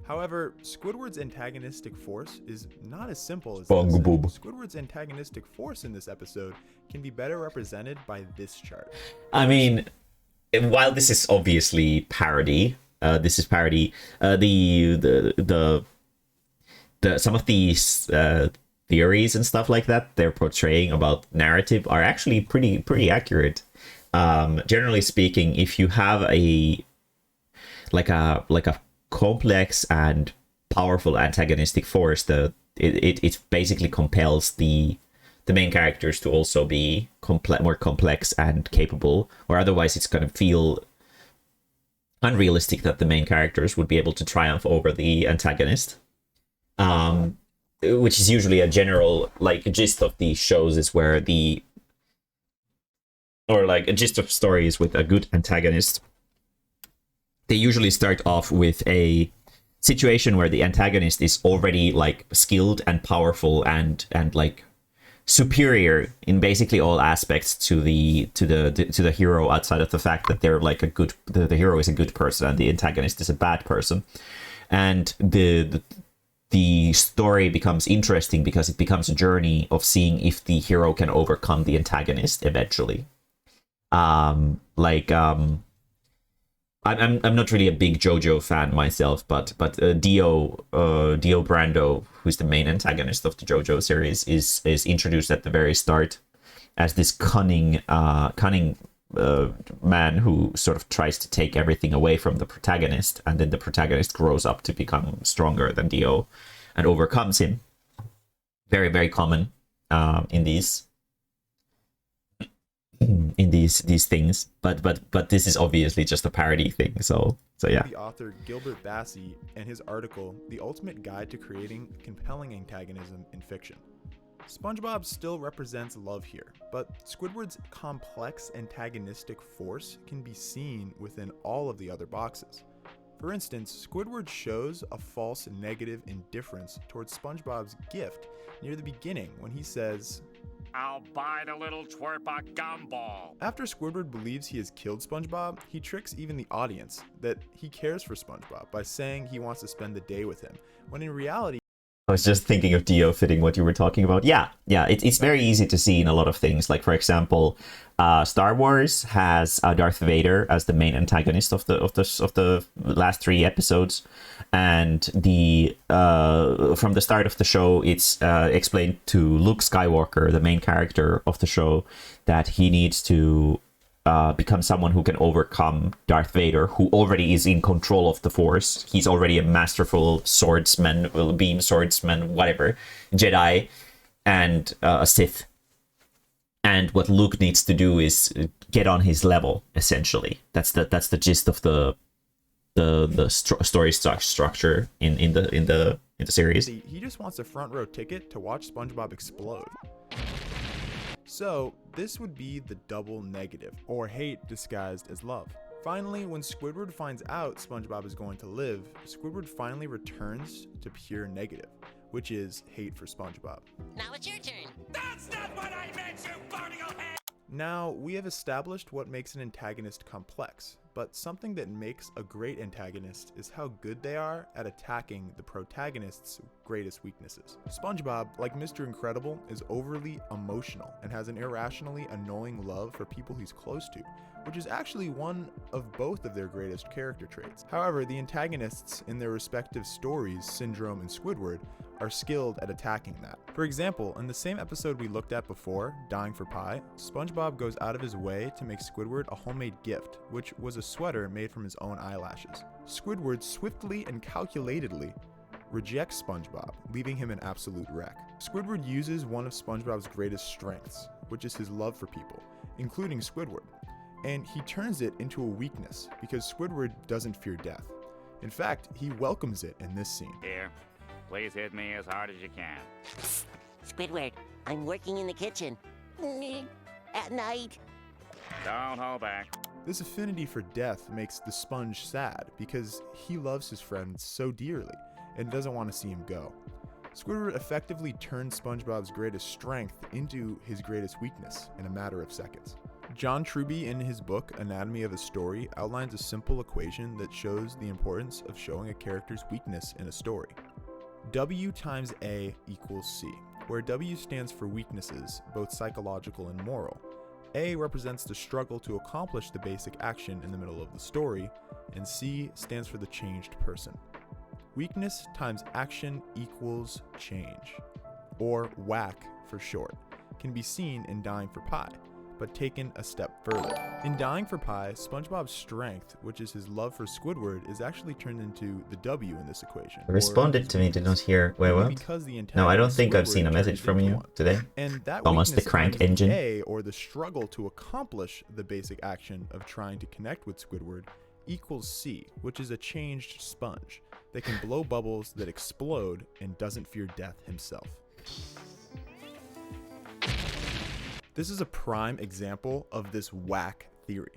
However, Squidward's antagonistic force is not as simple as this. Squidward's antagonistic force in this episode can be better represented by this chart. I mean, while this is obviously parody, some of these theories and stuff like that they're portraying about narrative are actually pretty accurate. Generally speaking, if you have a complex and powerful antagonistic force, it basically compels the main characters to also be more complex and capable, or otherwise it's going to feel unrealistic that the main characters would be able to triumph over the antagonist. Which is usually a general gist of these shows, is where a gist of stories with a good antagonist, they usually start off with a situation where the antagonist is already skilled and powerful and superior in basically all aspects to the hero, outside of the fact that they're the hero is a good person and the antagonist is a bad person. And the story becomes interesting because it becomes a journey of seeing if the hero can overcome the antagonist eventually. I'm not really a big JoJo fan myself, but Dio Brando, who's the main antagonist of the JoJo series, is introduced at the very start as this cunning man who sort of tries to take everything away from the protagonist, and then the protagonist grows up to become stronger than Dio and overcomes him. Very, very common in these things, but this is obviously just a parody thing, so yeah. The author Gilbert Bassey and his article, The Ultimate Guide to Creating Compelling Antagonism in Fiction. SpongeBob still represents love here, but Squidward's complex antagonistic force can be seen within all of the other boxes. For instance, Squidward shows a false negative indifference towards SpongeBob's gift near the beginning when he says, "I'll buy the little twerp a gumball." After Squidward believes he has killed SpongeBob, he tricks even the audience that he cares for SpongeBob by saying he wants to spend the day with him, when in reality, I was just thinking of Dio fitting what you were talking about. Yeah, it's very easy to see in a lot of things. Like, for example, Star Wars has Darth Vader as the main antagonist of the last 3 episodes, and from the start of the show, it's explained to Luke Skywalker, the main character of the show, that he needs to become someone who can overcome Darth Vader, who already is in control of the Force. He's already a masterful swordsman, beam swordsman, whatever, Jedi, and a Sith. And what Luke needs to do is get on his level, essentially. That's the gist of the story structure in the series. He just wants a front row ticket to watch SpongeBob explode. So, this would be the double negative, or hate disguised as love. Finally, when Squidward finds out SpongeBob is going to live, Squidward finally returns to pure negative, which is hate for SpongeBob. Now it's your turn. That's not what I meant, you barnacle head! Now, we have established what makes an antagonist complex, but something that makes a great antagonist is how good they are at attacking the protagonist's greatest weaknesses. SpongeBob, like Mr. Incredible, is overly emotional and has an irrationally annoying love for people he's close to, which is actually one of both of their greatest character traits. However, the antagonists in their respective stories, Syndrome and Squidward, are skilled at attacking that. For example, in the same episode we looked at before, Dying for Pie, SpongeBob goes out of his way to make Squidward a homemade gift, which was a sweater made from his own eyelashes. Squidward swiftly and calculatedly rejects SpongeBob, leaving him an absolute wreck. Squidward uses one of SpongeBob's greatest strengths, which is his love for people, including Squidward, and he turns it into a weakness because Squidward doesn't fear death. In fact, he welcomes it in this scene. Here, please hit me as hard as you can. Squidward, I'm working in the kitchen. At night. Don't hold back. This affinity for death makes the sponge sad because he loves his friend so dearly and doesn't want to see him go. Squidward effectively turns SpongeBob's greatest strength into his greatest weakness in a matter of seconds. John Truby, in his book Anatomy of a Story, outlines a simple equation that shows the importance of showing a character's weakness in a story. W times A equals C, where W stands for weaknesses, both psychological and moral. A represents the struggle to accomplish the basic action in the middle of the story, and C stands for the changed person. Weakness times action equals change, or WAC for short, can be seen in Dying for Pie, but taken a step further. In Dying for Pie, SpongeBob's strength, which is his love for Squidward, is actually turned into the W in this equation. Responded to me, did not hear. Wait, what? No, I don't think I've seen a message from you today. And that Almost the crank engine. A, or the struggle to accomplish the basic action of trying to connect with Squidward, equals C, which is a changed sponge that can blow bubbles that explode and doesn't fear death himself. This is a prime example of this whack theory.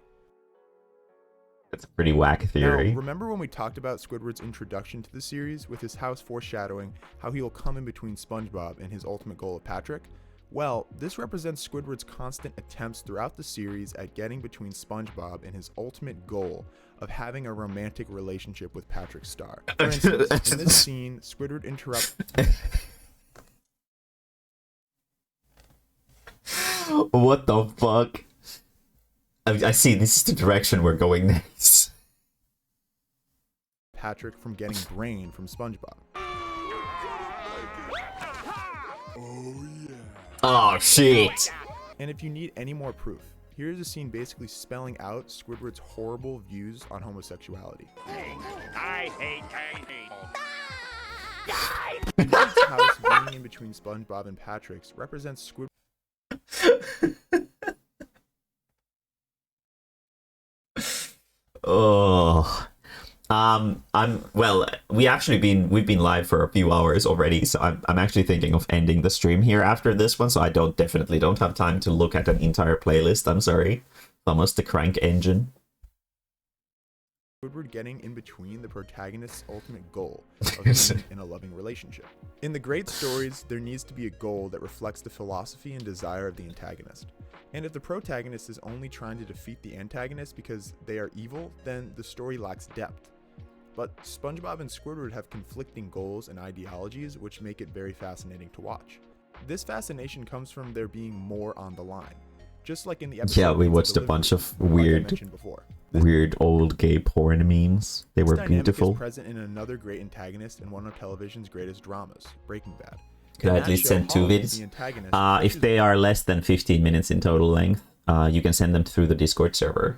That's a pretty whack theory. Now, remember when we talked about Squidward's introduction to the series with his house foreshadowing how he will come in between SpongeBob and his ultimate goal of Patrick? Well, this represents Squidward's constant attempts throughout the series at getting between SpongeBob and his ultimate goal of having a romantic relationship with Patrick Star. For instance, in this scene, Squidward interrupts... What the fuck? I see, this is the direction we're going next. Patrick from getting brain from SpongeBob. Oh yeah. Oh shit. And if you need any more proof, here's a scene basically spelling out Squidward's horrible views on homosexuality. I hate gay people. Squidward's house being in between SpongeBob and Patrick's represents Squidward. Oh, well, we've been live for a few hours already, so I'm actually thinking of ending the stream here after this one, so I definitely don't have time to look at an entire playlist. I'm sorry. Almost the crank engine. Squidward getting in between the protagonist's ultimate goal of being in a loving relationship. In the great stories, there needs to be a goal that reflects the philosophy and desire of the antagonist. And if the protagonist is only trying to defeat the antagonist because they are evil, then the story lacks depth. But SpongeBob and Squidward have conflicting goals and ideologies, which make it very fascinating to watch. This fascination comes from there being more on the line. Just like in the episode. Yeah, we watched a bunch of weird old gay porn memes. They were beautiful. Is present in another great antagonist in one of television's greatest dramas, Breaking Bad. Could I at least send 2 vids? If they are less than 15 minutes in total length, you can send them through the Discord server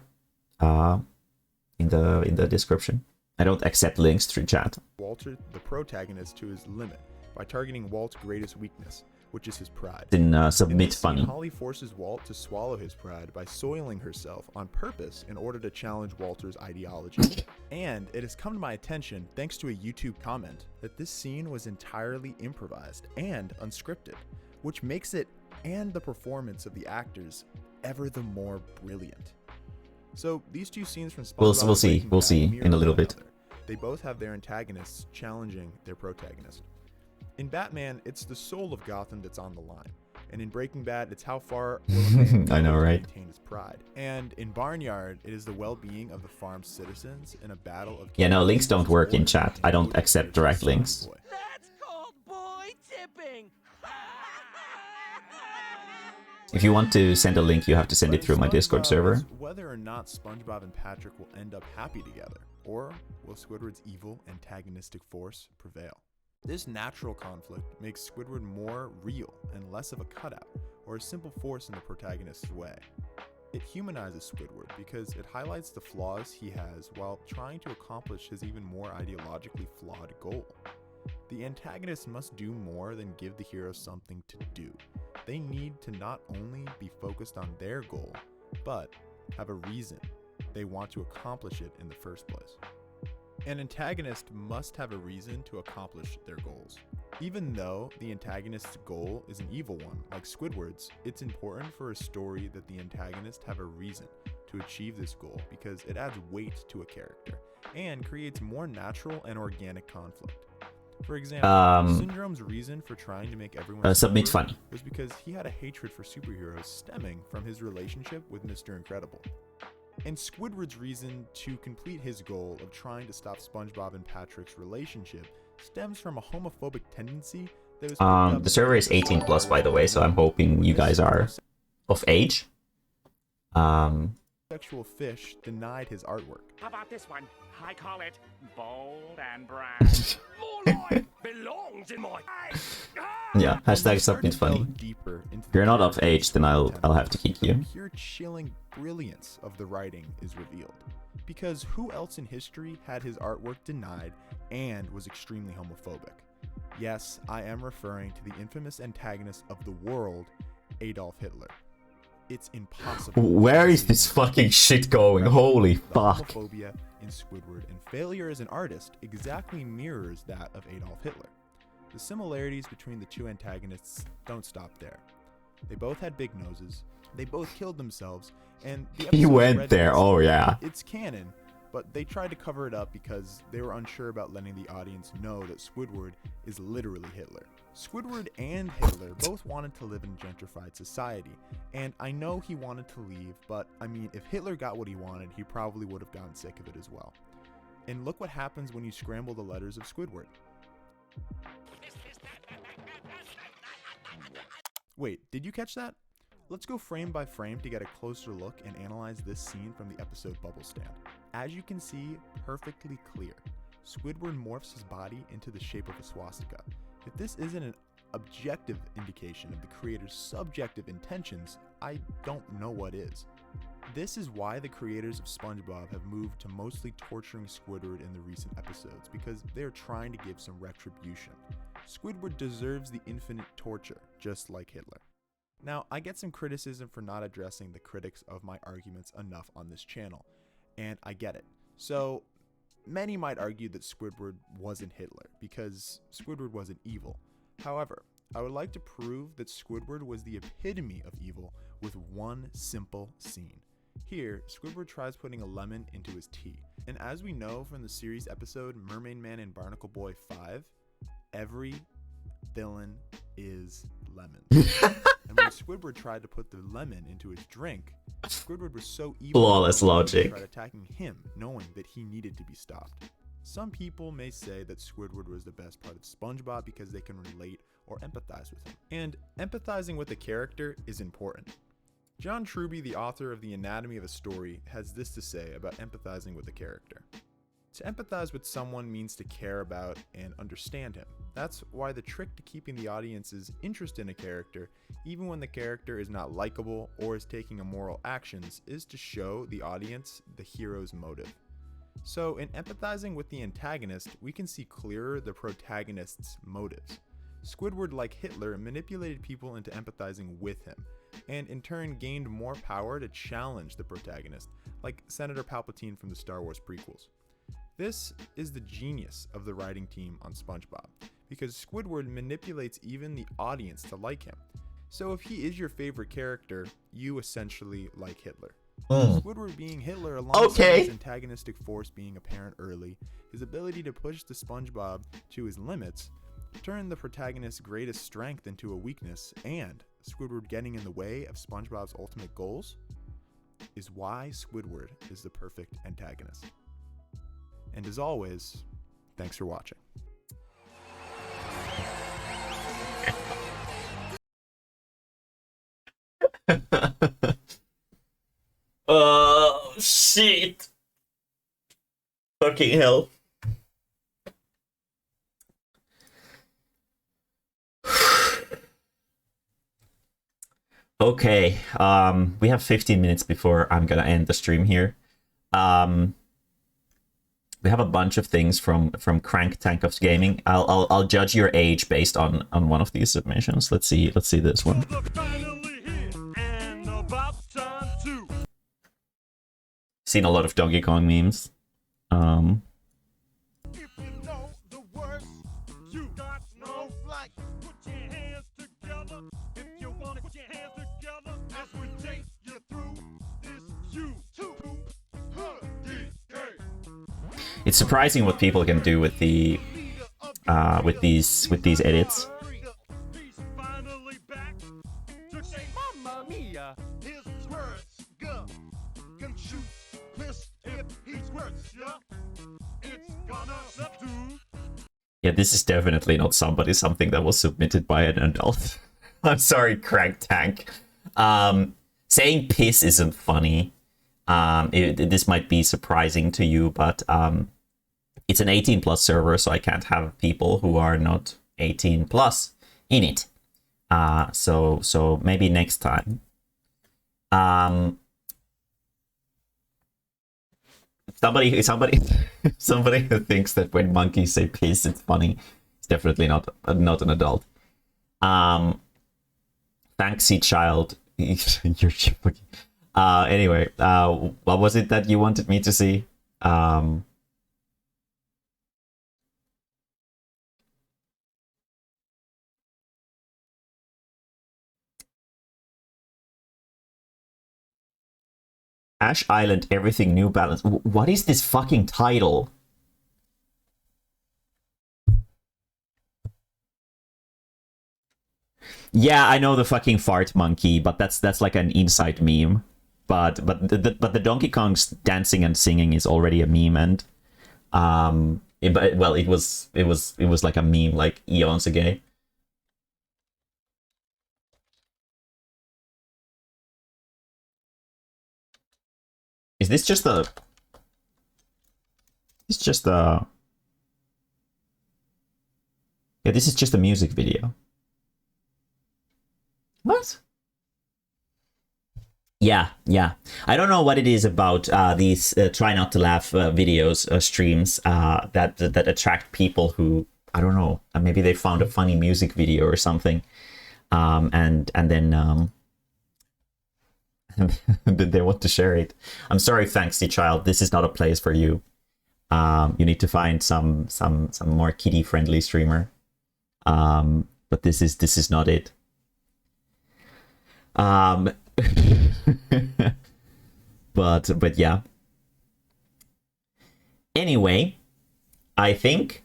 in the description. I don't accept links through chat. Walter, the protagonist, to his limit by targeting Walt's greatest weakness, which is his pride. In Submit Funny. Holly forces Walt to swallow his pride by soiling herself on purpose in order to challenge Walter's ideology. And it has come to my attention, thanks to a YouTube comment, that this scene was entirely improvised and unscripted, which makes it, and the performance of the actors, ever the more brilliant. So these two scenes from SpongeBob we'll see in a little bit. They both have their antagonists challenging their protagonist. In Batman, it's the soul of Gotham that's on the line, And in Breaking Bad, it's how far will a man I know, go to right? maintain his pride. And in Barnyard, it is the well-being of the farm's citizens in a battle of Yeah, no, links don't work in chat. I don't accept direct links. That's called boy tipping. If you want to send a link, you have to send it through my Discord server. Whether or not SpongeBob and Patrick will end up happy together, or will Squidward's evil antagonistic force prevail? This natural conflict makes Squidward more real and less of a cutout, or a simple force in the protagonist's way. It humanizes Squidward because it highlights the flaws he has while trying to accomplish his even more ideologically flawed goal. The antagonist must do more than give the hero something to do. They need to not only be focused on their goal, but have a reason they want to accomplish it in the first place. An antagonist must have a reason to accomplish their goals. Even though the antagonist's goal is an evil one, like Squidward's, it's important for a story that the antagonist have a reason to achieve this goal because it adds weight to a character and creates more natural and organic conflict. For example, Syndrome's reason for trying to make everyone submit sober funny. was because he had a hatred for superheroes stemming from his relationship with Mr. Incredible. And Squidward's reason to complete his goal of trying to stop SpongeBob and Patrick's relationship stems from a homophobic tendency that was The server is 18 plus, by the way, so I'm hoping you guys are of age. sexual fish denied his artwork. How about this one? I call it bold and brash. More life belongs in my eyes. Yeah, hashtag submit funny. If you're not of age, then I'll have to kick you. The pure chilling brilliance of the writing is revealed. Because who else in history had his artwork denied and was extremely homophobic? Yes, I am referring to the infamous antagonist of the world, Adolf Hitler. It's impossible. Where is this fucking shit going? Holy fuck. Homophobia in Squidward and failure as an artist exactly mirrors that of Adolf Hitler. The similarities between the two antagonists don't stop there. They both had big noses, they both killed themselves, and the He episode went Red there, Nose, oh yeah. It's canon, but they tried to cover it up because they were unsure about letting the audience know that Squidward is literally Hitler. Squidward and Hitler both wanted to live in a gentrified society, and I know he wanted to leave, but I mean, if Hitler got what he wanted, he probably would have gotten sick of it as well. And look what happens when you scramble the letters of Squidward. Wait, did you catch that? Let's go frame by frame to get a closer look and analyze this scene from the episode Bubble Stand. As you can see, perfectly clear, Squidward morphs his body into the shape of a swastika. If this isn't an objective indication of the creator's subjective intentions, I don't know what is. This is why the creators of SpongeBob have moved to mostly torturing Squidward in the recent episodes, because they are trying to give some retribution. Squidward deserves the infinite torture, just like Hitler. Now, I get some criticism for not addressing the critics of my arguments enough on this channel, and I get it. So, many might argue that Squidward wasn't Hitler, because Squidward wasn't evil. However, I would like to prove that Squidward was the epitome of evil with one simple scene. Here, Squidward tries putting a lemon into his tea, and as we know from the series episode Mermaid Man and Barnacle Boy 5, every villain is lemon. And when Squidward tried to put the lemon into his drink, Squidward was so evil Flawless that he logic. tried attacking him, knowing that he needed to be stopped. Some people may say that Squidward was the best part of SpongeBob because they can relate or empathize with him. And empathizing with a character is important. John Truby, the author of The Anatomy of a Story, has this to say about empathizing with a character. To empathize with someone means to care about and understand him. That's why the trick to keeping the audience's interest in a character, even when the character is not likable or is taking immoral actions, is to show the audience the hero's motive. So in empathizing with the antagonist, we can see clearer the protagonist's motives. Squidward, like Hitler, manipulated people into empathizing with him, and in turn gained more power to challenge the protagonist, like Senator Palpatine from the Star Wars prequels. This is the genius of the writing team on SpongeBob, because Squidward manipulates even the audience to like him. So if he is your favorite character, you essentially like Hitler. Squidward being Hitler alongside his antagonistic force being apparent early, his ability to push the SpongeBob to his limits, turn the protagonist's greatest strength into a weakness, and Squidward getting in the way of SpongeBob's ultimate goals is why Squidward is the perfect antagonist. And as always, thanks for watching. Oh, shit. Fucking hell. Okay, we have 15 minutes before I'm gonna end the stream here. We have a bunch of things from Crank Tankov's Gaming. I'll judge your age based on one of these submissions. Let's see this one. Seen a lot of Donkey Kong memes. It's surprising what people can do with the with these edits. Mamma mia, his words go. Can shoot this if he's words, yeah. It's gonna subdue. Yeah, this is definitely not something that was submitted by an adult. I'm sorry, Crank Tank. Saying piss isn't funny. This might be surprising to you, but it's an 18+ server, so I can't have people who are not 18+ in it. So maybe next time. Somebody who thinks that when monkeys say piss, it's funny. It's definitely not an adult. Thanksy child. You're fucking. Anyway, what was it that you wanted me to see? Ash Island, everything New Balance. What is this fucking title? Yeah, I know the fucking fart monkey, but that's like an inside meme. But the Donkey Kong's dancing and singing is already a meme, and it was like a meme like eons ago. Is this just a? It's just a. Yeah, this is just a music video. What? Yeah. I don't know what it is about these try not to laugh videos, streams that attract people who, I don't know, maybe they found a funny music video or something, and then they want to share it. I'm sorry, Thanksy child, this is not a place for you. You need to find some more kiddie friendly streamer. But this is not it. But yeah. Anyway, I think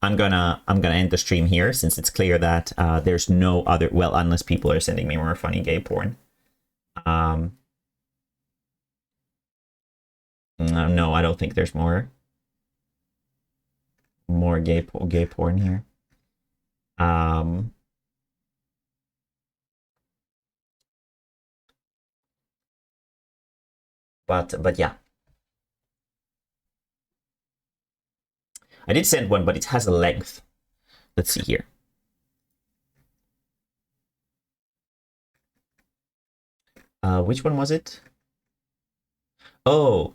I'm gonna end the stream here, since it's clear that there's no other, well, unless people are sending me more funny gay porn. No, I don't think there's more gay porn here. But yeah. I did send one, but it has a length. Let's see here. Which one was it? Oh,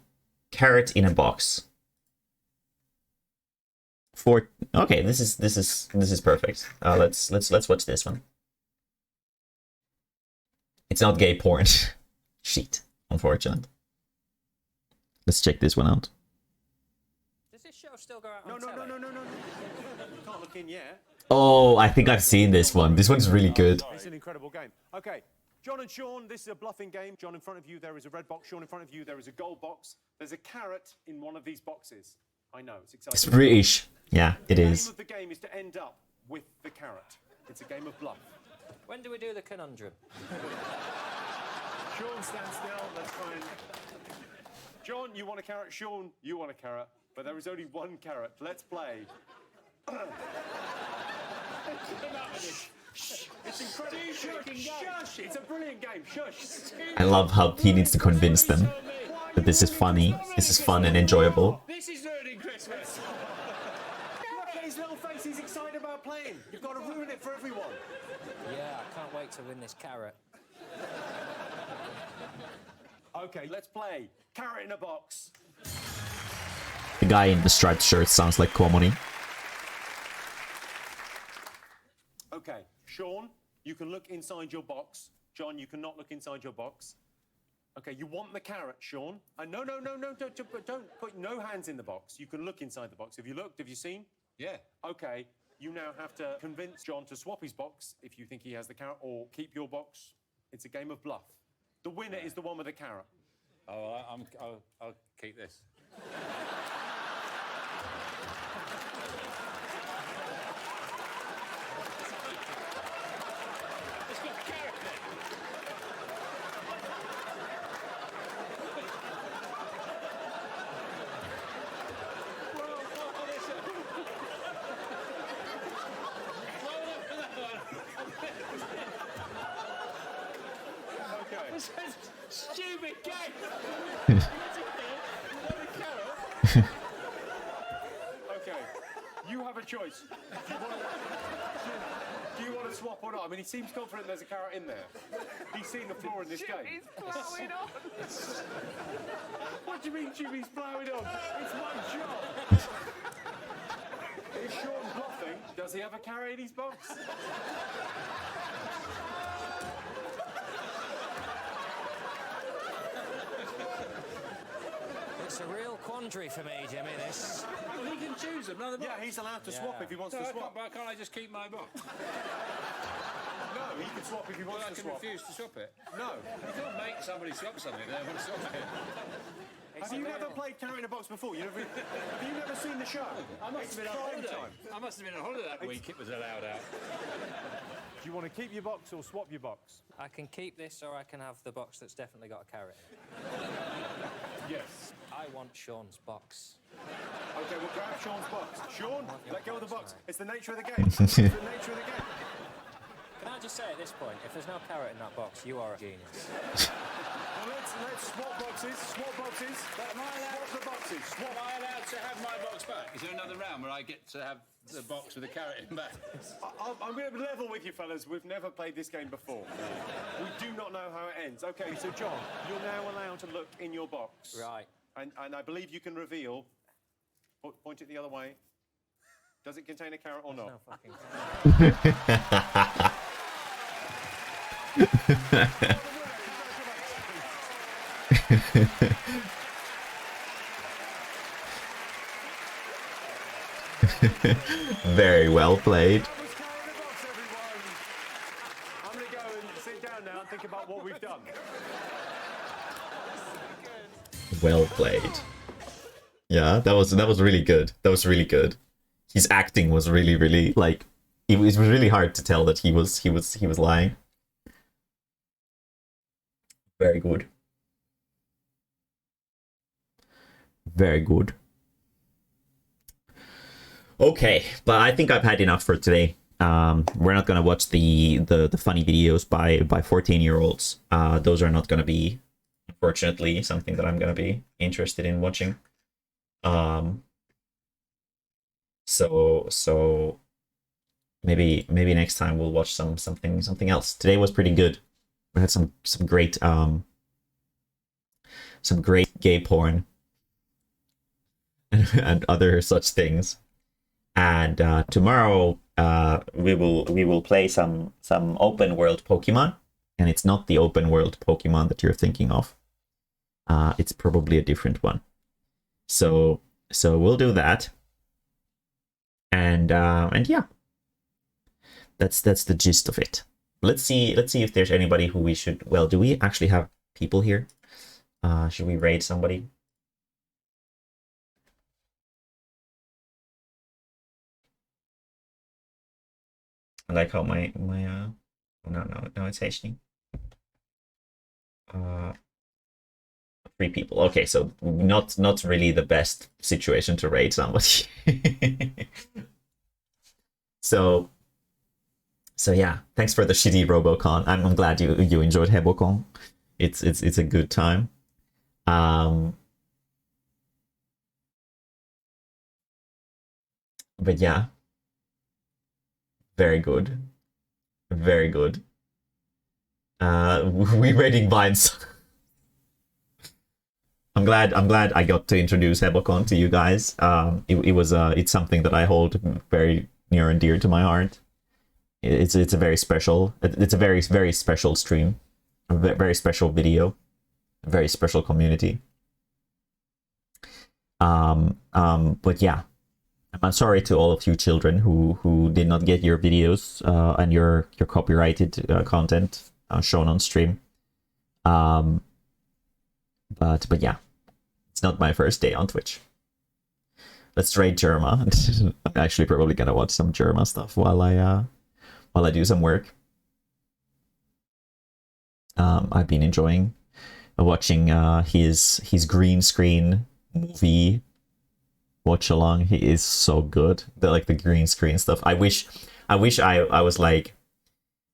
carrot in a box. Okay, this is perfect. Let's watch this one. It's not gay porn. Shit, unfortunate. Let's check this one out. Does this show still go out on telly? No. You can't look in yet. Oh, I think I've seen this one. This one's really good. It's an incredible game. Okay, John and Sean, this is a bluffing game. John, in front of you, there is a red box. Sean, in front of you, there is a gold box. There's a carrot in one of these boxes. I know, it's exciting. It's British. Yeah, it is. The name of the game is to end up with the carrot. It's a game of bluff. When do we do the conundrum? Sean, stand still. That's fine. John, you want a carrot. Sean, you want a carrot. But there is only one carrot. Let's play. It's incredible. Shush! It's a brilliant game. Shush! I love how he needs to convince them that this is funny, this is fun and enjoyable. This is ruining Christmas. Look at his little face. He's excited about playing. You've got to ruin it for everyone. Yeah, I can't wait to win this carrot. Okay, let's play. Carrot in a box. The guy in the striped shirt sounds like Komoni. Okay, Sean, you can look inside your box. John, you cannot look inside your box. Okay, you want the carrot, Sean. No, don't put no hands in the box. You can look inside the box. Have you looked? Have you seen? Yeah. Okay, you now have to convince John to swap his box if you think he has the carrot, or keep your box. It's a game of bluff. The winner is the one with the carrot. Oh, I'll keep this. This is stupid game. Okay, you have a choice. Do you want to swap or not? I mean, he seems confident there's a carrot in there. He's seen the floor in this game. Jimmy's ploughing on. What do you mean Jimmy's ploughing on? It's my job. Is Sean bluffing? Does he have a carrot in his box? It's a real quandary for me, Jimmy, this. Well, he can choose another box. Yeah, he's allowed to swap if he wants to swap. Why can't I just keep my box? No, he can swap if he wants to swap. I can refuse to swap it. No. You can't make somebody swap something they don't want to swap it. Have you never played carrot in a box before? Have you never seen the show? I must have been on holiday. I must have been on holiday that week it was allowed out. Do you want to keep your box or swap your box? I can keep this, or I can have the box that's definitely got a carrot in it. Yes. I want Sean's box. Okay, we'll grab Sean's box. Sean, let go of the box. It's the nature of the game. It's the nature of the game. Can I just say at this point, if there's no carrot in that box, you are a genius. Well, let's swap boxes. Swap boxes. But am I allowed Swap the boxes. Swap. Am I allowed to have my box back? Is there another round where I get to have the box with the carrot in back? I'm going to level with you, fellas. We've never played this game before. We do not know how it ends. Okay, so John, you're now allowed to look in your box. Right. And I believe you can reveal. Point it the other way. Does it contain a carrot or not? No fucking Very well played. I'm going to go and sit down now and think about what we've done. Well played. Yeah, that was really good. That was really good. His acting was really like it was really hard to tell that he was lying. Very good. Very good. Okay, but I think I've had enough for today. We're not gonna watch the funny videos by 14-year-olds. Those are not gonna be, unfortunately, something that I'm gonna be interested in watching. So maybe next time we'll watch something else. Today was pretty good. We had some great gay porn and other such things. And tomorrow we will play some open world Pokemon, and it's not the open world Pokemon that you're thinking of. It's probably a different one. So we'll do that. And yeah, that's the gist of it. Let's see if there's anybody who we should. Well, do we actually have people here? Should we raid somebody? I like how my No, it's HD. 3 people. Okay, so not really the best situation to rate somebody. So yeah, thanks for the shitty Robocon. I'm glad you enjoyed Hebocon. It's a good time. But yeah, very good, very good. We rating Vines. I'm glad I got to introduce Hebocon to you guys. It's something that I hold very near and dear to my heart. It's a very special. It's a very special stream, a very special video, a very special community. But yeah, I'm sorry to all of you children who did not get your videos and your copyrighted content shown on stream. But yeah, it's not my first day on Twitch. Let's trade Germa. I'm actually probably gonna watch some Germa stuff while I do some work. I've been enjoying watching his green screen movie watch along. He is so good. The green screen stuff. I wish I was like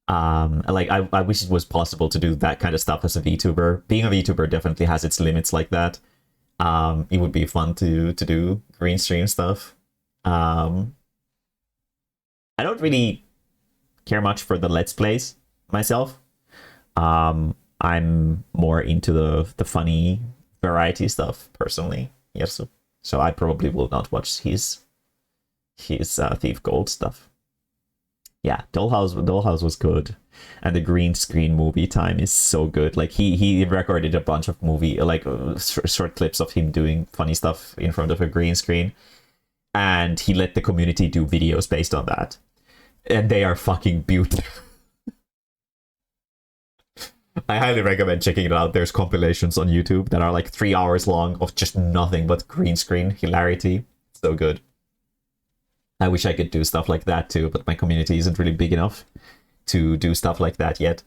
I wish it was possible to do that kind of stuff as a VTuber. Being a VTuber definitely has its limits like that. It would be fun to do green screen stuff. I don't really care much for the Let's Plays myself. I'm more into the funny variety stuff personally. Yes, so I probably will not watch his Thief Gold stuff. Yeah, Dollhouse was good, and the green screen movie time is so good. Like he recorded a bunch of movie short clips of him doing funny stuff in front of a green screen, and he let the community do videos based on that, and they are fucking beautiful. I highly recommend checking it out. There's compilations on YouTube that are like 3 hours long of just nothing but green screen hilarity. So good. I wish I could do stuff like that too, but my community isn't really big enough to do stuff like that yet.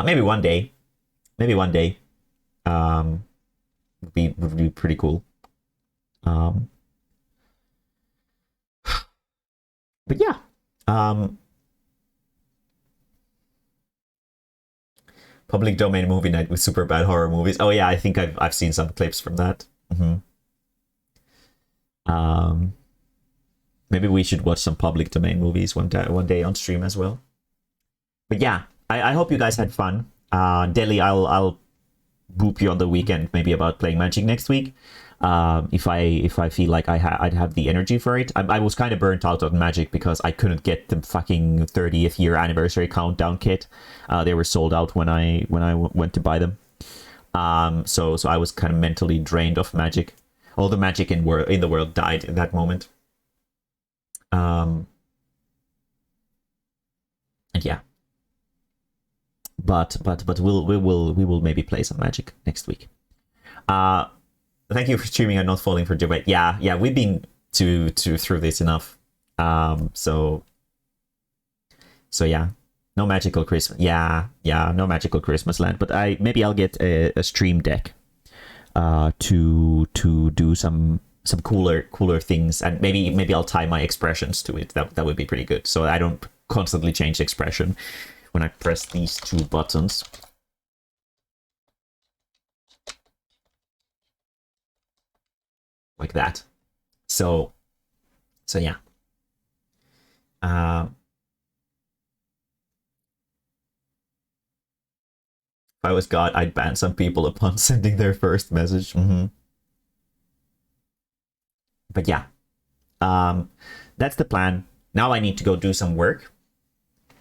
Maybe one day. Maybe one day. Would be pretty cool. But yeah. Public domain movie night with super bad horror movies. Oh yeah, I think I've seen some clips from that. Maybe we should watch some public domain movies one day on stream as well. But yeah, I hope you guys had fun. Deli, I'll boop you on the weekend maybe about playing Magic next week. If I feel like I'd have the energy for it. I was kind of burnt out on Magic because I couldn't get the fucking 30th year anniversary countdown kit. They were sold out when I went to buy them. So I was kind of mentally drained of Magic. All the magic in the world died in that moment. And yeah. But we will maybe play some Magic next week. Thank you for streaming and not falling for debate. Yeah, we've been through this enough. So yeah, no magical Christmas. Yeah, no magical Christmas land. But maybe I'll get a stream deck, to do some cooler things, and maybe I'll tie my expressions to it. That would be pretty good. So I don't constantly change expression when I press these 2 buttons. Like that. So yeah. If I was God, I'd ban some people upon sending their first message. But yeah. That's the plan. Now I need to go do some work.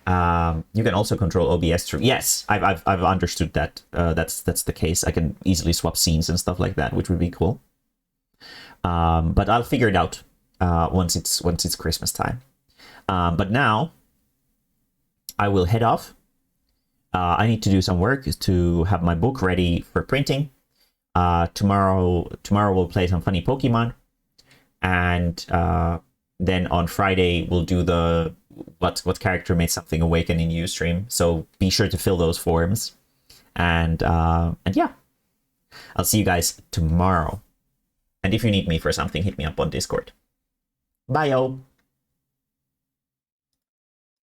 You can also control OBS through. Yes, I've understood that. That's the case. I can easily swap scenes and stuff like that, which would be cool. But I'll figure it out once it's Christmas time. But now I will head off. I need to do some work to have my book ready for printing. Tomorrow we'll play some funny Pokemon, and then on Friday we'll do the what character made something awaken in Ustream. So be sure to fill those forms. And yeah, I'll see you guys tomorrow. And if you need me for something, hit me up on Discord. Bye, yo!